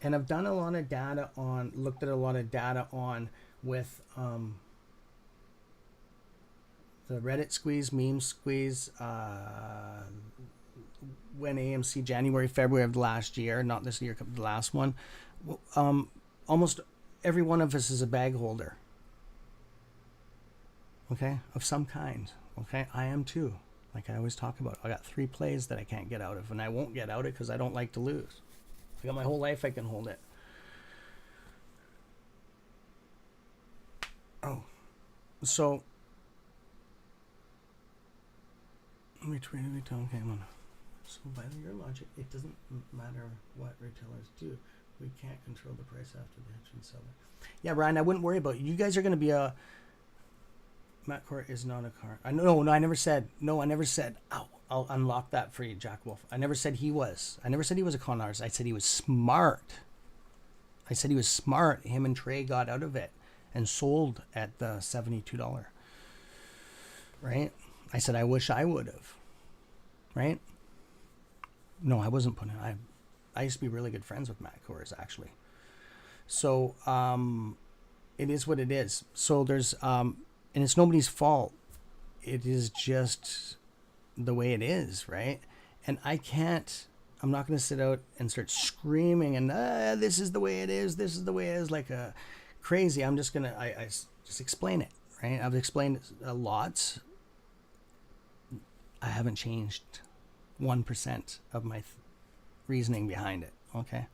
And I've done a lot of data on, looked at a lot of data on with the Reddit squeeze, meme squeeze, when AMC January, February of last year, not this year, the last one, almost every one of us is a bag holder. Okay, of some kind. Okay, I am too. Like I always talk about, I got 3 plays that I can't get out of, and I won't get out of it because I don't like to lose. I got my whole life I can hold it. Oh, so okay, I'm on. So by your logic, it doesn't matter what retailers do. We can't control the price after the hedge and seller. Yeah, Ryan, I wouldn't worry about it. You guys are going to be a. Matt Court is not a car. No, I never said. No, I never said. Ow, I'll unlock that for you, Jack Wolf. I never said he was. I never said he was a con artist. I said he was smart. I said he was smart. Him and Trey got out of it and sold at the $72. Right? I said I wish I would have. Right? No, I wasn't putting it. I used to be really good friends with Matt Kors, actually. So it is what it is. So there's and it's nobody's fault. It is just the way it is, right? And I'm not going to sit out and start screaming and this is the way it is. This is the way it is, like a crazy. I'm just going to I just explain it, right? I've explained it a lot. I haven't changed 1% of my reasoning behind it. Okay.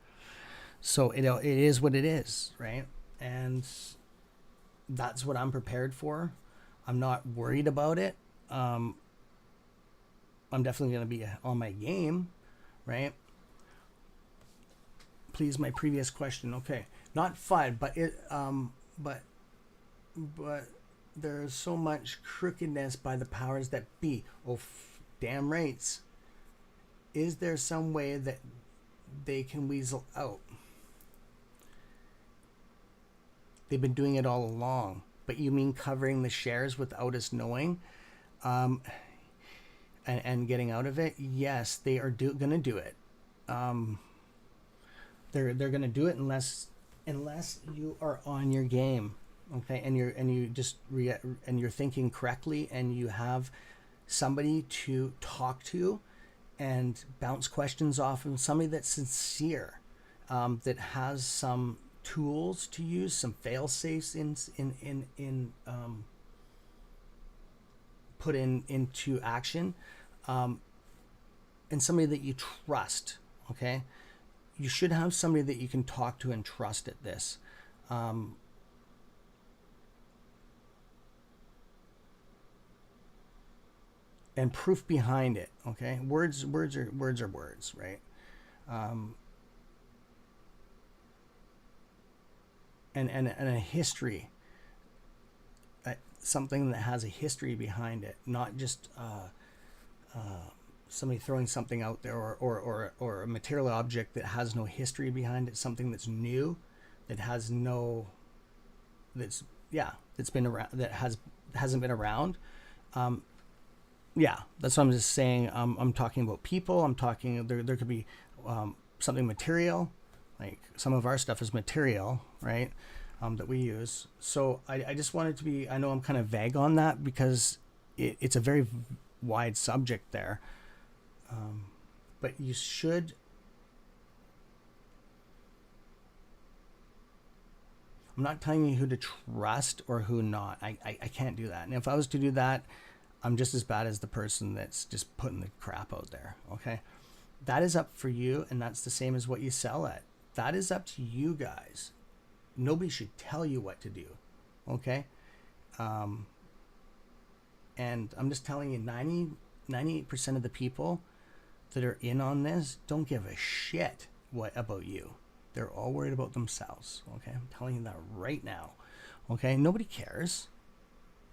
So it is what it is, right? And that's what I'm prepared for. I'm not worried about it. I'm definitely going to be on my game, right? Please, my previous question. Okay. Not FUD, but there's so much crookedness by the powers that be. Oh, damn rights. Is there some way that they can weasel out? They've been doing it all along. But you mean covering the shares without us knowing, and getting out of it? Yes, they are going to do it. They're going to do it unless you are on your game, okay, and you're thinking correctly, and you have somebody to talk to and bounce questions off of, somebody that's sincere, that has some tools to use, some fail safes put into action, and somebody that you trust. Okay, you should have somebody that you can talk to and trust at this. And proof behind it. Okay, words are words, right? And a history, something that has a history behind it, not just somebody throwing something out there, or a material object that has no history behind it, something that's new, that has no, that's been around, that hasn't been around. Yeah, that's what I'm just saying. I'm talking about people. I'm talking, there could be something material, like some of our stuff is material, right? That we use. So I just wanted to be, I know I'm kind of vague on that because it's a very wide subject there. But you should, I'm not telling you who to trust or who not. I can't do that. And if I was to do that, I'm just as bad as the person that's just putting the crap out there. Okay. That is up for you. And that's the same as what you sell at. That is up to you guys. Nobody should tell you what to do. Okay. And I'm just telling you, 98% of the people that are in on this don't give a shit about you. They're all worried about themselves. Okay. I'm telling you that right now. Okay. Nobody cares.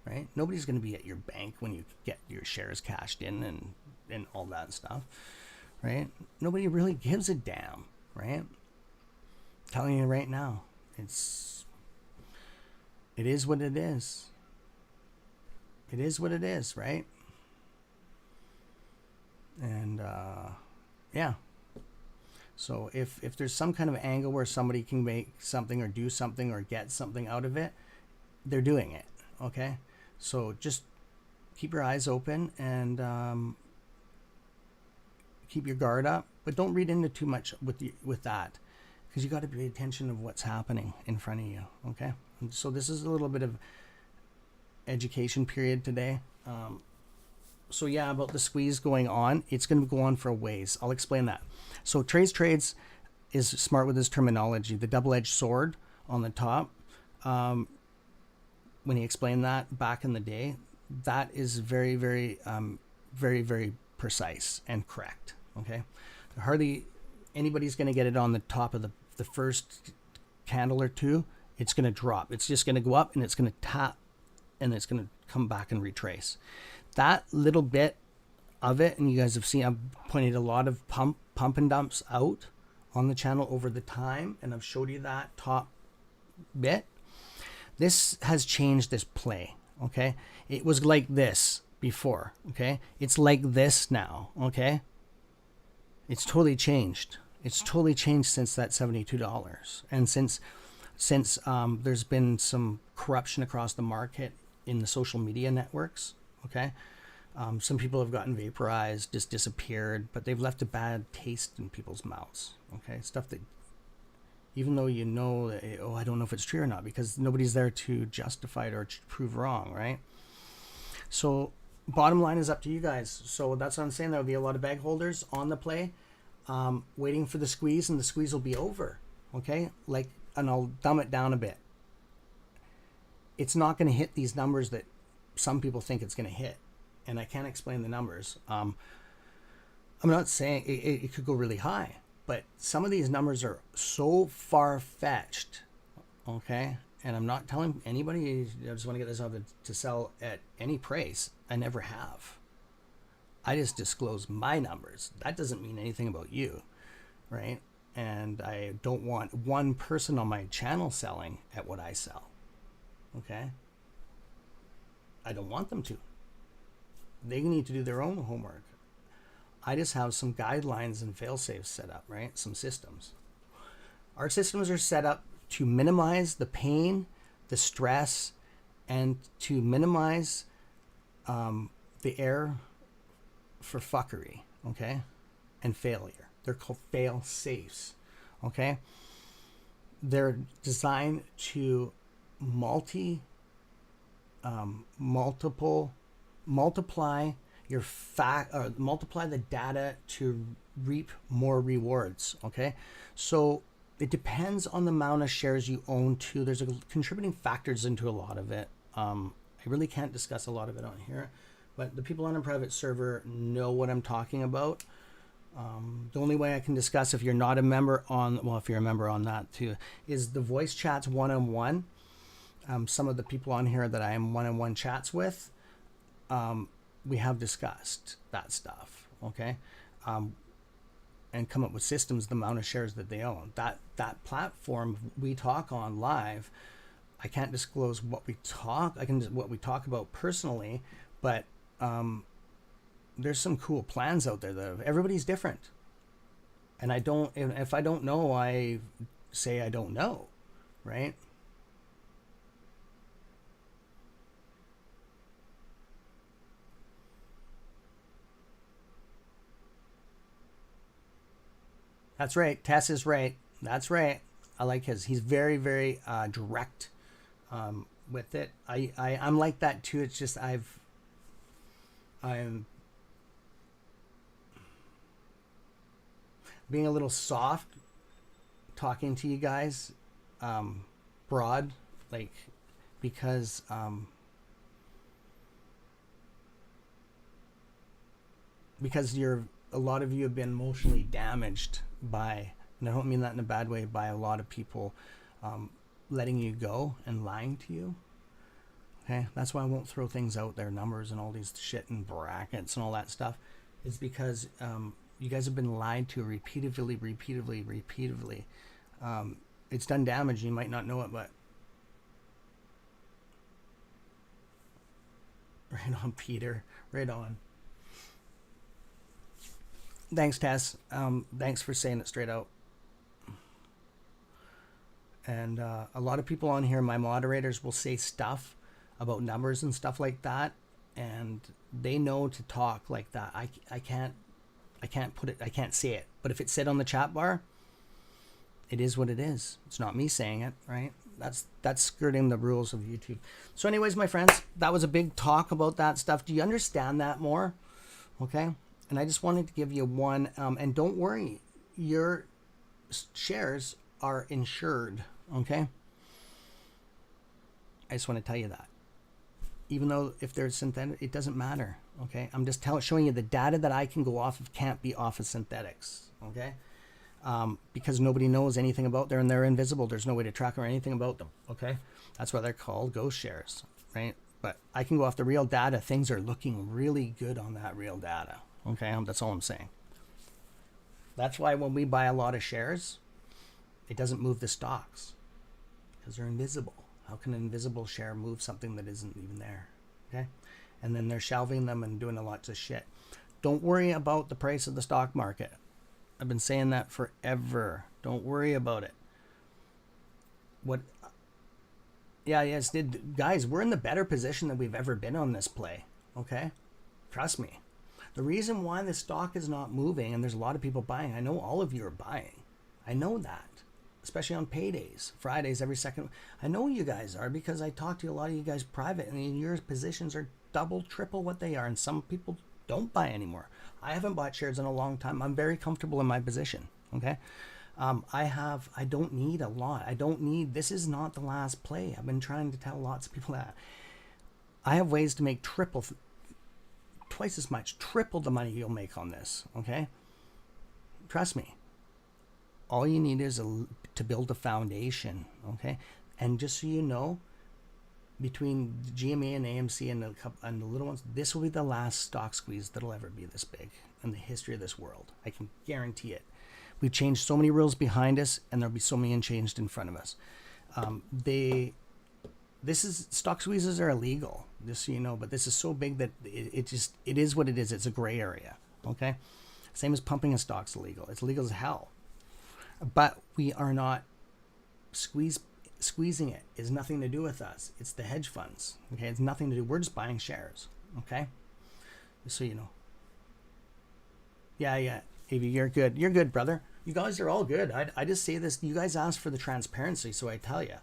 Right? Nobody's going to be at your bank when you get your shares cashed in and all that stuff. Right? Nobody really gives a damn. Right? I'm telling you right now. It is what it is. It is what it is, right? And yeah. So if there's some kind of angle where somebody can make something or do something or get something out of it, they're doing it. Okay. So just keep your eyes open and keep your guard up, but don't read into too much with that, because you got to pay attention of what's happening in front of you. Okay. And so this is a little bit of education period today. So yeah, about the squeeze going on, it's going to go on for a ways. I'll explain that. So trades is smart with his terminology. The double-edged sword on the top, when he explained that back in the day, that is very, very, very, very precise and correct. Okay, hardly anybody's going to get it on the top of the first candle or two. It's going to drop. It's just going to go up and it's going to tap and it's going to come back and retrace. That little bit of it, and you guys have seen, I've pointed a lot of pump and dumps out on the channel over the time, and I've showed you that top bit. This has changed this play. Okay, it was like this before. Okay, it's like this now. Okay, it's totally changed. It's totally changed since that $72, and since there's been some corruption across the market in the social media networks. Okay, some people have gotten vaporized, just disappeared, but they've left a bad taste in people's mouths. Okay, stuff that even though you know that, oh, I don't know if it's true or not, because nobody's there to justify it or prove wrong, right? So bottom line is up to you guys. So that's what I'm saying. There'll be a lot of bag holders on the play, waiting for the squeeze, and the squeeze will be over. Okay, and I'll dumb it down a bit. It's not going to hit these numbers that some people think it's going to hit, and I can't explain the numbers. I'm not saying it could go really high, but some of these numbers are so far-fetched. Okay, and I'm not telling anybody, I just want to get this out to sell at any price. I never have. I just disclose my numbers. That doesn't mean anything about you, right? And I don't want one person on my channel selling at what I sell. Okay, I don't want them to. They need to do their own homework. I just have some guidelines and fail-safes set up, right? Some systems. Our systems are set up to minimize the pain, the stress, and to minimize the air for fuckery, okay? And failure. They're called fail-safes, okay? They're designed to multiply multiply the data to reap more rewards. Okay, so it depends on the amount of shares you own too. There's contributing factors into a lot of it. I really can't discuss a lot of it on here, but the people on a private server know what I'm talking about. The only way I can discuss, if you're not a member if you're a member on that too, is the voice chats one-on-one. Some of the people on here that I am one-on-one chats with, we have discussed that stuff, okay? And come up with systems, the amount of shares that they own. That platform we talk on live, I can't disclose what we talk. What we talk about personally, but there's some cool plans out there that everybody's different. And if I don't know, I say I don't know, right? That's right. Tess is right. That's right. I like he's very, very direct with it. I'm like that too. It's just I'm being a little soft talking to you guys, broad, because a lot of you have been emotionally damaged by, and I don't mean that in a bad way, by a lot of people letting you go and lying to you. Okay, that's why I won't throw things out there, numbers and all these shit and brackets and all that stuff. It's because you guys have been lied to repeatedly. It's done damage. You might not know it, but right on, Peter. Right on. Thanks, Tess. Thanks for saying it straight out. And a lot of people on here, my moderators, will say stuff about numbers and stuff like that, and they know to talk like that. I can't put it. I can't say it. But if it's said on the chat bar, it is what it is. It's not me saying it, right? That's skirting the rules of YouTube. So anyways, my friends, that was a big talk about that stuff. Do you understand that more? Okay. And I just wanted to give you one. And don't worry, your shares are insured. Okay. I just want to tell you that. Even though if they're synthetic, it doesn't matter. Okay. I'm just showing you the data that I can go off of can't be off of synthetics. Okay. Because nobody knows anything about them and they're invisible. There's no way to track or anything about them. Okay. That's why they're called ghost shares, right? But I can go off the real data. Things are looking really good on that real data. Okay. That's all I'm saying. That's why when we buy a lot of shares, it doesn't move the stocks because they're invisible. How can an invisible share move something that isn't even there? Okay. And then they're shelving them and doing a lot of shit. Don't worry about the price of the stock market. I've been saying that forever. Don't worry about it. Yes, guys, we're in the better position than we've ever been on this play. Okay? Trust me. The reason why the stock is not moving, and there's a lot of people buying, I know all of you are buying. I know that. Especially on paydays, Fridays, every second. I know you guys are because I talk to a lot of you guys private, and your positions are double, triple what they are, and some people don't buy anymore. I haven't bought shares in a long time. I'm very comfortable in my position. Okay. I don't need a lot. This is not the last play. I've been trying to tell lots of people that I have ways to make twice as much, triple the money you'll make on this. Okay. Trust me. All you need is to build a foundation. Okay. And just so you know, between GME and AMC and the little ones, this will be the last stock squeeze that'll ever be this big in the history of this world. I can guarantee it. We've changed so many rules behind us, and there'll be so many unchanged in front of us. Stock squeezes are illegal, just so you know, but this is so big that it is what it is. It's a gray area. Okay. Same as pumping a stock's illegal. It's illegal as hell. But we are not squeezing it. Is nothing to do with us. It's the hedge funds. Okay, it's nothing to do. We're just buying shares. Okay, just so you know. Yeah. Avi, you're good. You're good, brother. You guys are all good. I just say this. You guys ask for the transparency, so I tell you.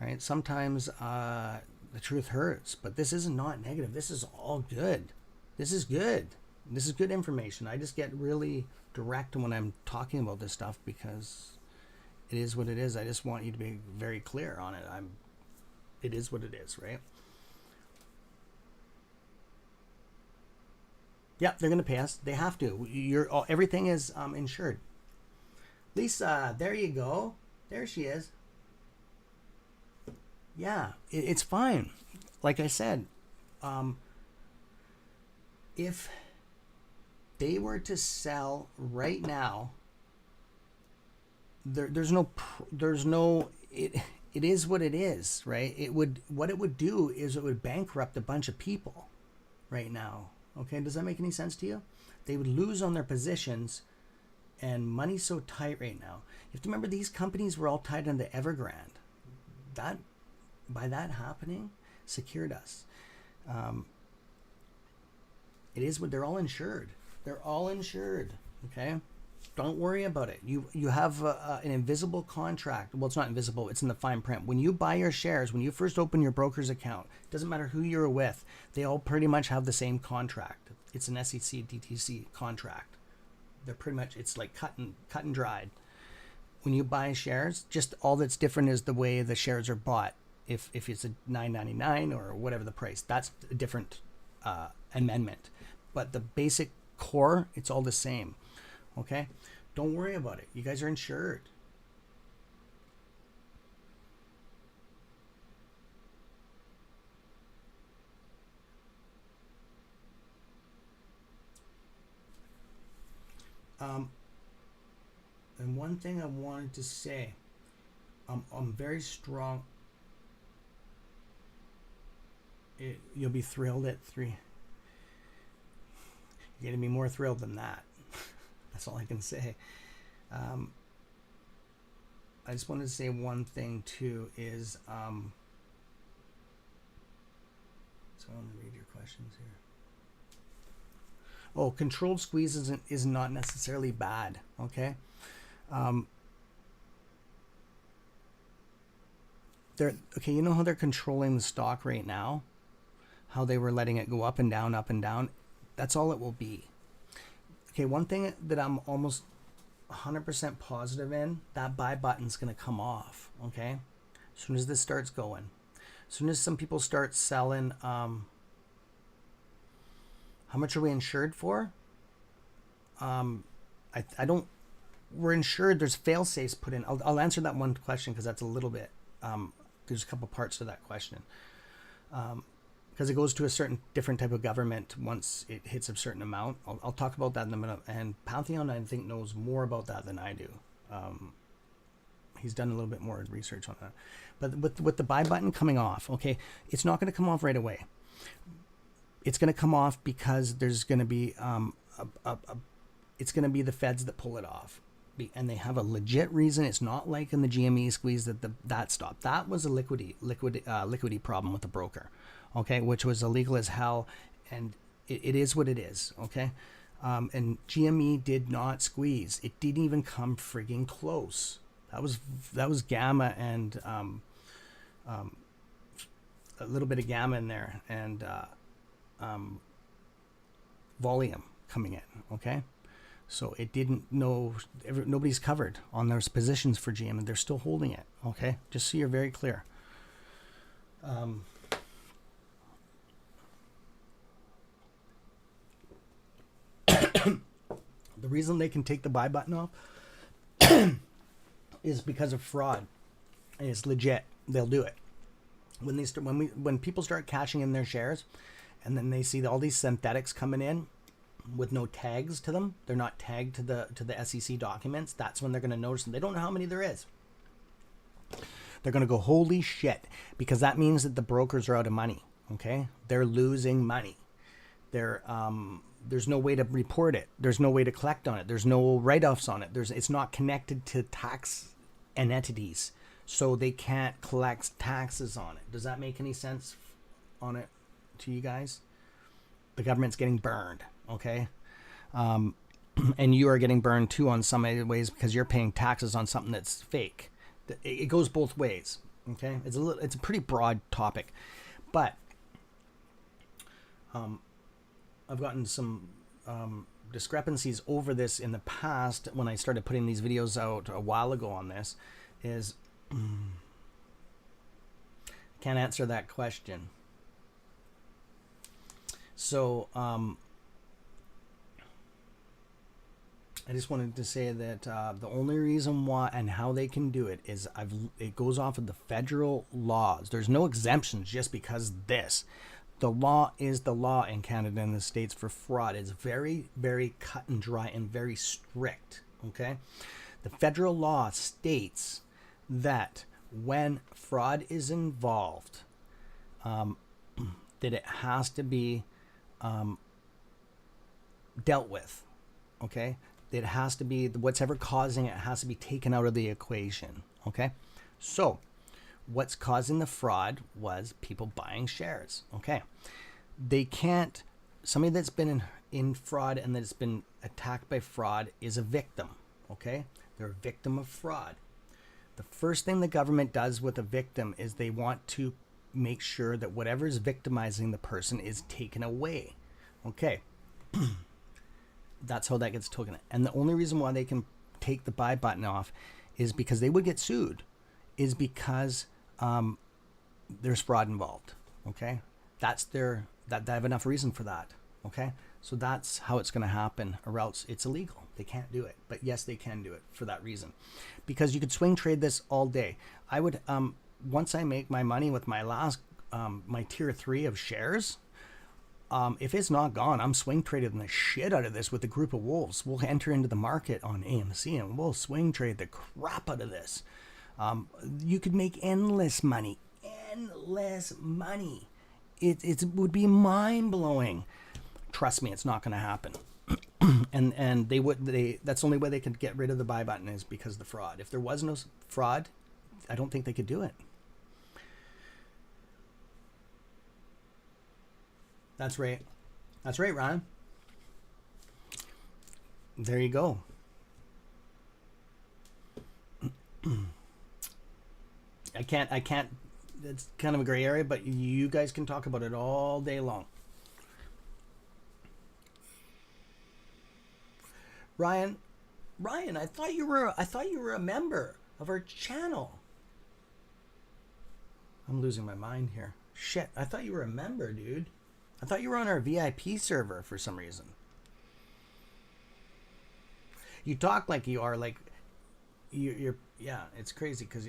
Right? Sometimes the truth hurts, but this is not negative. This is all good. This is good. This is good information. I just get really direct when I'm talking about this stuff because it is what it is. I just want you to be very clear on it. It is what it is, right? Yeah, they're going to pay us. They have to. Everything is insured. Lisa, there you go. There she is. Yeah, it's fine. Like I said, if they were to sell right now, it is what it is, right? What it would do is it would bankrupt a bunch of people right now. Okay, does that make any sense to you? They would lose on their positions, and money's so tight right now. You have to remember these companies were all tied into Evergrande. By that happening, secured us. It is what they're all insured. They're all insured. Okay, don't worry about it. You have an invisible contract. Well, it's not invisible. It's in the fine print. When you buy your shares, when you first open your broker's account, it doesn't matter who you're with. They all pretty much have the same contract. It's an SEC DTC contract. They're pretty much, it's like cut and dried. When you buy shares, just all that's different is the way the shares are bought. If it's a $9.99 or whatever the price, that's a different amendment. But the basic core, it's all the same. Okay, don't worry about it. You guys are insured. And one thing I wanted to say, I'm very strong. You'll be thrilled at 3. You're gonna be more thrilled than that. That's all I can say. I just wanted to say one thing too is, so I want to read your questions here. Oh, controlled squeeze is not necessarily bad, okay? Okay, you know how they're controlling the stock right now? How they were letting it go up and down, up and down? That's all it will be. Okay, one thing that I'm almost 100% positive in, that buy button's going to come off, okay? As soon as this starts going. As soon as some people start selling, how much are we insured for? I don't, we're insured, there's fail safes put in. I'll answer that one question because that's a little bit, there's a couple parts to that question. Because it goes to a certain different type of government once it hits a certain amount. I'll talk about that in a minute. And Pantheon, I think, knows more about that than I do. He's done a little bit more research on that. But with the buy button coming off, okay, it's not going to come off right away. It's going to come off because there's going to be it's going to be the feds that pull it off. And they have a legit reason. It's not like in the GME squeeze that stopped. That was a liquidity problem with the broker, okay, which was illegal as hell, and it is what it is, okay. And GME did not squeeze. It didn't even come frigging close. That was gamma and a little bit of gamma in there and volume coming in, okay. So it didn't know, nobody's covered on those positions for GM, and they're still holding it, okay? Just so you're very clear. The reason they can take the buy button off is because of fraud. And it's legit. They'll do it. When people start cashing in their shares, and then they see all these synthetics coming in with no tags to them, they're not tagged to the SEC documents, that's when they're going to notice them. They don't know how many there is. They're going to go, holy shit, because that means that the brokers are out of money, okay? They're losing money. There's no way to report it. There's no way to collect on it. There's no write-offs on it. It's not connected to tax and entities, so they can't collect taxes on it. Does that make any sense on it to you guys? The government's getting burned. Okay. And you are getting burned too on some ways because you're paying taxes on something that's fake. It goes both ways. Okay. It's a pretty broad topic, but, I've gotten some, discrepancies over this in the past when I started putting these videos out a while ago on this is, can't answer that question. So, I just wanted to say that the only reason why and how they can do it is it goes off of the federal laws. There's no exemptions just because this. The law is the law in Canada and the States for fraud. It's very, very cut and dry and very strict, okay? The federal law states that when fraud is involved, that it has to be dealt with, okay? It has to be, what's ever causing it has to be taken out of the equation, okay? So, what's causing the fraud was people buying shares, okay? They can't, somebody that's been in fraud and that's been attacked by fraud is a victim, okay? They're a victim of fraud. The first thing the government does with a victim is they want to make sure that whatever is victimizing the person is taken away, okay? That's how that gets taken. And the only reason why they can take the buy button off is because they would get sued, is because there's fraud involved. Okay, that's they have enough reason for that. Okay, so that's how it's going to happen, or else it's illegal. They can't do it. But yes, they can do it for that reason, because you could swing trade this all day. I would once I make my money with my last my tier 3 of shares. If it's not gone, I'm swing trading the shit out of this with a group of wolves. We'll enter into the market on AMC and we'll swing trade the crap out of this. You could make endless money. Endless money. It would be mind-blowing. Trust me, it's not going to happen. and that's the only way they could get rid of the buy button is because of the fraud. If there was no fraud, I don't think they could do it. That's right. That's right, Ryan. There you go. I can't, it's kind of a gray area, but you guys can talk about it all day long. Ryan, I thought you were a member of our channel. I'm losing my mind here. Shit, I thought you were a member, dude. I thought you were on our VIP server for some reason. You talk like you are, like you're yeah, it's crazy because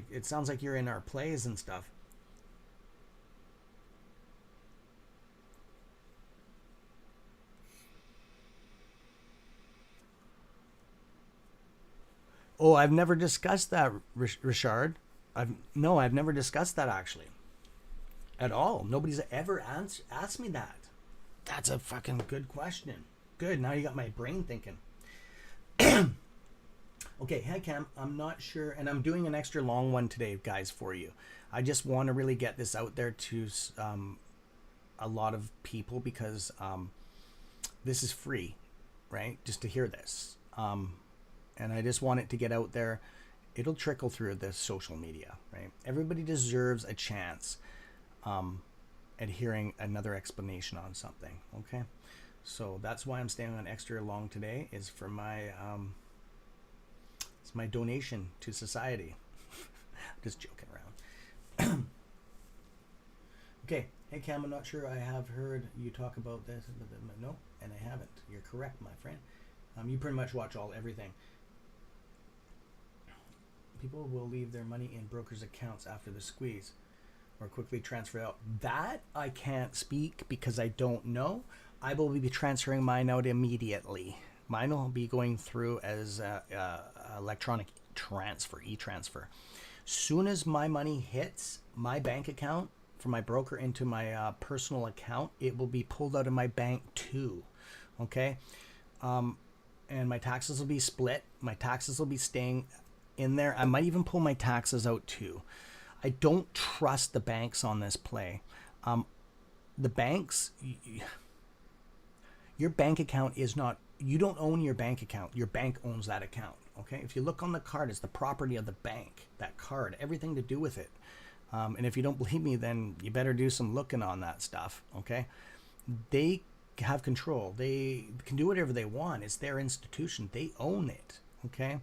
it sounds like you're in our plays and stuff. Oh, I've never discussed that, Richard. I've never discussed that actually. At all. Nobody's ever asked me that. That's a fucking good question. Good. Now you got my brain thinking. Okay, hi Cam. I'm not sure, and I'm doing an extra long one today, guys, for you. I just want to really get this out there to a lot of people because this is free, right? Just to hear this. And I just want it to get out there. It'll trickle through the social media, right? Everybody deserves a chance at hearing another explanation on something, okay? So that's why I'm staying on extra long today, is for my it's my donation to society. Just joking around. Okay, hey Cam, I'm not sure I have heard you talk about this. No, and I haven't. You're correct, my friend. You pretty much watch everything. People will leave their money in brokers' accounts after the squeeze or quickly transfer out. That I can't speak because I don't know. I will be transferring mine out immediately. Mine will be going through as electronic transfer, e-transfer. Soon as my money hits my bank account from my broker into my personal account, it will be pulled out of my bank too. Okay? And my taxes will be split. My taxes will be staying in there. I might even pull my taxes out too. I don't trust the banks on this play. The banks, your bank account is not, you don't own your bank account. Your bank owns that account. Okay. If you look on the card, it's the property of the bank, that card, everything to do with it. And if you don't believe me, then you better do some looking on that stuff. Okay. They have control. They can do whatever they want. It's their institution. They own it. Okay.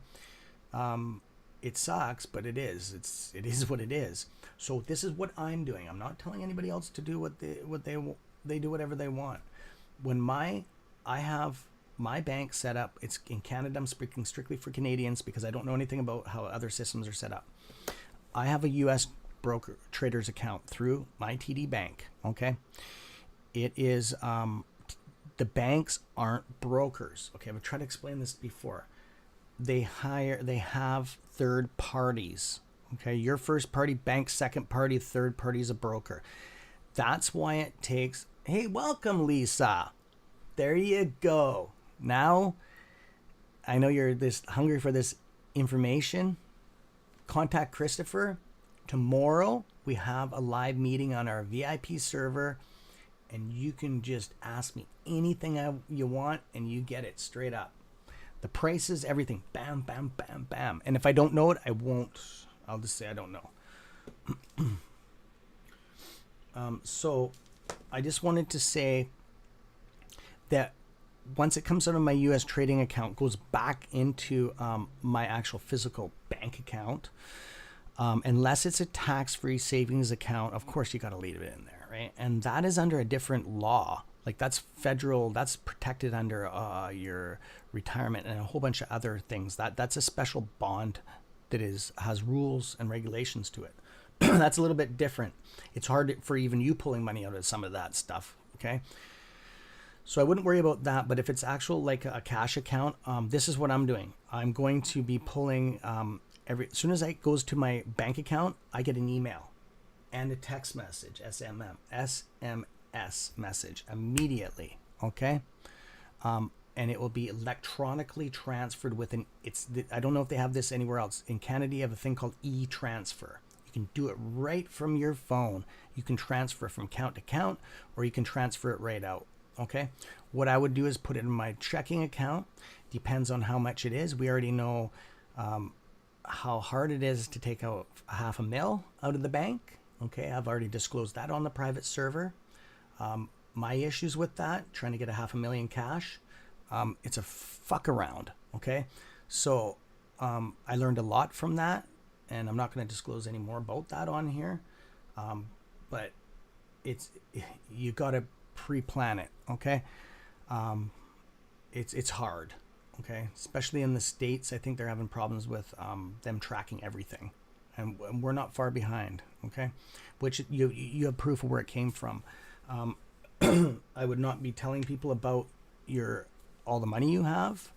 It sucks, but it is. It is what it is. So this is what I'm doing. I'm not telling anybody else to do what they do whatever they want. When I have my bank set up, it's in Canada. I'm speaking strictly for Canadians because I don't know anything about how other systems are set up. I have a U.S. broker trader's account through my TD Bank. Okay, it is the banks aren't brokers. Okay, I've tried to explain this before. They have third parties. Okay, your first party bank, second party, third party is a broker. That's why it takes. Hey, welcome, Lisa. There you go. Now, I know you're this hungry for this information. Contact Christopher. Tomorrow we have a live meeting on our VIP server, and you can just ask me anything you want, and you get it straight up. The prices, everything, bam, bam, bam, bam. And if I don't know it, I won't. I'll just say I don't know. So I just wanted to say that once it comes out of my U.S. trading account, goes back into my actual physical bank account, unless it's a tax-free savings account, of course you got to leave it in there, right? And that is under a different law. Like that's federal, that's protected under your retirement and a whole bunch of other things. That's a special bond that has rules and regulations to it. That's a little bit different. It's hard for even you pulling money out of some of that stuff. Okay. So I wouldn't worry about that. But if it's actual like a cash account, this is what I'm doing. I'm going to be pulling as soon as it goes to my bank account, I get an email and a text message, SMS message immediately. Okay. and it will be electronically transferred with I don't know if they have this anywhere else. In Canada, you have a thing called e-transfer. You can do it right from your phone. You can transfer from account to account, or you can transfer it right out. Okay. What I would do is put it in my checking account. Depends on how much it is. We already know how hard it is to take out $500,000 out of the bank. Okay. I've already disclosed that on the private server. My issues with that, trying to get $500,000 cash, it's a fuck around. Okay. So I learned a lot from that, and I'm not going to disclose any more about that on here. But you got to pre-plan it. Okay. It's hard. Okay. Especially in the States, I think they're having problems with them tracking everything, and we're not far behind. Okay. Which you have proof of where it came from. I would not be telling people about all the money you have,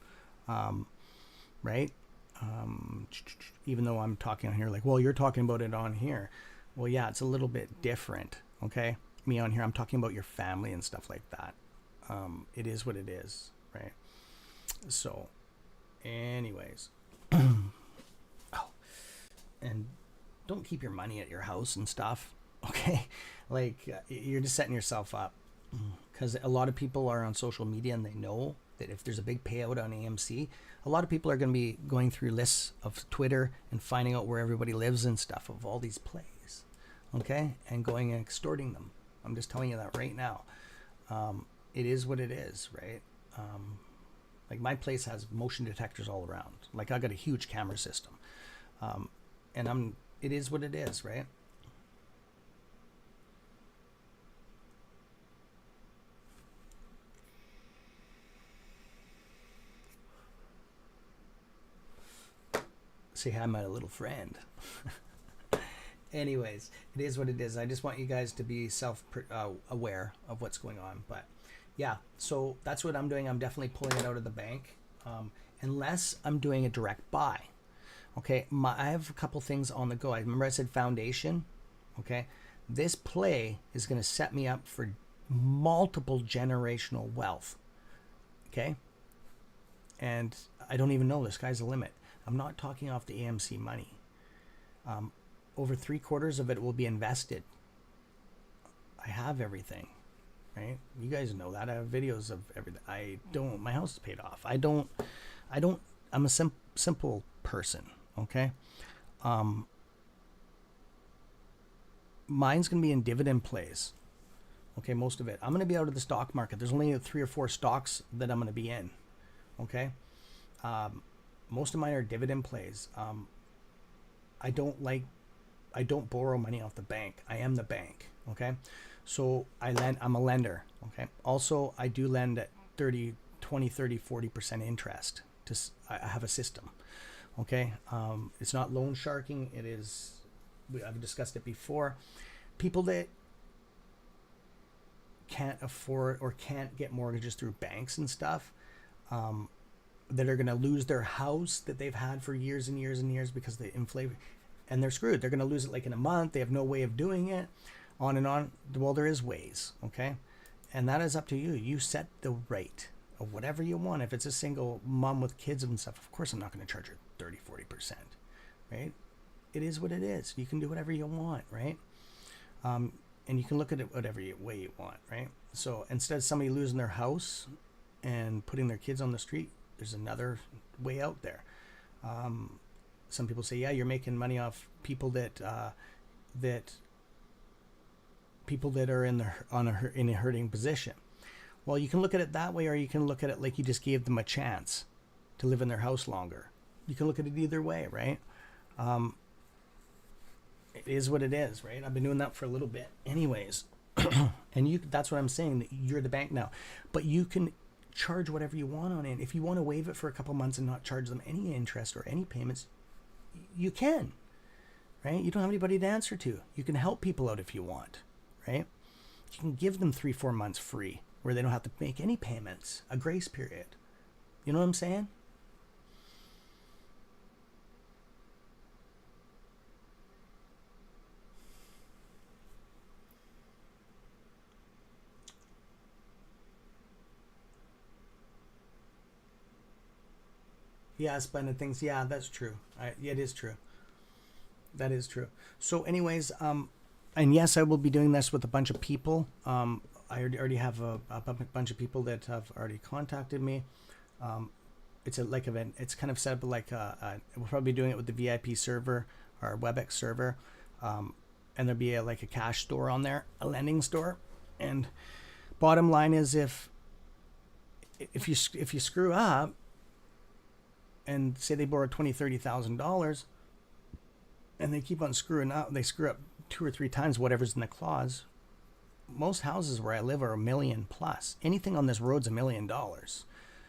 right? Even though I'm talking on here like, well, you're talking about it on here. Well, yeah, it's a little bit different, okay? Me on here, I'm talking about your family and stuff like that. It is what it is, right? So, anyways. Oh, and don't keep your money at your house and stuff, okay? Like, you're just setting yourself up. Because a lot of people are on social media and they know that if there's a big payout on AMC, a lot of people are going to be going through lists of Twitter and finding out where everybody lives and stuff of all these plays, okay, and going and extorting them. I'm just telling you that right now. It is what it is, right? Like, my place has motion detectors all around. Like, I got a huge camera system, and it is what it is, right? Say hi, my little friend. Anyways, it is what it is. I just want you guys to be aware of what's going on. But yeah, so that's what I'm doing. I'm definitely pulling it out of the bank, unless I'm doing a direct buy. Okay, I have a couple things on the go. I remember I said foundation. Okay, this play is going to set me up for multiple generational wealth. Okay, and I don't even know, the sky's the limit. I'm not talking off the AMC money. Over 3/4 of it will be invested. I have everything, right? You guys know that. I have videos of everything. My house is paid off. I'm a simple person, okay? Mine's going to be in dividend plays. Okay, most of it. I'm going to be out of the stock market. There's only 3 or 4 stocks that I'm going to be in, okay? Most of mine are dividend plays. I don't borrow money off the bank. I am the bank. Okay. So I'm a lender. Okay. Also, I do lend at 20, 30, 40% interest. I have a system. Okay. It's not loan sharking. It is, I've discussed it before. People that can't afford or can't get mortgages through banks and stuff, that are going to lose their house that they've had for years and years and years because they inflate, and they're screwed. They're going to lose it like in a month. They have no way of doing it, on and on. Well, there is ways, okay? And that is up to you. You set the rate of whatever you want. If it's a single mom with kids and stuff, of course I'm not going to charge her 30, 40%, right? It is what it is. You can do whatever you want, right? And you can look at it whatever way you want, right? So instead of somebody losing their house and putting their kids on the street, there's another way out there. Some people say, yeah, you're making money off people that are in a hurting position. Well, you can look at it that way, or you can look at it like you just gave them a chance to live in their house longer. You can look at it either way, right? It is what it is, right? I've been doing that for a little bit anyways. And that's what I'm saying, that you're the bank now. But you can charge whatever you want on it. If you want to waive it for a couple months and not charge them any interest or any payments, you can, right? You don't have anybody to answer to. You can help people out if you want, right? You can give them 3-4 months free where they don't have to make any payments, a grace period. You know what I'm saying? Yeah, spending things. Yeah, that's true. Yeah, it is true. That is true. So, anyways, and yes, I will be doing this with a bunch of people. I already have a bunch of people that have already contacted me. It's a like event. It's kind of set up like we'll probably be doing it with the VIP server, our WebEx server, and there'll be like a cash store on there, a lending store. And bottom line is, if you screw up, and say they borrow $20,000-$30,000, and they keep on screwing up, they screw up 2 or 3 times whatever's in the clause. Most houses where I live are $1 million plus. Anything on this road's $1 million.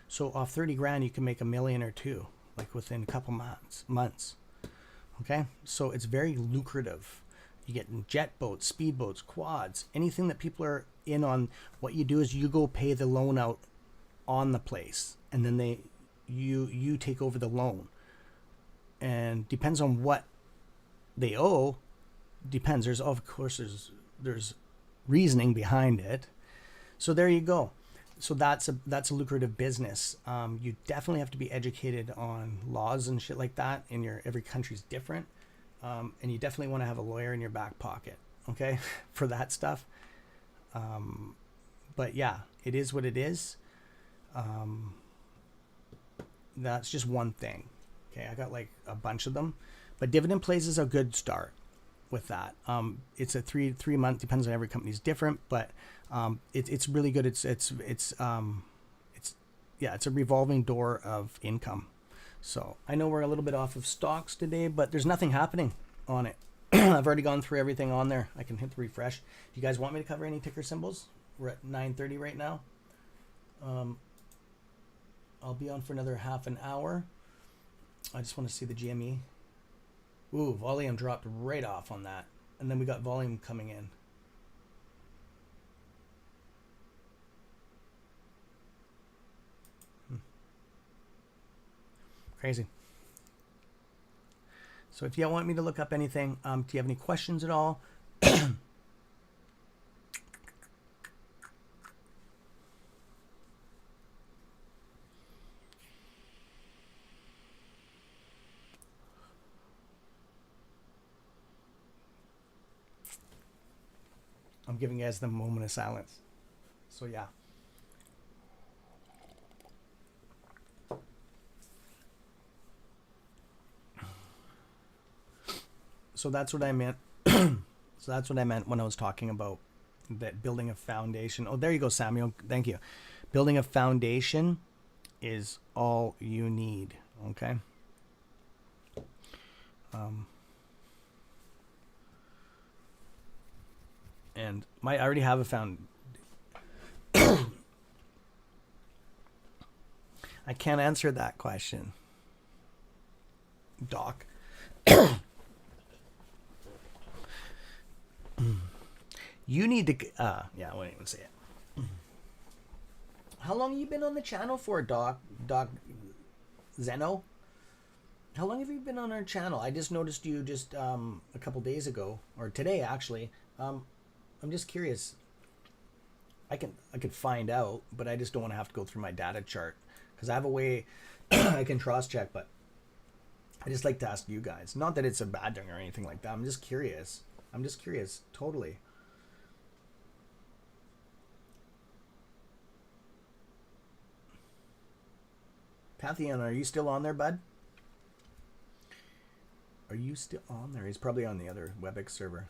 So off 30 grand, you can make $1 million or $2 million, like within a couple months. Okay, so it's very lucrative. You get jet boats, speedboats, quads, anything that people are in on. What you do is you go pay the loan out on the place, and then you take over the loan. And depends on what they owe. Depends. There's reasoning behind it. So there you go. So that's a lucrative business. You definitely have to be educated on laws and shit like that. Every country's different, and you definitely want to have a lawyer in your back pocket, okay, for that stuff. But yeah, it is what it is. That's just one thing. Okay, I got like a bunch of them, but dividend plays is a good start with that. It's a three month, depends on every company's different, but it's really good. It's a revolving door of income. So I know we're a little bit off of stocks today, but there's nothing happening on it. I've already gone through everything on there. I can hit the refresh. If you guys want me to cover any ticker symbols, we're at 9:30 right now. I'll be on for another half an hour. I just want to see the GME. Ooh, volume dropped right off on that. And then we got volume coming in. Crazy. So if you want me to look up anything, do you have any questions at all? I'm giving you guys the moment of silence. So yeah. So that's what I meant. So that's what I meant when I was talking about that building a foundation. Oh, there you go, Samuel. Thank you. Building a foundation is all you need. Okay. And I already have a I can't answer that question, Doc. You need to. Yeah, I won't even say it. How long have you been on the channel for, Doc Zeno? How long have you been on our channel? I just noticed you just a couple days ago, or today actually. I'm just curious. I could find out, but I just don't want to have to go through my data chart because I have a way I can cross check. But I just like to ask you guys. Not that it's a bad thing or anything like that. I'm just curious. Totally. Pathian, are you still on there, bud? Are you still on there? He's probably on the other WebEx server.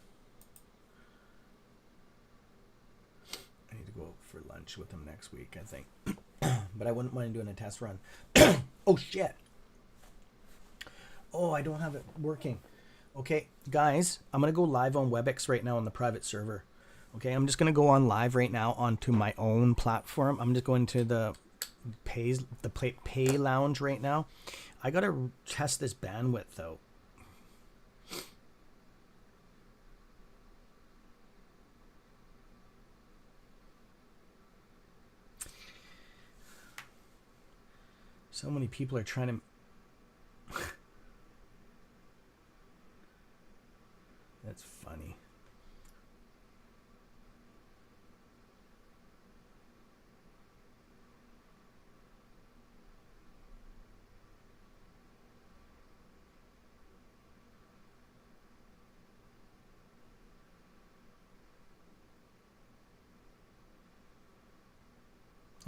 I need to go for lunch with him next week, I think. But I wouldn't mind doing a test run. Oh, shit. Oh, I don't have it working. Okay, guys, I'm going to go live on WebEx right now on the private server. Okay, I'm just going to go on live right now onto my own platform. I'm just going to the pay lounge right now. I got to test this bandwidth, though. So many people are trying to... That's funny.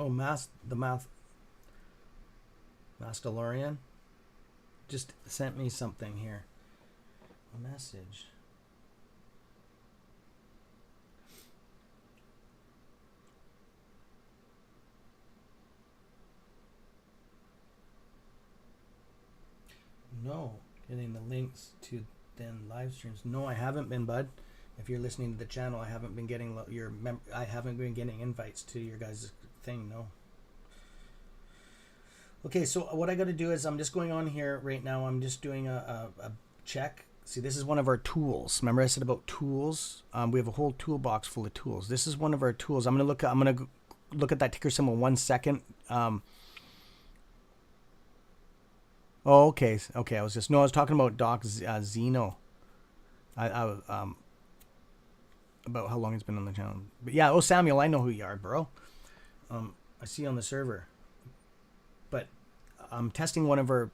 Oh, Mastalorian just sent me something here. A message. No, getting the links to then live streams. No, I haven't been, bud. If you're listening to the channel, I haven't been getting I haven't been getting invites to your guys' thing. No. Okay, so what I got to do is I'm just going on here right now. I'm just doing a check. See, this is one of our tools. Remember I said about tools? We have a whole toolbox full of tools. This is one of our tools. I'm gonna look at that ticker symbol 1 second. Oh, okay. Okay, I was talking about Doc Zeno. About how long he's been on the channel. But yeah, oh Samuel, I know who you are, bro. I see you on the server. But I'm testing one of our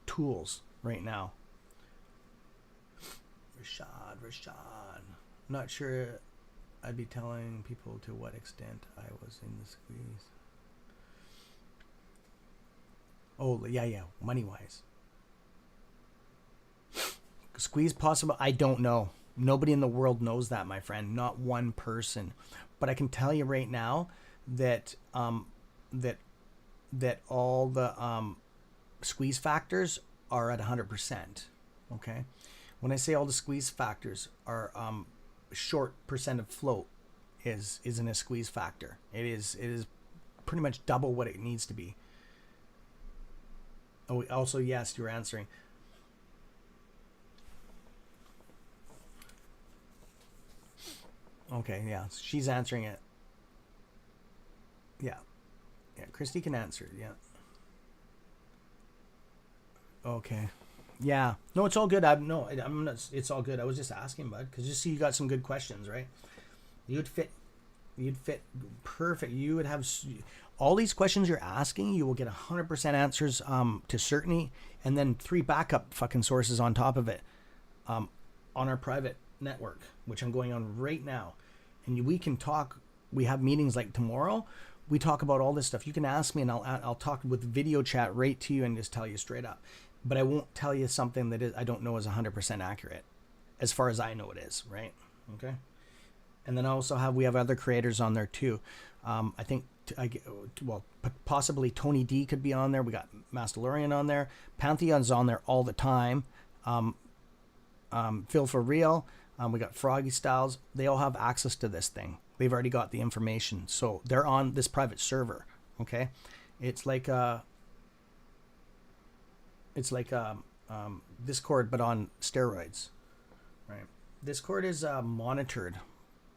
tools right now. Rashad. Not sure I'd be telling people to what extent I was in the squeeze. Oh, yeah, money-wise. Squeeze possible? I don't know. Nobody in the world knows that, my friend. Not one person. But I can tell you right now that that all the squeeze factors are at 100%. Okay? When I say all the squeeze factors are short percent of float isn't a squeeze factor. It is pretty much double what it needs to be. Oh, also, yes, you're answering. Okay, yeah, she's answering it. Yeah, Christy can answer it, yeah. Okay. Yeah. No, it's all good. I'm not, it's all good. I was just asking, bud, because you see you got some good questions, right? You'd fit perfect. You would have all these questions you're asking, you will get 100% answers to certainty, and then 3 backup fucking sources on top of it on our private network, which I'm going on right now. And we can talk. We have meetings like tomorrow. We talk about all this stuff. You can ask me and I'll talk with video chat right to you and just tell you straight up. But I won't tell you something that I don't know is 100% accurate as far as I know it is, right? Okay. And then we have other creators on there too. I think, possibly Tony D could be on there. We got Mastalorian on there. Pantheon's on there all the time. Phil for Real. We got Froggy Styles. They all have access to this thing. They've already got the information. So they're on this private server. Okay. It's like Discord, but on steroids, right? Discord is monitored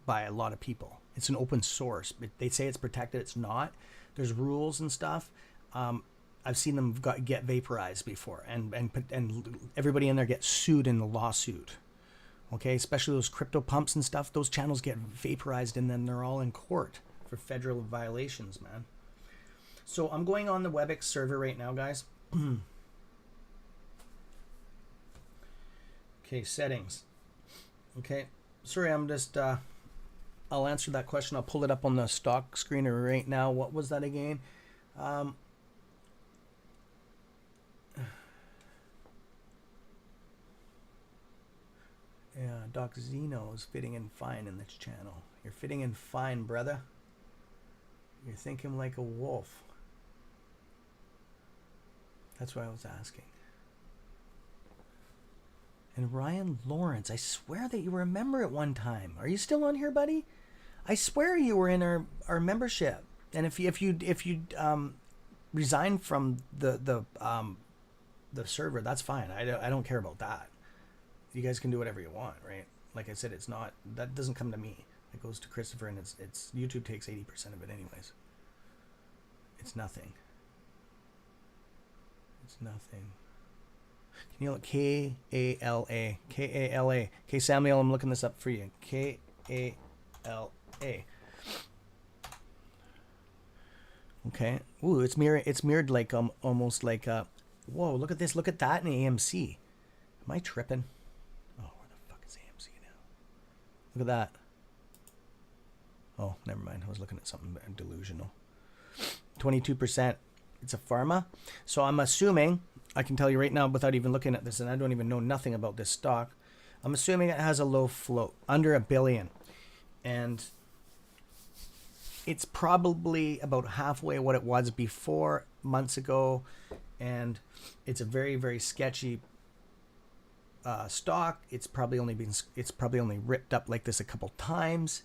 by a lot of people. It's an open source, but they say it's protected. It's not. There's rules and stuff. I've seen them get vaporized before, and everybody in there gets sued in the lawsuit. Okay, especially those crypto pumps and stuff. Those channels get vaporized, and then they're all in court for federal violations, man. So I'm going on the WebEx server right now, guys. Okay, settings. Okay, sorry, I'm just I'll answer that question. I'll pull it up on the stock screener right now. What was that again? Yeah, Doc Zeno is fitting in fine in this channel. You're fitting in fine, brother. You're thinking like a wolf. That's what I was asking. And Ryan Lawrence, I swear that you were a member at one time. Are you still on here, buddy? I swear you were in our membership. And if you resign from the server, that's fine. I don't care about that. You guys can do whatever you want, right? Like I said, that doesn't come to me. It goes to Christopher, and it's YouTube takes 80% of it anyways. It's nothing. It's nothing. Can you look K-A-L-A? K-A-L-A. Okay, Samuel, I'm looking this up for you. K-A-L-A. Okay. Ooh, it's mirrored like almost like whoa, look at this. Look at that in AMC. Am I tripping? Oh, where the fuck is AMC now? Look at that. Oh, never mind. I was looking at something delusional. 22%. It's a pharma. So I'm assuming, I can tell you right now without even looking at this, and I don't even know nothing about this stock. I'm assuming it has a low float, under $1 billion. And it's probably about halfway what it was before, months ago. And it's a very, very sketchy stock. It's probably only ripped up like this a couple times.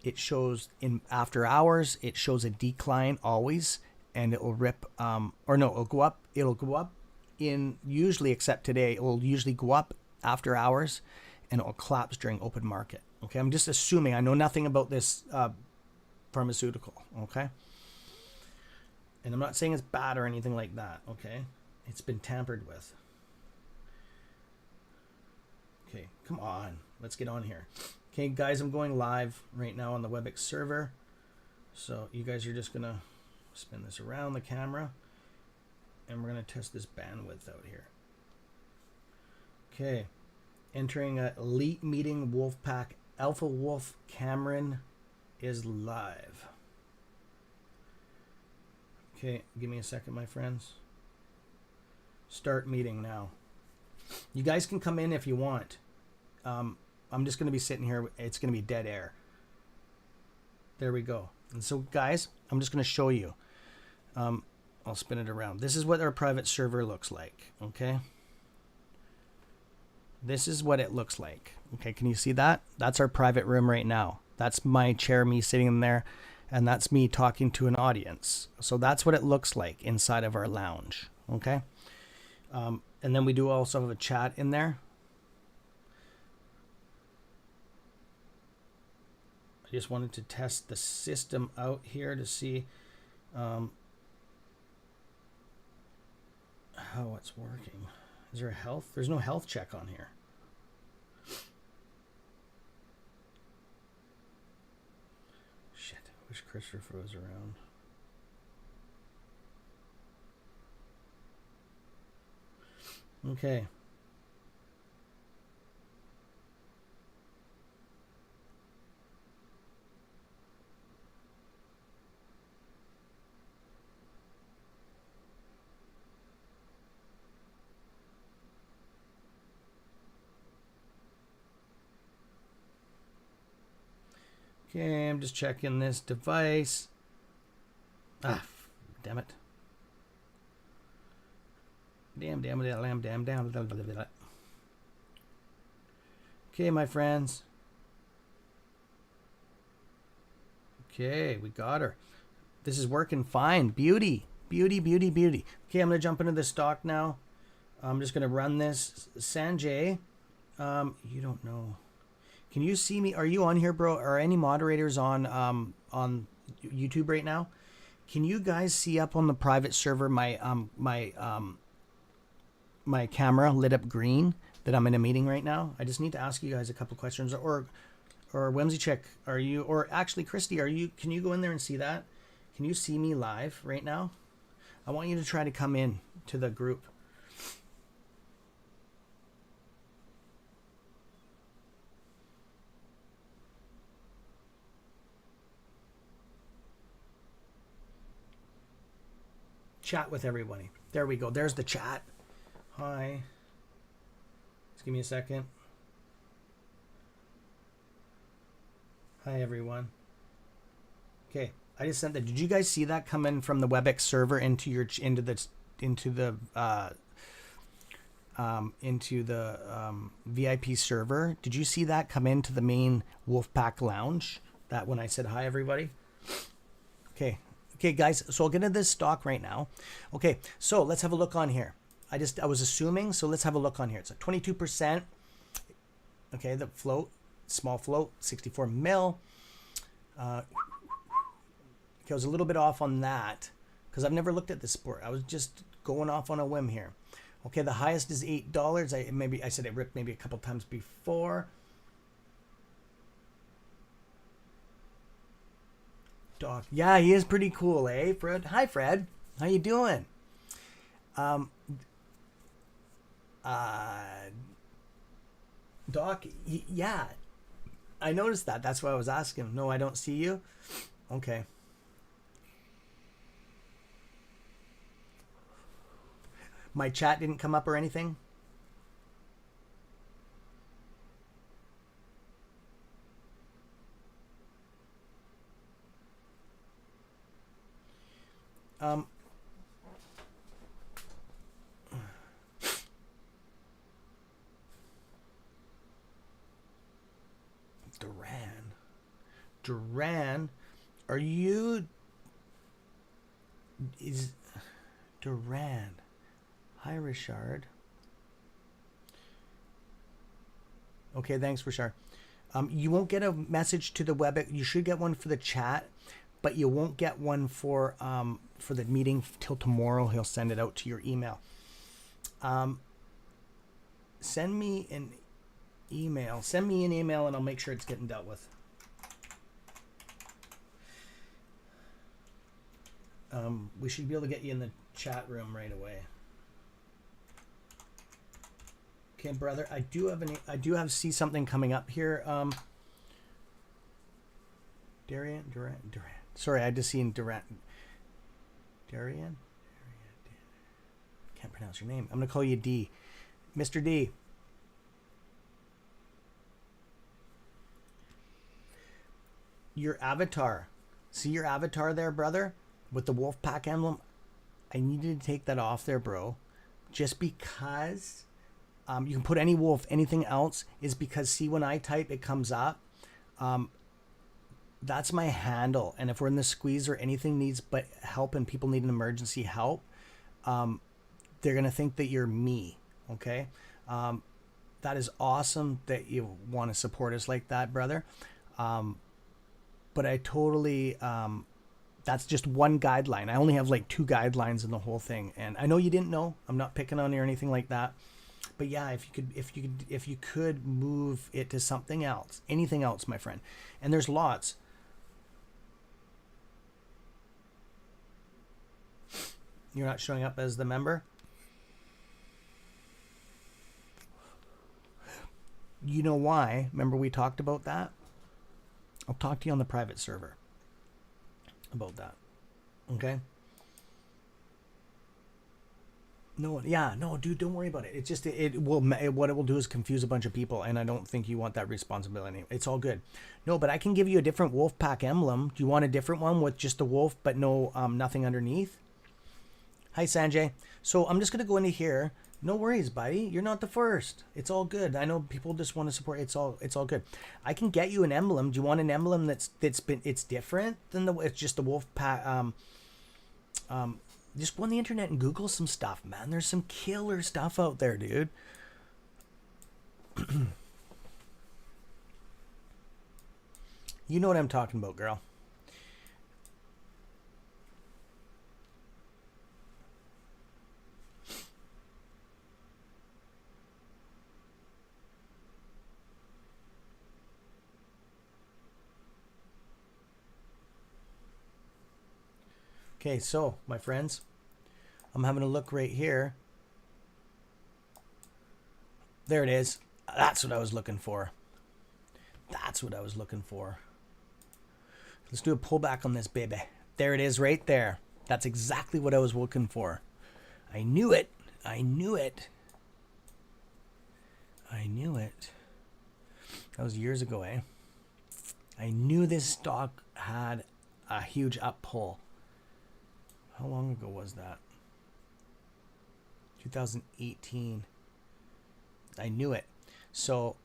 It shows in after hours, it shows a decline always, and it will rip, it'll go up. It'll go up in, usually except today, it will usually go up after hours, and it will collapse during open market. Okay, I'm just assuming. I know nothing about this pharmaceutical. Okay, and I'm not saying it's bad or anything like that. Okay, it's been tampered with. Okay, come on, let's get on here. Okay, guys, I'm going live right now on the WebEx server, so you guys are just gonna spin this around the camera, and we're gonna test this bandwidth out here. Okay, entering a elite meeting. Wolfpack Alpha Wolf Cameron is live. Okay, give me a second, my friends. Start meeting now. You guys can come in if you want. I'm just going to be sitting here. It's going to be dead air. There we go. And so, guys, I'm just going to show you. I'll spin it around. This is what our private server looks like. Okay. This is what it looks like. Okay, can you see that? That's our private room right now. That's my chair, me sitting in there, and that's me talking to an audience. So that's what it looks like inside of our lounge. Okay. And then we do also have a chat in there. I just wanted to test the system out here to see how it's working. Is there a health? There's no health check on here. Shit, I wish Christopher was around. Okay. Okay, I'm just checking this device. Ah, damn it. Damn. Okay, my friends. Okay, we got her. This is working fine. Beauty. Okay, I'm going to jump into the stock now. I'm just going to run this. Sanjay, you don't know. Can you see me? Are you on here, bro? Are any moderators on YouTube right now? Can you guys see up on the private server my my camera lit up green that I'm in a meeting right now? I just need to ask you guys a couple questions. Or Whimsy Chick, are you? Or actually, Christy, are you? Can you go in there and see that? Can you see me live right now? I want you to try to come in to the group. Chat with everybody. There we go. There's the chat. Hi. Just give me a second. Hi, everyone. Okay, I just sent that. Did you guys see that come in from the WebEx server into the VIP server? Did you see that come into the main Wolfpack lounge? That when I said hi, everybody. Okay, guys, so I'll get into this stock right now. Okay, so let's have a look on here. I was assuming, so let's have a look on here. It's a 22%. Okay, the float, small float, 64 mil. Okay, I was a little bit off on that because I've never looked at this sport. I was just going off on a whim here. Okay, the highest is $8. I said it ripped maybe a couple times before. Doc. Yeah, he is pretty cool, eh, Fred? Hi, Fred. How you doing? Doc, yeah. I noticed that. That's why I was asking. No, I don't see you. Okay. My chat didn't come up or anything? Um, Duran, are you... Is Duran? Hi, Richard. Okay, thanks, Richard. You won't get a message to the web. You should get one for the chat, but you won't get one for the meeting till tomorrow. He'll send it out to your email. Send me an email. Send me an email, and I'll make sure it's getting dealt with. We should be able to get you in the chat room right away. Okay, brother. I do have see something coming up here. Durant. Sorry, I just seen Durant. Darian. Can't pronounce your name. I'm gonna call you D. Mr. D. Your avatar. See your avatar there, brother? With the wolf pack emblem. I needed to take that off there, bro. Just because you can put any wolf, anything else, is because, see, when I type, it comes up. That's my handle. And if we're in the squeeze or anything needs but help and people need an emergency help, they're going to think that you're me. Okay? That is awesome that you want to support us like that, brother. But I totally... that's just one guideline. I only have like 2 guidelines in the whole thing, and I know you didn't know. I'm not picking on you or anything like that. But yeah, if you could move it to something else, anything else, my friend. And there's lots. You're not showing up as the member. You know why? Remember we talked about that? I'll talk to you on the private server about that. Okay? No, dude, don't worry about it. It's just what it will do is confuse a bunch of people, and I don't think you want that responsibility. It's all good. No, but I can give you a different wolf pack emblem. Do you want a different one with just the wolf but no nothing underneath? Hi, Sanjay. So I'm just gonna go into here. No worries, buddy. You're not the first. It's all good. I know people just want to support. It's all good. I can get you an emblem. Do you want an emblem it's different than it's just the wolf pack? Just go on the internet and Google some stuff, man. There's some killer stuff out there, dude. You know what I'm talking about, girl. Okay, so, my friends, I'm having a look right here. There it is. That's what I was looking for. Let's do a pullback on this baby. There it is right there. That's exactly what I was looking for. I knew it. That was years ago, eh? I knew this stock had a huge up pull. How long ago was that? 2018. I knew it. So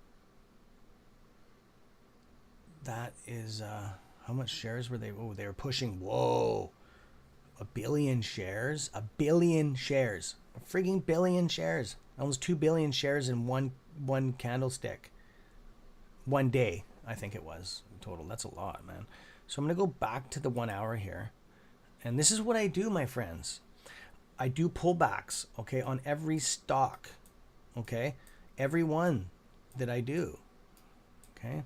that is how much shares were they? Oh, they were pushing. Whoa, 1 billion shares. 1 billion shares. A frigging billion shares. Almost 2 billion shares in one candlestick. One day, I think it was total. That's a lot, man. So I'm gonna go back to the 1 hour here. And this is what I do, my friends. I do pullbacks, okay, on every stock, okay? Every one that I do, okay?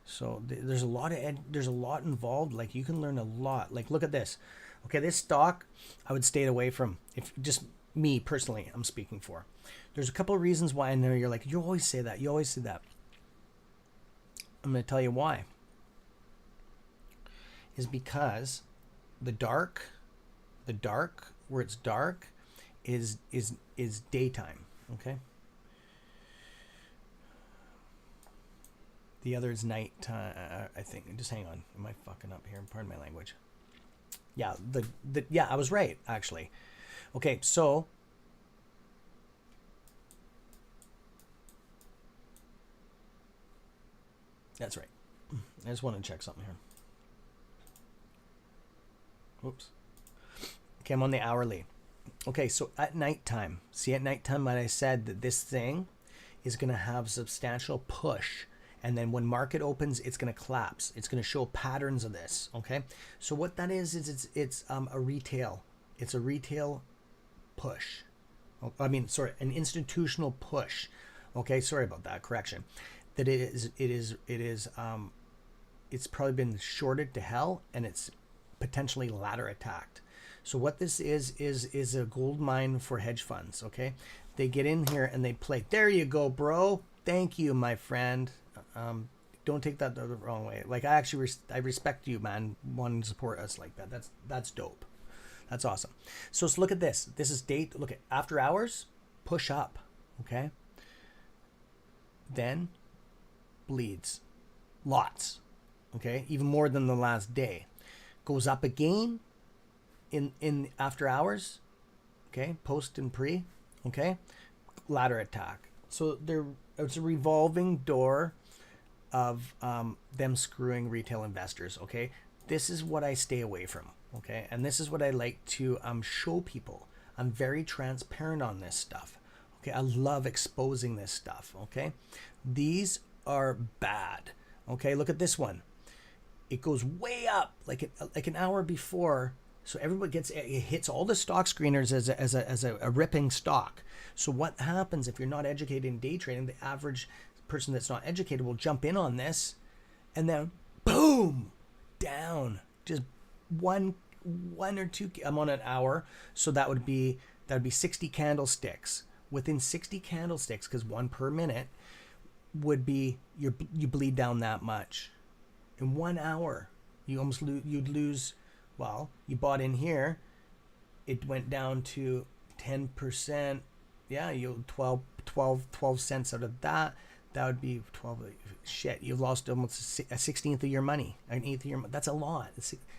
So there's a lot involved. Like, you can learn a lot. Like, look at this. Okay, this stock I would stay away from. If just me personally, I'm speaking for. There's a couple of reasons why I know you're like, you always say that. I'm going to tell you why. Is because the dark where it's dark is daytime. Okay. The other is nighttime. I think. Just hang on. Am I fucking up here? Pardon my language. Yeah. Yeah. I was right actually. Okay. So. That's right. I just want to check something here. Oops. Okay, I'm on the hourly. Okay, so at nighttime, see at nighttime when I said that this thing is going to have substantial push, and then when market opens, it's going to collapse. It's going to show patterns of this. Okay, so what that is it's a retail. It's a retail push. I mean, sorry, an institutional push. Okay, sorry about that. Correction. That it's probably been shorted to hell, and it's potentially ladder attacked. So what this is a gold mine for hedge funds. Okay, they get in here and they play. There you go, bro. Thank you, my friend. Don't take that the wrong way. Like I actually I respect you, man. Wanting to support us like that. That's dope. That's awesome. So let's look at this. This is date. Look at after hours. Push up. Okay. Then bleeds. Lots. Okay. Even more than the last day. Goes up again in after hours. Okay. Post and pre. Okay. Ladder attack. So it's a revolving door of them screwing retail investors. Okay. This is what I stay away from. Okay. And this is what I like to show people. I'm very transparent on this stuff. Okay. I love exposing this stuff. Okay. These are bad. Okay. Look at this one. It goes way up like an hour before. So everybody it hits all the stock screeners as a ripping stock. So what happens if you're not educated in day trading? The average person that's not educated will jump in on this, and then boom, down. Just one or two. I'm on an hour, so that would be 60 candlesticks. Within 60 candlesticks, because one per minute would be you bleed down that much. In 1 hour, you'd lose. Well, you bought in here, it went down to 10%. Yeah, you 12 cents out of that. That would be 12. Shit, you've lost almost a 16th of your money, an eighth of your money. That's a lot.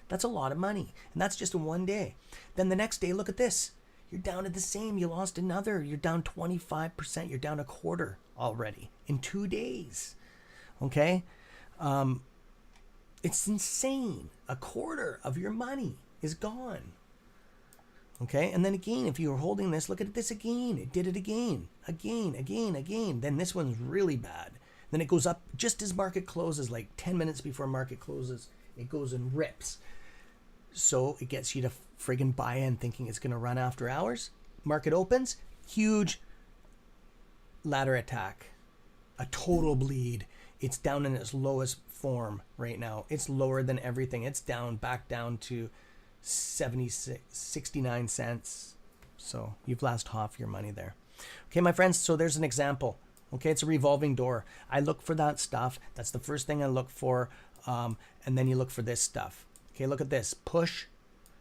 That's a lot of money, and that's just in one day. Then the next day, look at this. You're down to the same. You lost another. You're down 25%. You're down a quarter already in 2 days. Okay. It's insane. A quarter of your money is gone. Okay, and then again, if you were holding this, look at this again. It did it again. Then this one's really bad. Then it goes up just as market closes, like 10 minutes before market closes. It goes and rips. So it gets you to friggin' buy in thinking it's going to run after hours. Market opens, huge ladder attack. A total bleed. It's down in its lowest form right now. It's lower than everything. It's back down to 69 cents. So you've lost half your money there. Okay, my friends, so there's an example. Okay, it's a revolving door. I look for that stuff. That's the first thing I look for. And then you look for this stuff. Okay, look at this. Push.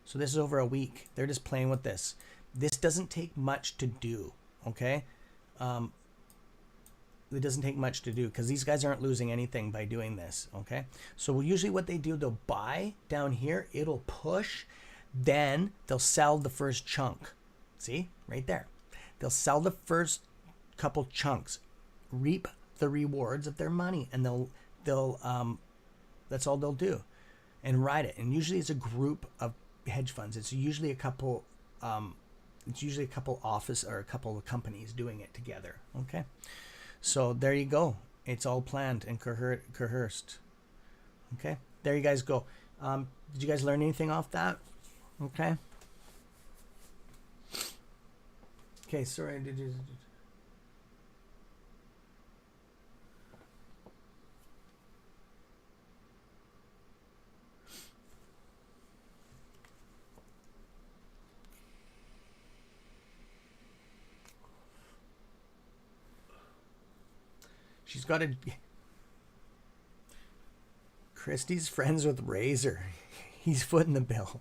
So this is over a week. They're just playing with this. This doesn't take much to do. Okay? It doesn't take much to do because these guys aren't losing anything by doing this. Okay, so usually what they do, they'll buy down here, it'll push, then they'll sell the first chunk. See right there, they'll sell the first couple chunks, reap the rewards of their money, and they'll that's all they'll do, and ride it. And usually it's a group of hedge funds. It's usually a couple office or a couple of companies doing it together. Okay. So there you go. It's all planned and coerced. Okay, there you guys go. Did you guys learn anything off that? Okay. Okay, sorry. She's got a... Christy's friends with Razor. He's footing the bill.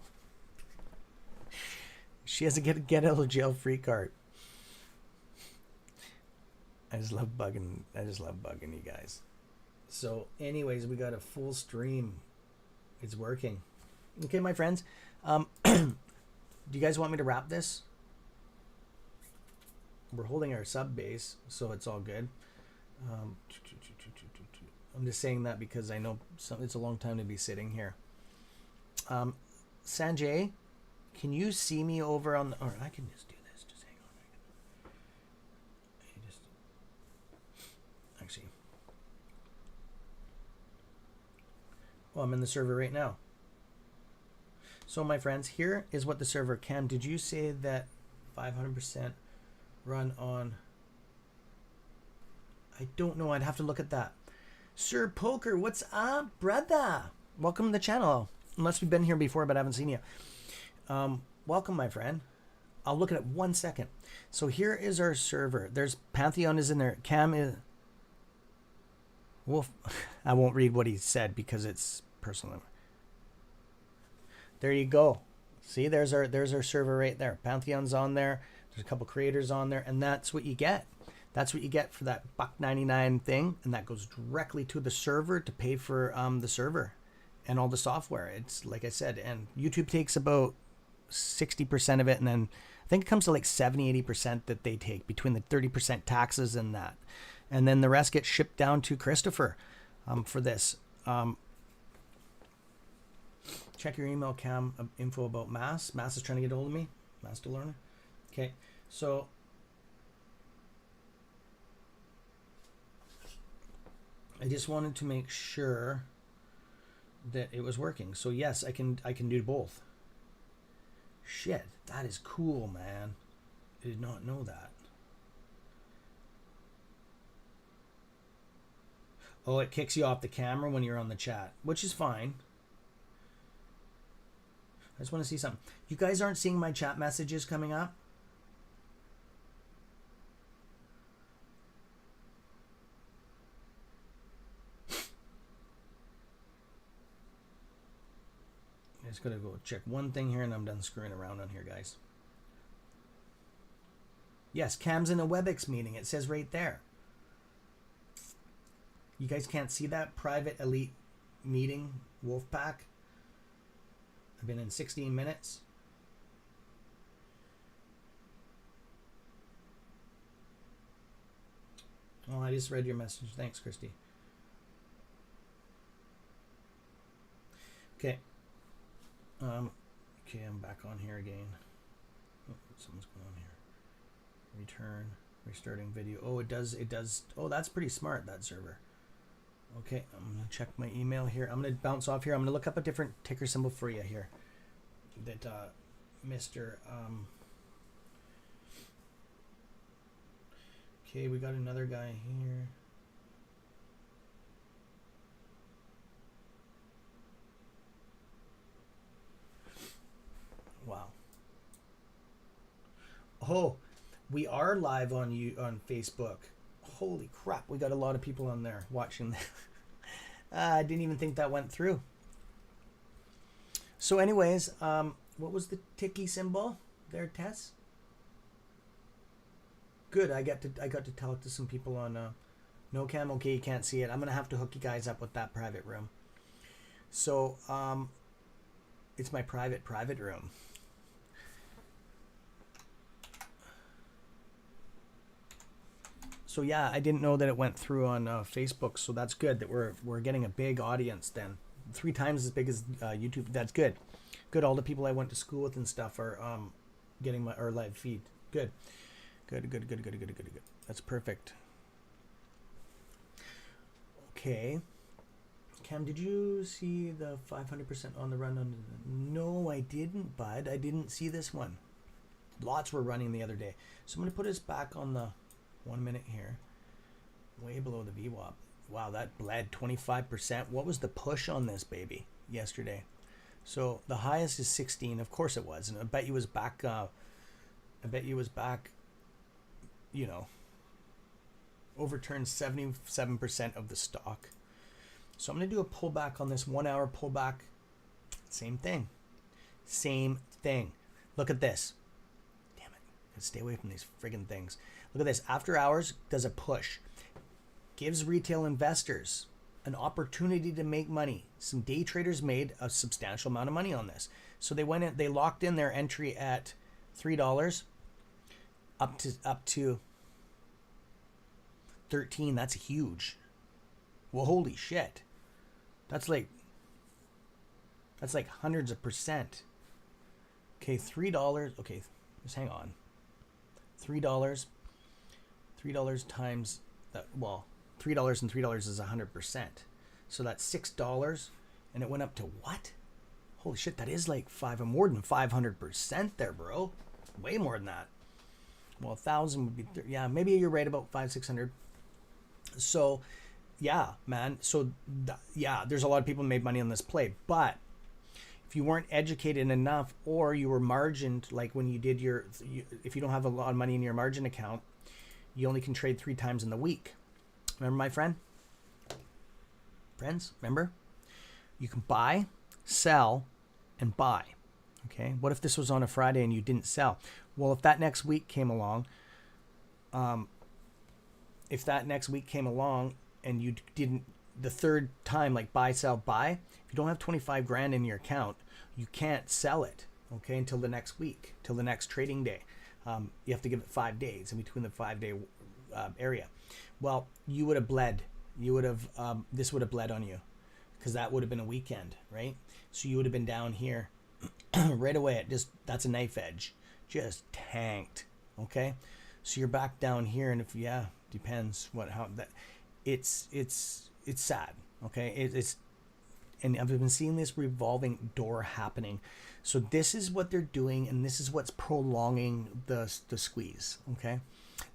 She has a get out of jail free card. I just love bugging you guys. So anyways, we got a full stream. It's working. Okay, my friends. Do you guys want me to wrap this? We're holding our sub base, so it's all good. I'm just saying that because I know it's a long time to be sitting here. Sanjay, can you see me over on the... Or I can just do this. Just hang on. Actually... Well, I'm in the server right now. So, my friends, here is what the server can. Did you say that 500% run on... I don't know. I'd have to look at that. Sir Poker, what's up, brother? Welcome to the channel. Unless we've been here before, but I haven't seen you. Welcome, my friend. I'll look at it 1 second. So here is our server. There's Pantheon is in there. Cam is... Wolf. I won't read what he said because it's personal. There you go. See, there's our server right there. Pantheon's on there. There's a couple creators on there, and that's what you get. That's what you get for that $1.99 thing, and that goes directly to the server to pay for the server and all the software. It's like I said, and YouTube takes about 60% of it, and then I think it comes to like 70-80% that they take between the 30% taxes and that, and then the rest gets shipped down to Christopher for this. Check your email, Cam. Info about Mass. Mass is trying to get a hold of me. Master learner. Okay, so I just wanted to make sure that it was working. So yes, I can do both. Shit, that is cool, man. I did not know that. Oh, it kicks you off the camera when you're on the chat, which is fine. I just want to see something. You guys aren't seeing my chat messages coming up? I just gotta go check one thing here and I'm done screwing around on here, guys. Yes, Cam's in a WebEx meeting. It says right there. You guys can't see that? Private elite meeting, Wolfpack. I've been in 16 minutes. Oh, I just read your message. Thanks, Christy. Okay. Okay, I'm back on here again. Oh, something's going on here. Return, restarting video. Oh, it does. Oh, that's pretty smart, that server. Okay, I'm gonna check my email here. I'm gonna bounce off here. I'm gonna look up a different ticker symbol for you here. That Mr. Okay, we got another guy here. Wow. Oh, we are live on Facebook. Holy crap, we got a lot of people on there watching. I didn't even think that went through. So anyways, what was the ticky symbol there, Tess? Good, I got to tell it to some people on no cam. Okay, you can't see it. I'm gonna have to hook you guys up with that private room. So it's my private room. So yeah, I didn't know that it went through on Facebook, so that's good that we're getting a big audience then. 3 times as big as YouTube. That's good. Good, all the people I went to school with and stuff are getting our live feed. Good. That's perfect. Okay. Cam, did you see the 500% on the run? No, I didn't, bud. I didn't see this one. Lots were running the other day. So I'm going to put us back on the 1 minute here. Way below the VWAP. Wow, that bled 25%. What was the push on this baby yesterday? So the highest is 16. Of course it was. And I bet you was back, you know, overturned 77% of the stock. So I'm going to do a pullback on this 1 hour pullback. Same thing. Look at this. Stay away from these friggin' things. Look at this. After hours does a push. Gives retail investors an opportunity to make money. Some day traders made a substantial amount of money on this. So they went in, they locked in their entry at $3 up to 13. That's huge. Well, holy shit. That's like hundreds of percent. Okay, $3. Okay, just hang on. $3 times that, well, $3 and $3 is 100%. So that's $6, and it went up to what? Holy shit, that is like more than 500% there, bro. Way more than that. Well, 1,000 would be, yeah, maybe you're right about 500-600. So, yeah, man. So, yeah, there's a lot of people who made money on this play, but if you weren't educated enough, or you were margined, like when you did if you don't have a lot of money in your margin account, you only can trade 3 times in the week. Remember, my friends, remember? You can buy, sell, and buy. Okay, what if this was on a Friday and you didn't sell? Well, if that next week came along, and you didn't, the third time, like buy, sell, buy, if you don't have 25 grand in your account, you can't sell it, okay, until the next week, till the next trading day. You have to give it 5 days in between the 5-day area. Well, you would have bled. You would have, this would have bled on you, because that would have been a weekend, right? So you would have been down here right away. That's a knife edge, just tanked, okay? So you're back down here, and depends it's sad, okay? And I've been seeing this revolving door happening. So this is what they're doing, and this is what's prolonging the squeeze, okay?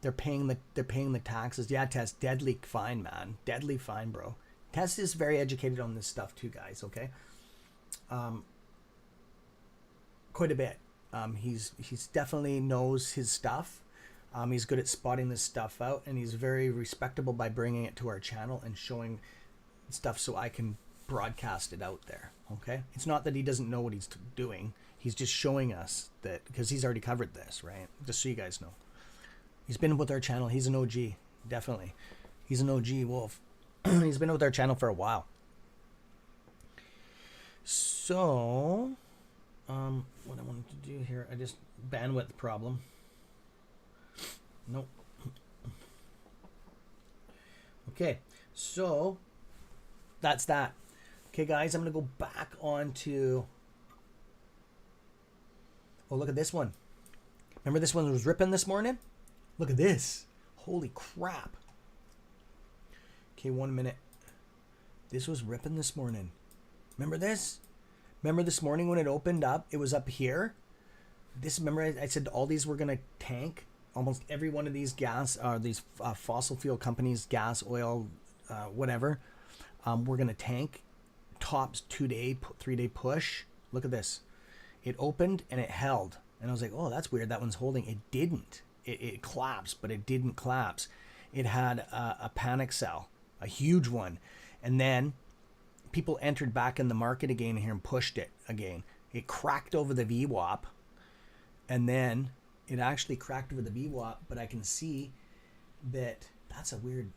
They're paying the taxes. Yeah, Tess, deadly fine, man. Deadly fine, bro. Tess is very educated on this stuff too, guys, okay? Quite a bit. He's definitely knows his stuff. He's good at spotting this stuff out, and he's very respectable by bringing it to our channel and showing stuff so I can broadcast it out there, okay? It's not that he doesn't know what he's doing. He's just showing us that, because he's already covered this, right? Just so you guys know. He's been with our channel. He's an OG, definitely. He's an OG wolf. He's been with our channel for a while. So, what I wanted to do here, I just, bandwidth problem. Nope. Okay, so that's that. Okay, guys, I'm going to go back on to, oh, look at this one. Remember this one was ripping this morning? Look at this. Holy crap. Okay, 1 minute. This was ripping this morning. Remember this? Remember this morning when it opened up? It was up here. Remember I said all these were going to tank? Almost every one of these fossil fuel companies, gas, oil, whatever, we're going to tank. Tops 2-day, 3-day push. Look at this. It opened and it held. And I was like, oh, that's weird. That one's holding. It didn't. It collapsed, but it didn't collapse. It had a panic sell, a huge one. And then people entered back in the market again here and pushed it again. It cracked over the VWAP. And then it actually cracked over the VWAP, but I can see that that's a weird.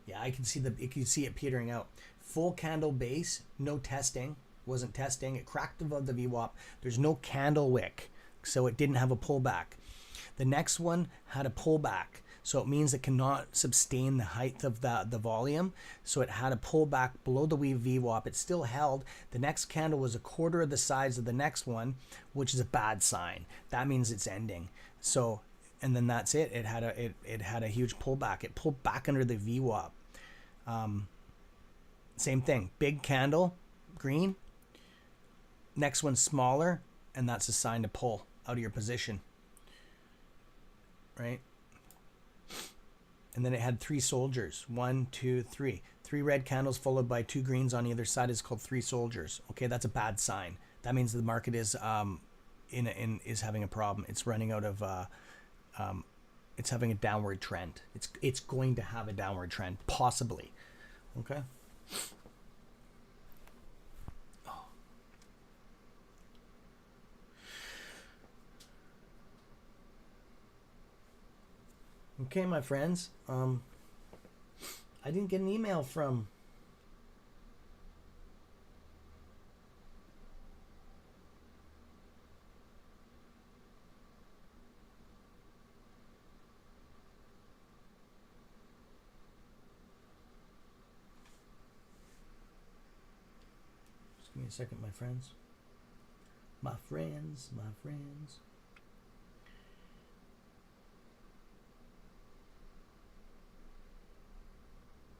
Yeah, I can see you can see it petering out. Full candle base, no testing, wasn't testing. It cracked above the VWAP. There's no candle wick, so it didn't have a pullback. The next one had a pullback, so it means it cannot sustain the height of the volume. So it had a pullback below the VWAP. It still held. The next candle was a quarter of the size of the next one, which is a bad sign. That means it's ending. So, and then that's it. It had a huge pullback. It pulled back under the VWAP. Same thing. Big candle, green. Next one smaller, and that's a sign to pull out of your position. Right? And then it had 3 soldiers. 1, 2, 3. 3 red candles followed by 2 greens on either side is called 3 soldiers. Okay, that's a bad sign. That means the market is is having a problem. It's running out of it's having a downward trend. It's going to have a downward trend, possibly. Okay. Okay, my friends. I didn't get an email from. Just give me a second, my friends. My friends, my friends.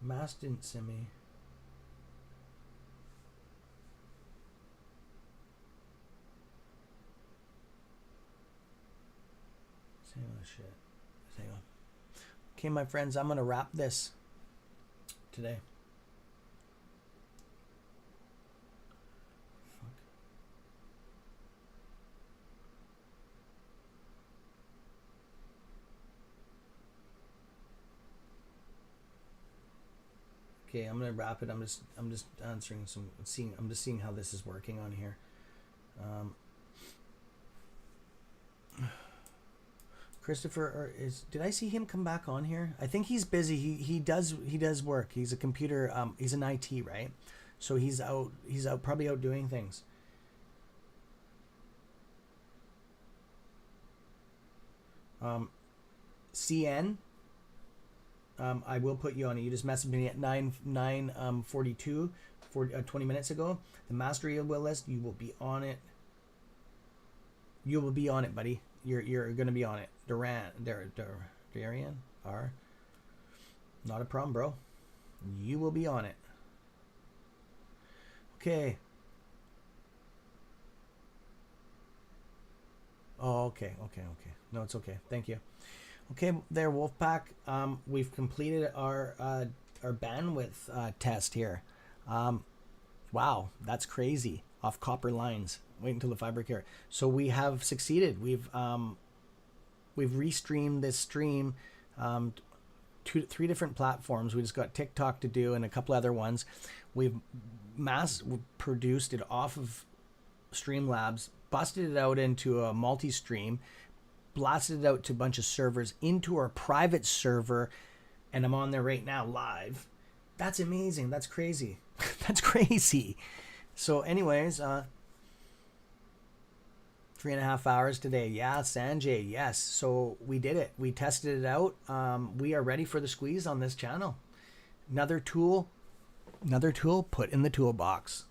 Mass didn't send me. Hang on, shit. Hang on. Okay, my friends, I'm gonna wrap this today. Fuck. Okay, I'm gonna wrap it. I'm just answering some. I'm just seeing how this is working on here. Christopher did I see him come back on here? I think he's busy. He does work. He's a computer. He's an IT, right? So he's out probably out doing things. CN. I will put you on it. You just messaged me at 9:42 20 minutes ago. The master will list. You will be on it. You will be on it, buddy. You're gonna be on it. Darian R. Not a problem, bro. You will be on it. Okay. Oh, okay. No, it's okay. Thank you. Okay, there, Wolfpack. We've completed our bandwidth test here. Wow, that's crazy. Off copper lines. Wait until the fiber carrier. So we have succeeded. We've restreamed this stream, 3 different platforms. We just got TikTok to do and a couple other ones. We've mass produced it off of Streamlabs, busted it out into a multi-stream, blasted it out to a bunch of servers into our private server, and I'm on there right now live. That's amazing. That's crazy. That's crazy. So anyways, 3.5 hours today. Yeah, Sanjay. Yes. So we did it. We tested it out. We are ready for the squeeze on this channel. Another tool put in the toolbox.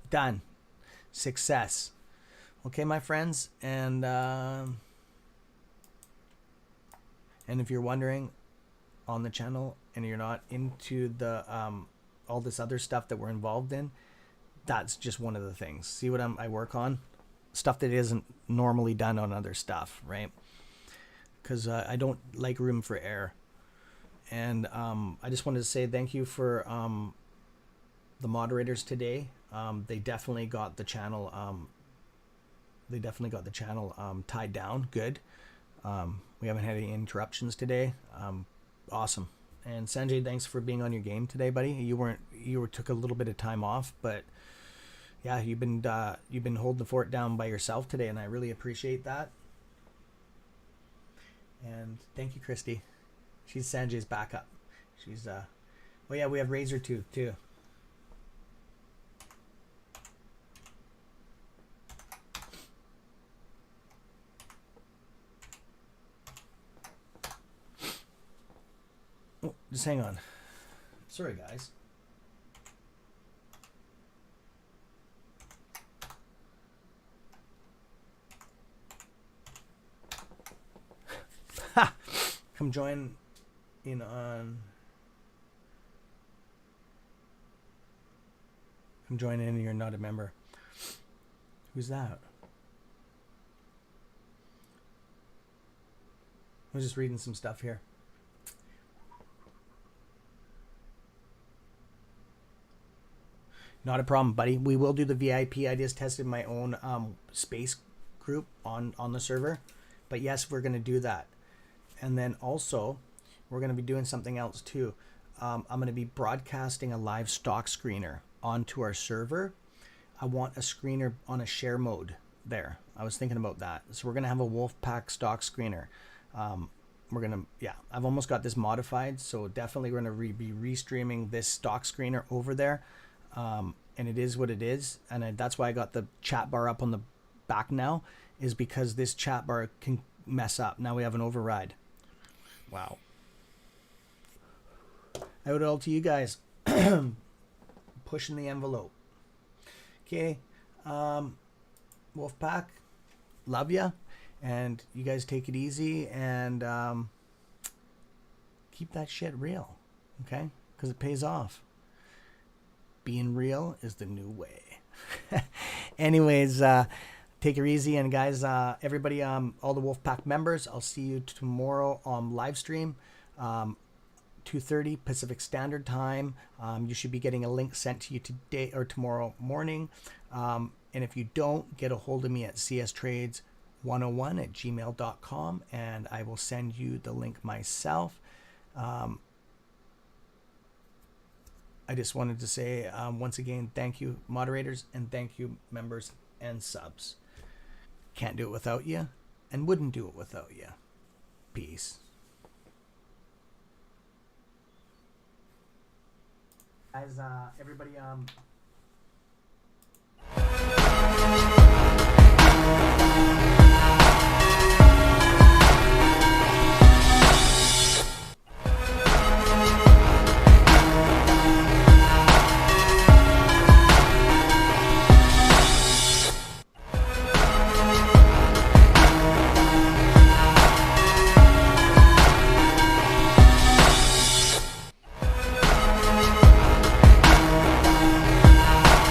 Done. Success. Okay, my friends. And if you're wondering on the channel and you're not into the all this other stuff that we're involved in, that's just one of the things. See what I work on? Stuff that isn't normally done on other stuff, right? Because I don't like room for error. And I just wanted to say thank you for the moderators today. They definitely got the channel. Tied down. Good. We haven't had any interruptions today. Awesome. And Sanjay, thanks for being on your game today, buddy. You took a little bit of time off, but yeah, you've been holding the fort down by yourself today, and I really appreciate that. And thank you, Christy. She's Sanjay's backup. She's oh yeah, we have Razor Tooth too. Oh, just hang on. Sorry, guys. Ha! Come join in on. Come join in. You're not a member. Who's that? I was just reading some stuff here. Not a problem, buddy. We will do the VIP. I just tested my own space group on the server. But yes, we're going to do that. And then also, we're going to be doing something else too. I'm going to be broadcasting a live stock screener onto our server. I want a screener on a share mode there. I was thinking about that. So we're going to have a Wolfpack stock screener. we're gonna, yeah, I've almost got this modified, so definitely we're gonna be restreaming this stock screener over there, and it is what it is, and that's why I got the chat bar up on the back now, is because this chat bar can mess up. Now we have an override. Wow. I owe it all to you guys. Pushing the envelope. Okay, Wolfpack, love ya, and you guys take it easy, and keep that shit real, okay? Because it pays off. Being real is the new way. Anyways, take it easy, and guys, everybody, all the Wolfpack members, I'll see you tomorrow on live stream. 2:30 Pacific Standard Time. You should be getting a link sent to you today or tomorrow morning. And if you don't, get a hold of me at cstrades101@gmail.com, and I will send you the link myself. I just wanted to say once again, thank you, moderators, and thank you, members and subs. Can't do it without you, and wouldn't do it without you. Peace. Guys, everybody,